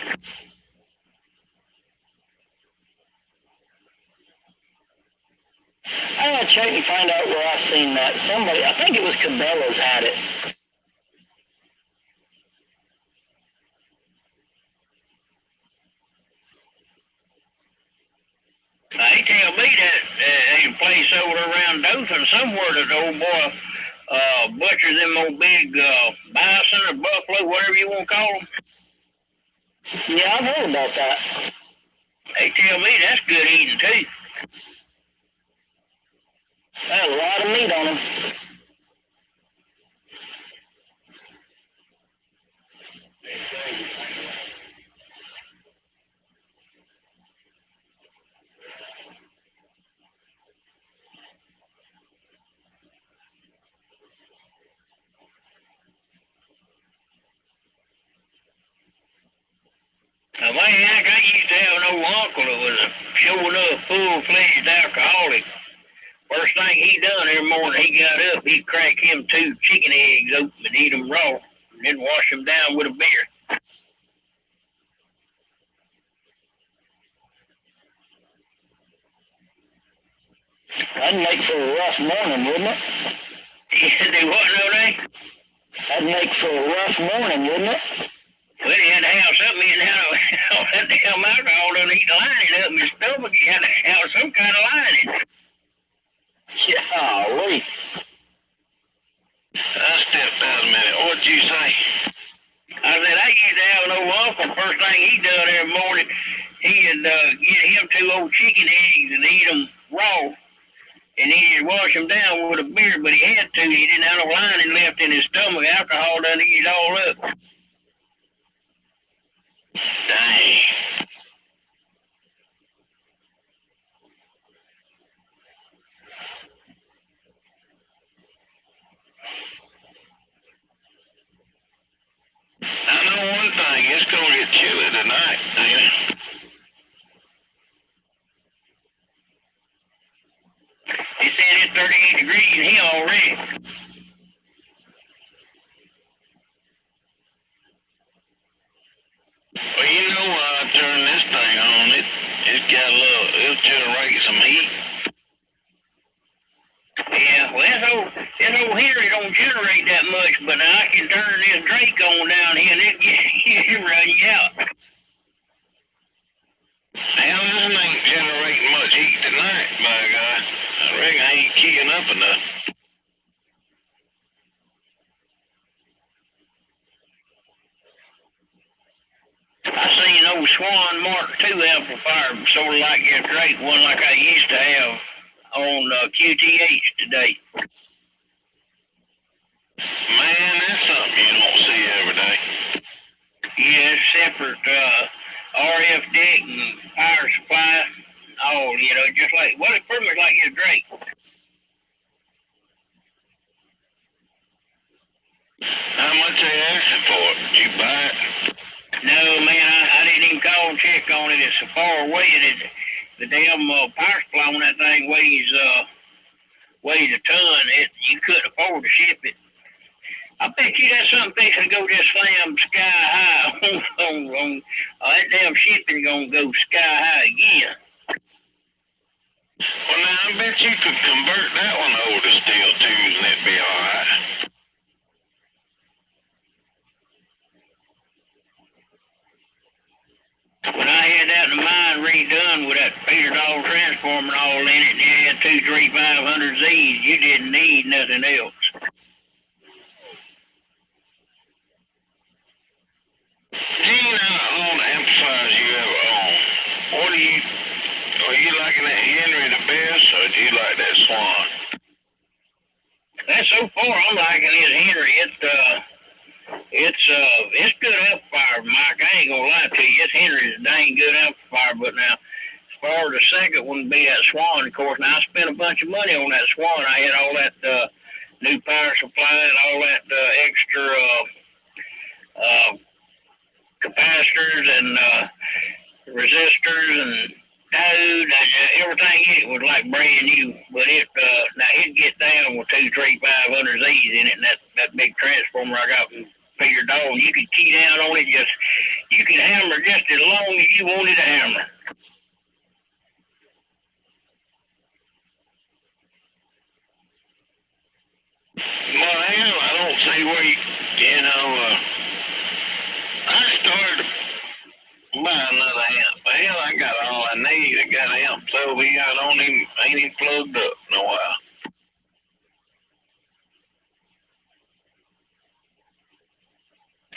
I gotta check and find out where I seen that. Somebody, I think it was Cabela's had it. They tell me that a place over around Dothan somewhere that the old boy butchers them old big bison or buffalo, whatever you want to call them. Yeah, I've heard about that. They tell me that's good eating too. There's a lot of meat on them. Now, man, I used to have an old uncle that was a showing up full-fledged alcoholic. First thing he done every morning, he got up, he cracked him 2 chicken eggs open and eat them raw, and then wash them down with a beer. That'd make for a rough morning, wouldn't it? Yeah, do what, no day? That'd make for a rough morning, wouldn't it? Well, he had to have something. He had to have all that damn alcohol done eat the lining up in his stomach. He had to have some kind of lining. Yeah, wait. I stepped out a minute. What'd you say? I said, I used to have an old uncle. First thing he done every morning, he'd get him 2 old chicken eggs and eat them raw. And he'd wash them down with a beer, but he had to. He didn't have no lining left in his stomach. Alcohol done eat it all up. Dang. I know one thing. It's going to get chilly tonight, ain't it? He said it's 38 degrees in here already. Well, you know, when I turn this thing on, it's got a little, it'll generate some heat. Yeah, well, this old Henry don't generate that much, but I can turn this Drake on down here and it run you out. Hell, this ain't generating much heat tonight, by God. I reckon I ain't keying up enough. I seen an old Swan Mark II amplifier, sort of like your Drake one like I used to have on QTH today. Man, that's something you don't see every day. Yeah, it's separate RF deck and power supply, all, you know, just like, well, it's pretty much like your Drake. How much they asking for it? Did you buy it? No, man, I didn't even call and check on it. It's so far away, and the damn power supply on that thing weighs a ton. You couldn't afford to ship it. I bet you that's something fixing to go just slam sky high on that damn shipping gonna go sky high again. Well, now, I bet you could convert that one over to steel tubes and it'd be all right. When I had that in mine redone with that Peter Doll transformer and all in it, and you had 2, 3, 500Zs, you didn't need nothing else. Gene, out of all the amplifiers you ever owned, are you liking that Henry the best, or do you like that Swan? And so far, I'm liking this Henry. It's good amplifier, Mike. I ain't gonna lie to you. This Henry's a dang good amplifier. But now, as far as the second one be that Swan, of course. Now I spent a bunch of money on that Swan. I had all that new power supply and all that extra capacitors and resistors and diode and everything in it was like brand new. But now it'd get down with 2, 3, 500Zs in it, and that big transformer I got from Peter Doll, you could key down on it, you could hammer just as long as you wanted to hammer. Well, hell, I don't see where I started to buy another amp. Hell, I got all I need. I got amps over here. I ain't even plugged up in a while.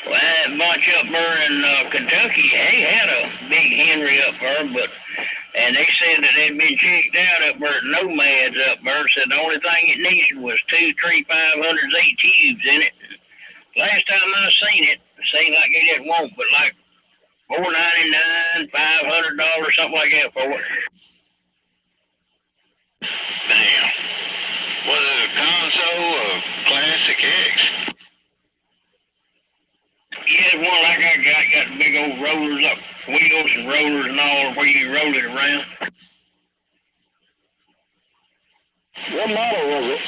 Well, that bunch up there in Kentucky, they had a big Henry up there, and they said that they'd been checked out up there at Nomads up there, said the only thing it needed was 2, 3, 500Z tubes in it. Last time I seen it seemed like it didn't want, but like $499, $500, something like that for it. Damn. Was it a console or Classic X? Yeah, one like I got the big old rollers up, wheels and rollers and all where you roll it around. model was it?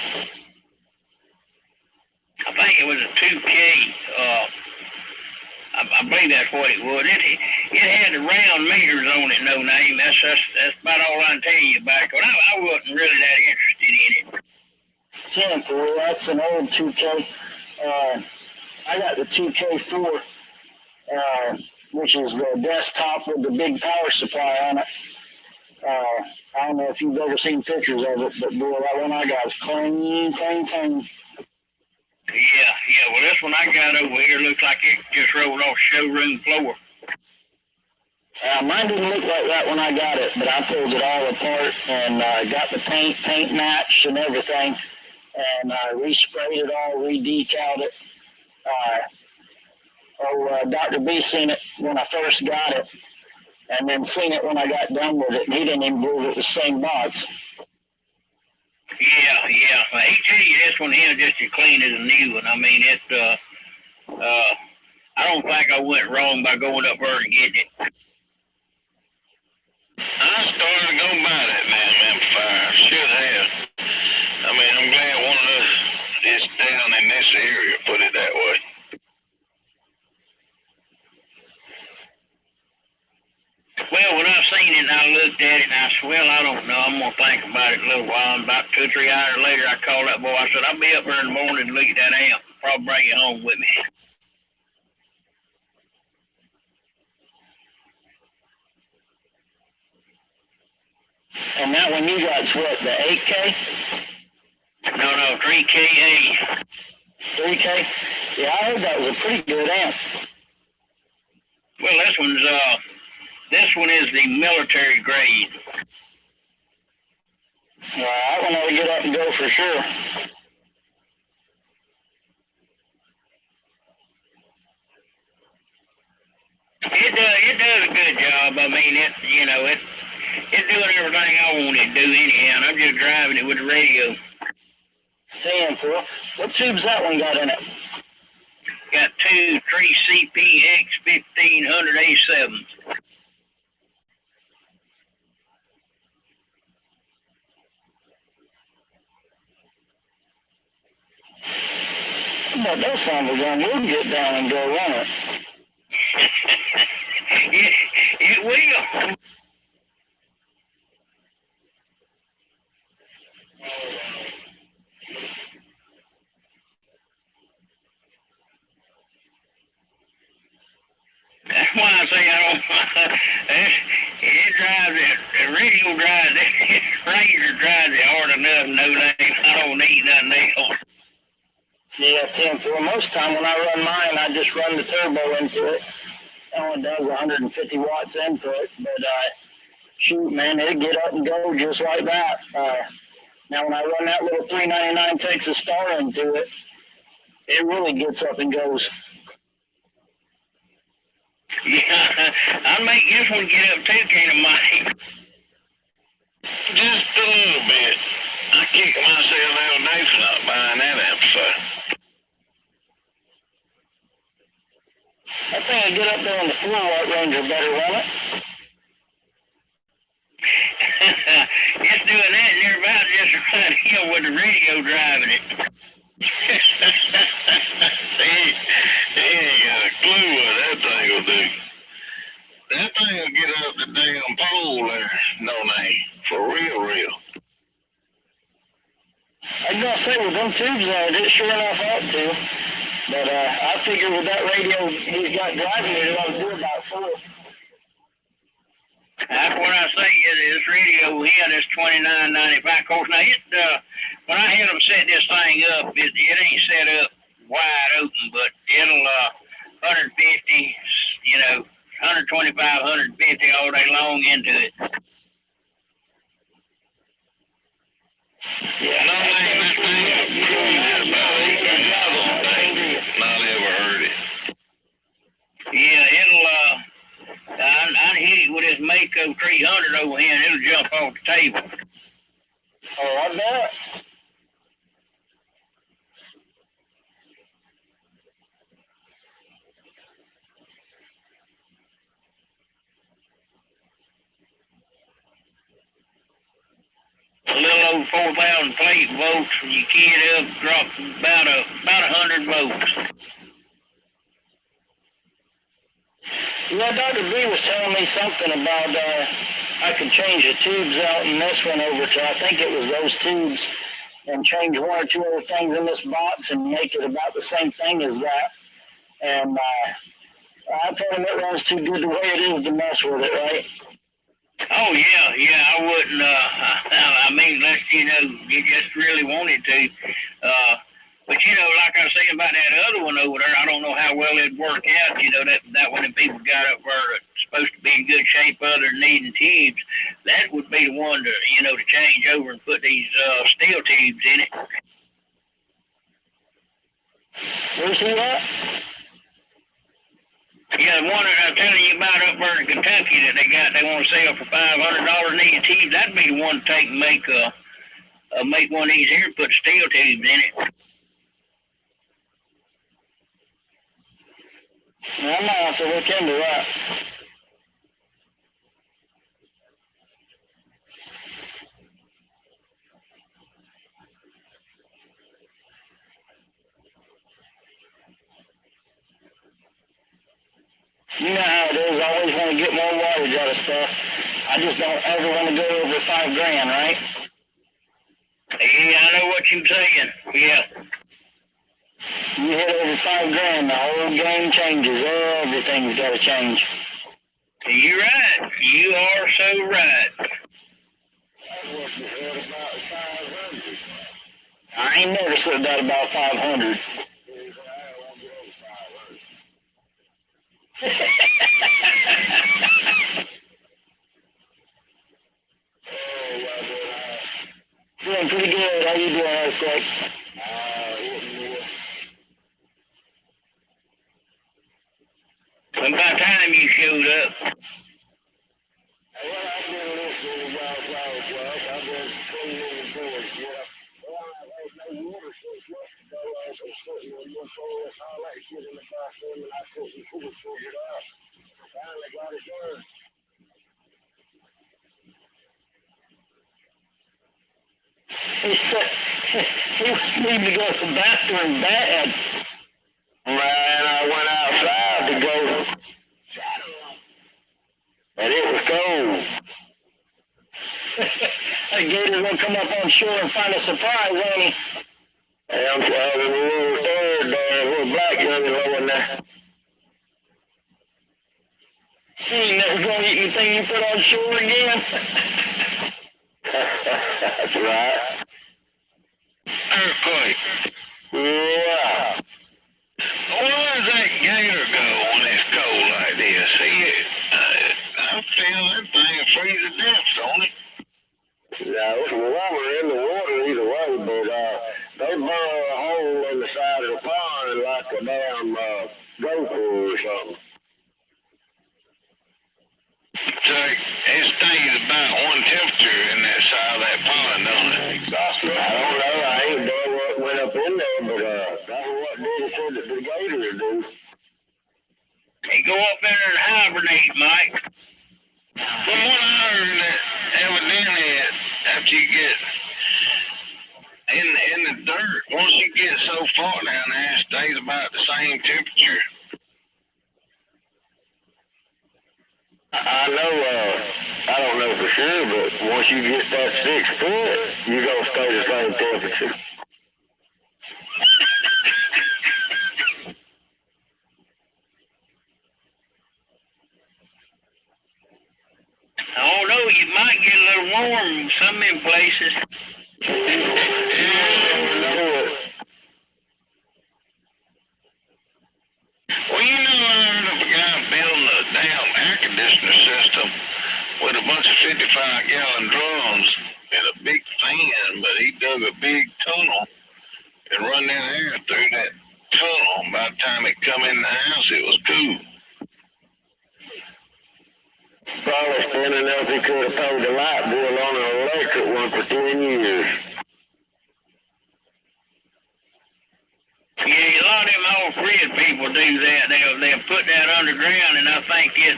I think it was a 2K. I believe that's what it was. It had the round meters on it, no name. That's about all I can tell you about it. But I wasn't really that interested in it. 10-4, that's an old 2K. I got the 2K4, which is the desktop with the big power supply on it. I don't know if you've ever seen pictures of it, but boy, that one I got is clean, clean, clean. Yeah. Well, this one I got over here looks like it just rolled off showroom floor. Mine didn't look like that when I got it, but I pulled it all apart and got the paint matched and everything, and resprayed it all, re-decaled it. Dr. B seen it when I first got it, and then seen it when I got done with it, and he didn't even believe it was the same box. Yeah. Well, he tell you this one here just as clean as a new one. I mean, I don't think I went wrong by going up there and getting it. I started to go by that damn amplifier. Should have. I mean, I'm glad one of us is down in this area, put it that way. Well, when I seen it and I looked at it and I said, well, I don't know. I'm going to think about it a little while. And about 2 or 3 hours later, I called that boy. I said, I'll be up there in the morning and look at that amp. Probably bring it home with me. And that one you got's what, the 8K? No, 3KA. 3K? Yeah, I heard that was a pretty good amp. Well, this one is the military grade. That one ought to get up and go for sure. It does a good job. I mean, it's doing everything I want it to do anyhow, and I'm just driving it with the radio. 10-4. What tube's that one got in it? Got 2 3CPX 1500 A7s. But that son of a gun will get down and go run it. It will. That's why I say I don't. It drives it. The radio drives it. Ranger drives it hard enough. No name. I don't need nothing else. Yeah, 10-4. Most time when I run mine, I just run the turbo into it. That one does 150 watts input, but shoot, man, it'll get up and go just like that. Now, when I run that little 399 Texas Star into it, it really gets up and goes. Yeah, I'll make this one get up too, can't I, Mike? Just a little bit. I kicked myself the other day for not buying that amplifier. I think I get up there on the 4-watt Ranger better, won't it? It's doing that, and they're about just right here with the radio driving it. He ain't got a clue what that thing will do. That thing will get up the damn pole there, no name, for real. I was going to say, with them tubes on it sure enough ought to. But I figure with that radio he's got driving it ought to do about 4. That's what I say. This radio here, this $29.95. Of course, now when I had them set this thing up, it ain't set up wide open, but it'll 150, 125, 150 all day long into it. Yeah, no name, this thing is cruising about 8 miles all day. Not ever heard it. Yeah, it'll. I'd hit it with this Mako 300 over here, and it'll jump off the table. Oh, I bet. A little over 4,000 plays 8 volts. When you key it up, drops about 100 volts. Yeah, Dr. B was telling me something about I could change the tubes out in this one over to, I think it was those tubes, and change one or two other things in this box and make it about the same thing as that. And I told him it runs too good the way it is to mess with it, right? Oh, yeah, I wouldn't, I mean, unless, you just really wanted to. But, like I was saying about that other one over there, I don't know how well it'd work out, that one that people got up where it's supposed to be in good shape other than needing tubes. That would be the one to, to change over and put these steel tubes in it. Where's he at? Yeah, the one that I'm telling you about up there in Kentucky that they want to sell for $500 needed tubes, that'd be the one to take and make one of these here and put steel tubes in it. I might have to look into that. You know how it is. I always want to get more wattage out of stuff. I just don't ever want to go over $5 grand, right? Yeah, I know what you're saying. Yeah. You hit over $5 grand, the whole game changes. Everything's got to change. You're right. You are so right. I ain't never said that about 500. Doing pretty good. How you doing, Earthquake? About time you showed up. Well, I've been listening to y'all's well. I've been cleaning the boards, yeah. Well, I've had no water since yesterday. I was sitting in this all that shit in the bathroom, and I couldn't figure it out. Finally got it done. He was needing to go to the bathroom bad. Man, I went outside to go, and it was cold. That gator's gonna come up on shore and find a surprise, ain't he? Hey, I'm having a little third there, a little black young low in there. He ain't never gonna eat anything you put on shore again. That's right. Earthquake. Yeah. Where does that gator go when it's cold like this? See, I feel that thing freeze to death, don't it? Yeah, it's warmer in the water either way, but they burrow a hole in the side of the pond like a damn gopher or something. So it stays about one temperature in that side of that pond, don't it? I don't know. I ain't done what went up in there, but that's what Diddy said that the gator would do. They go up in there and hibernate, Mike. From what I heard, that evidently after you get in the dirt, once you get so far down there, it stays about the same temperature. I know, I don't know for sure, but once you get that 6 foot, you're going to stay the same temperature. I don't know, you might get a little warm in some of them places. Well, you know, I heard of a guy building a damn air conditioner system with a bunch of 55-gallon drums and a big fan, but he dug a big tunnel and run that air through that tunnel. By the time it come in the house, it was cool. Probably spent enough he could have paid the light bill on an electric one for 10 years. Yeah, a lot of them off-grid people do that. They'll put that underground, and I think it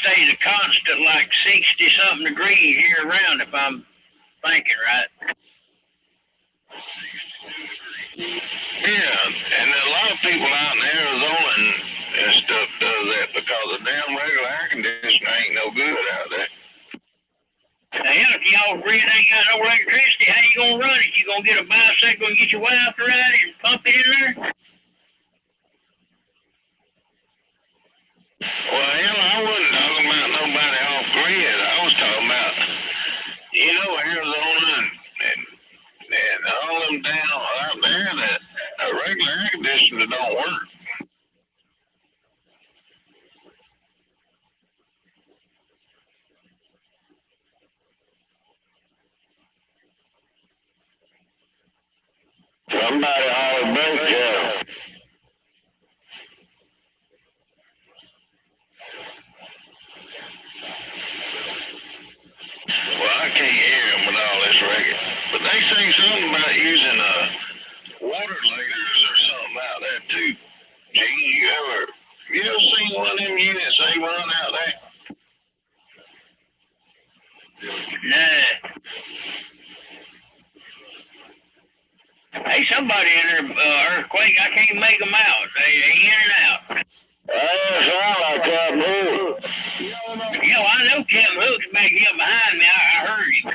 stays a constant like 60-something degrees year-round, if I'm thinking right. Yeah, and a lot of people out in Arizona and stuff does that because the damn regular air conditioner ain't no good out there. Now, hell, if y'all really ain't got no electricity, how you gonna run it? You gonna get a bicycle and get your wife to ride it and pump it in there? Well, hell, I wasn't talking about nobody off grid. I was talking about, Arizona and all them down out there that a regular air conditioner don't work. Somebody always breaks down. Well, I can't hear them with all this record. But they say something about using water lasers or something out there too. Gene, you ever seen one of them units they run out there? Nah. Hey, somebody in there, earthquake, I can't make them out. They in and out. Sound like Captain Hook. Yo, I know Captain Hook's back here behind me. I heard him.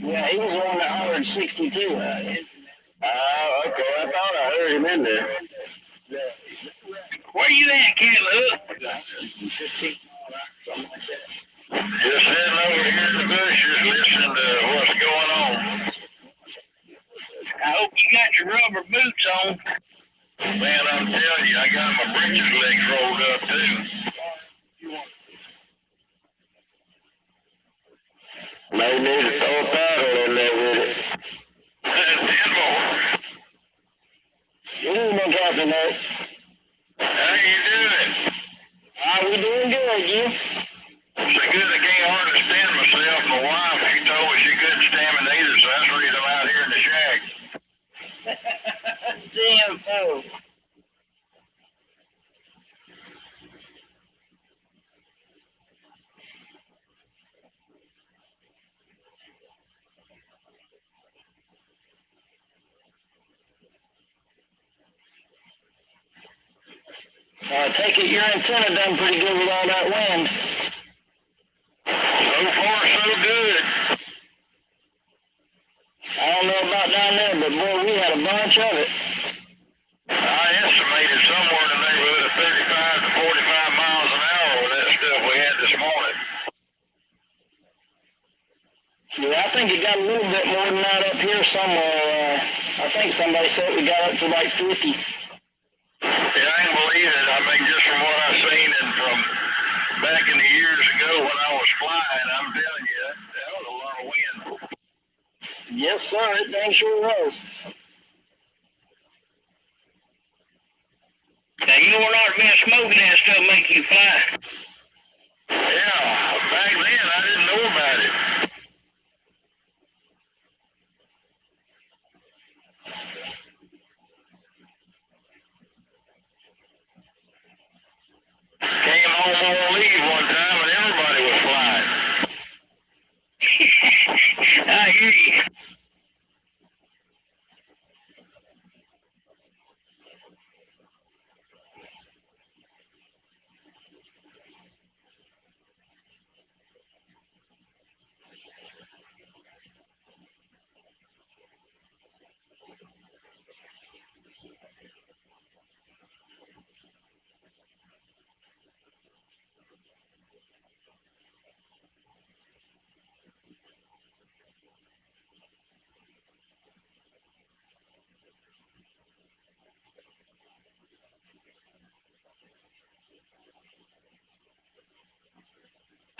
Yeah, he was the one that hollered 62. Okay, I thought I heard him in there. Where you at, Captain Hook? Just sitting over here in the bushes listening to what's going on. I hope you got your rubber boots on. Man, I'm telling you, I got my britches legs rolled up too. May need to throw a paddle in there with it. 10 more. Good evening, Captain Hook. How you doing? We doing good, you? So good I can't hardly stand myself. My wife, she told me she couldn't stand me neither, so that's the reason I'm out here in the shack. Damn fool. Take it your antenna done pretty good with all that wind. So far, so good. I don't know about down there, but boy, we had a bunch of it. I estimated somewhere in the neighborhood of 35 to 45 miles an hour with that stuff we had this morning. Yeah, I think it got a little bit more than that up here somewhere. I think somebody said we got up to like 50. Yeah, I can believe it. I mean, just from what I've seen and from back in the years ago when I was flying, I'm telling you, that was a lot of wind. Yes, sir. It dang sure was. Now, you don't ought to be smoking that stuff make you fly. Yeah, back then I didn't know about it. Came home on leave one time and everybody was flying. I hear you.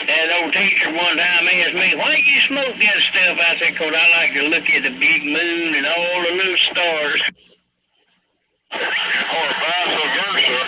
That old teacher one time asked me, why you smoke that stuff? I said, 'cause I like to look at the big moon and all the little stars. Or vice versa.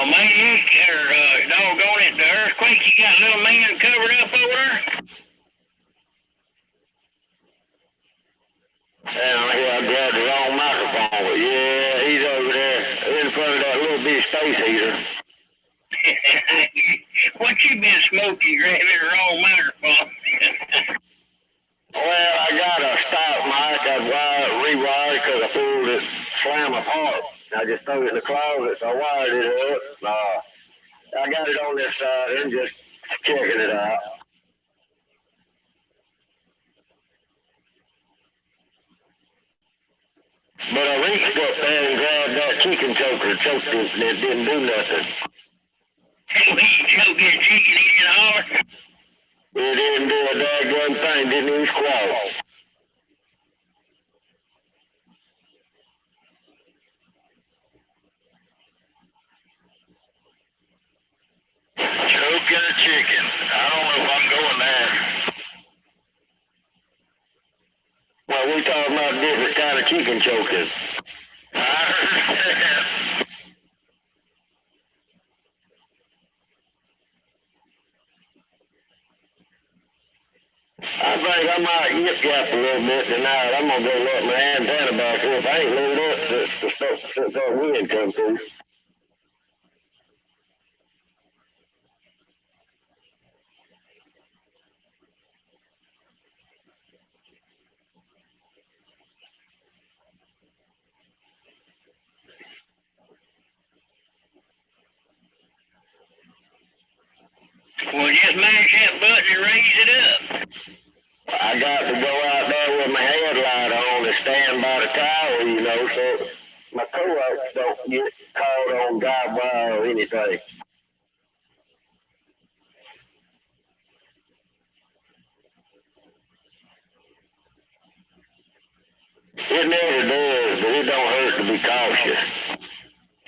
Well, Maniac, or doggone it, the earthquake, you got little man covered up over there? Yeah, I grabbed the wrong microphone, but yeah, he's over there in front of that little bitty space heater. What you been smoking, grabbing the wrong microphone? Well, I got a stock mic. I rewired because I pulled it slam apart. I just threw it in the closet, so I wired it up. I got it on this side and just checking it out. But I reached up there and grabbed that chicken choker, choked it, and it didn't do nothing. When you choke that chicken, he didn't holler? It didn't do a daggone thing, didn't even squawk. Choking a chicken. I don't know if I'm going there. Well, we talking about different kind of chicken choking. I heard that. I think I might yip-yap a little bit tonight. I'm going to go let my antenna back up. I ain't loaded up since that wind come through. Well, just mash that button and raise it up. I got to go out there with my headlight on and stand by the tower, you know, so my coax don't get caught on guide wire or anything. It never does, but it don't hurt to be cautious.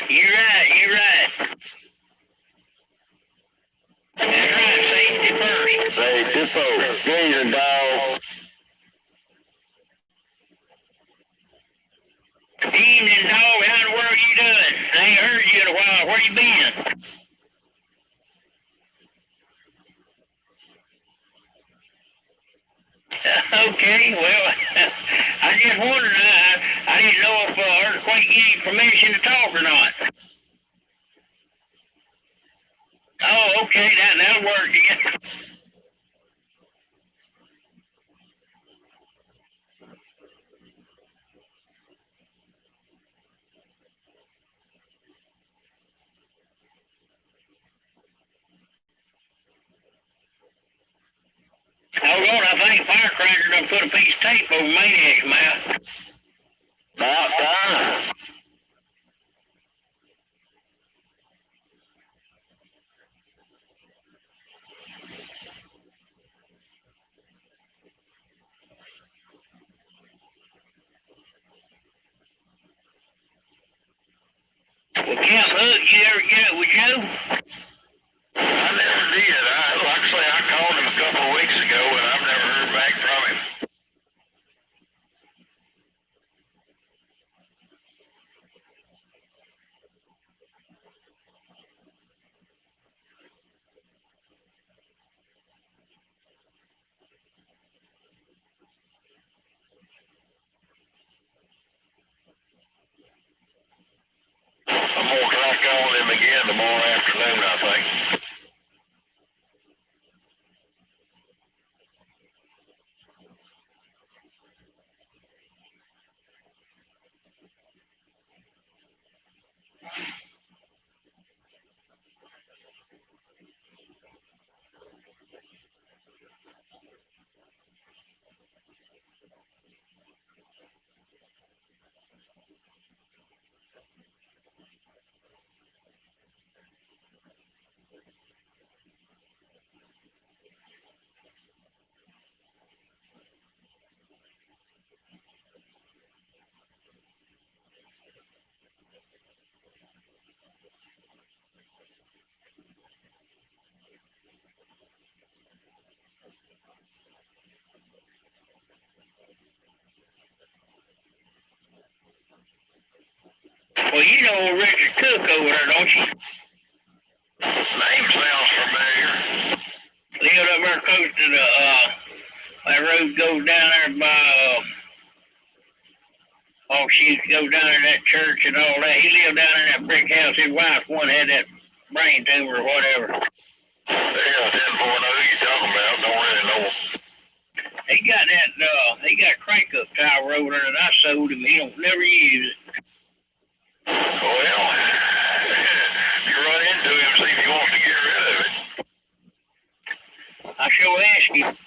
You're right. That's right, safety first. Safety first. Grazing dog. Evening, dog. How in the world you doing? I ain't heard you in a while. Where you been? Okay, well, I just wondered. I didn't know if Earthquake gave you permission to talk or not. Oh, okay, that'll work then. Hold on, I think Firecracker done put a piece of tape over Maniac's mouth. About time. Well, Camp Hook, you ever get it with Joe? I never did. Like I say, I called him a couple of weeks ago, and I've never heard back from him. I'm going to try calling him again tomorrow afternoon, I think. Well, you know Richard Cook over there, don't you? Name sounds familiar. Lived up there close to the, that road goes down there by, she goes down there to that church and all that. He lived down in that brick house. His wife, one, had that brain tumor or whatever. Yeah, 10-4, who you talking about? Don't really know. He got that, he got a crank-up tower over there that I sold him. He don't never use it. Well, you run into him, see if he wants to get rid of it. I sure asked him.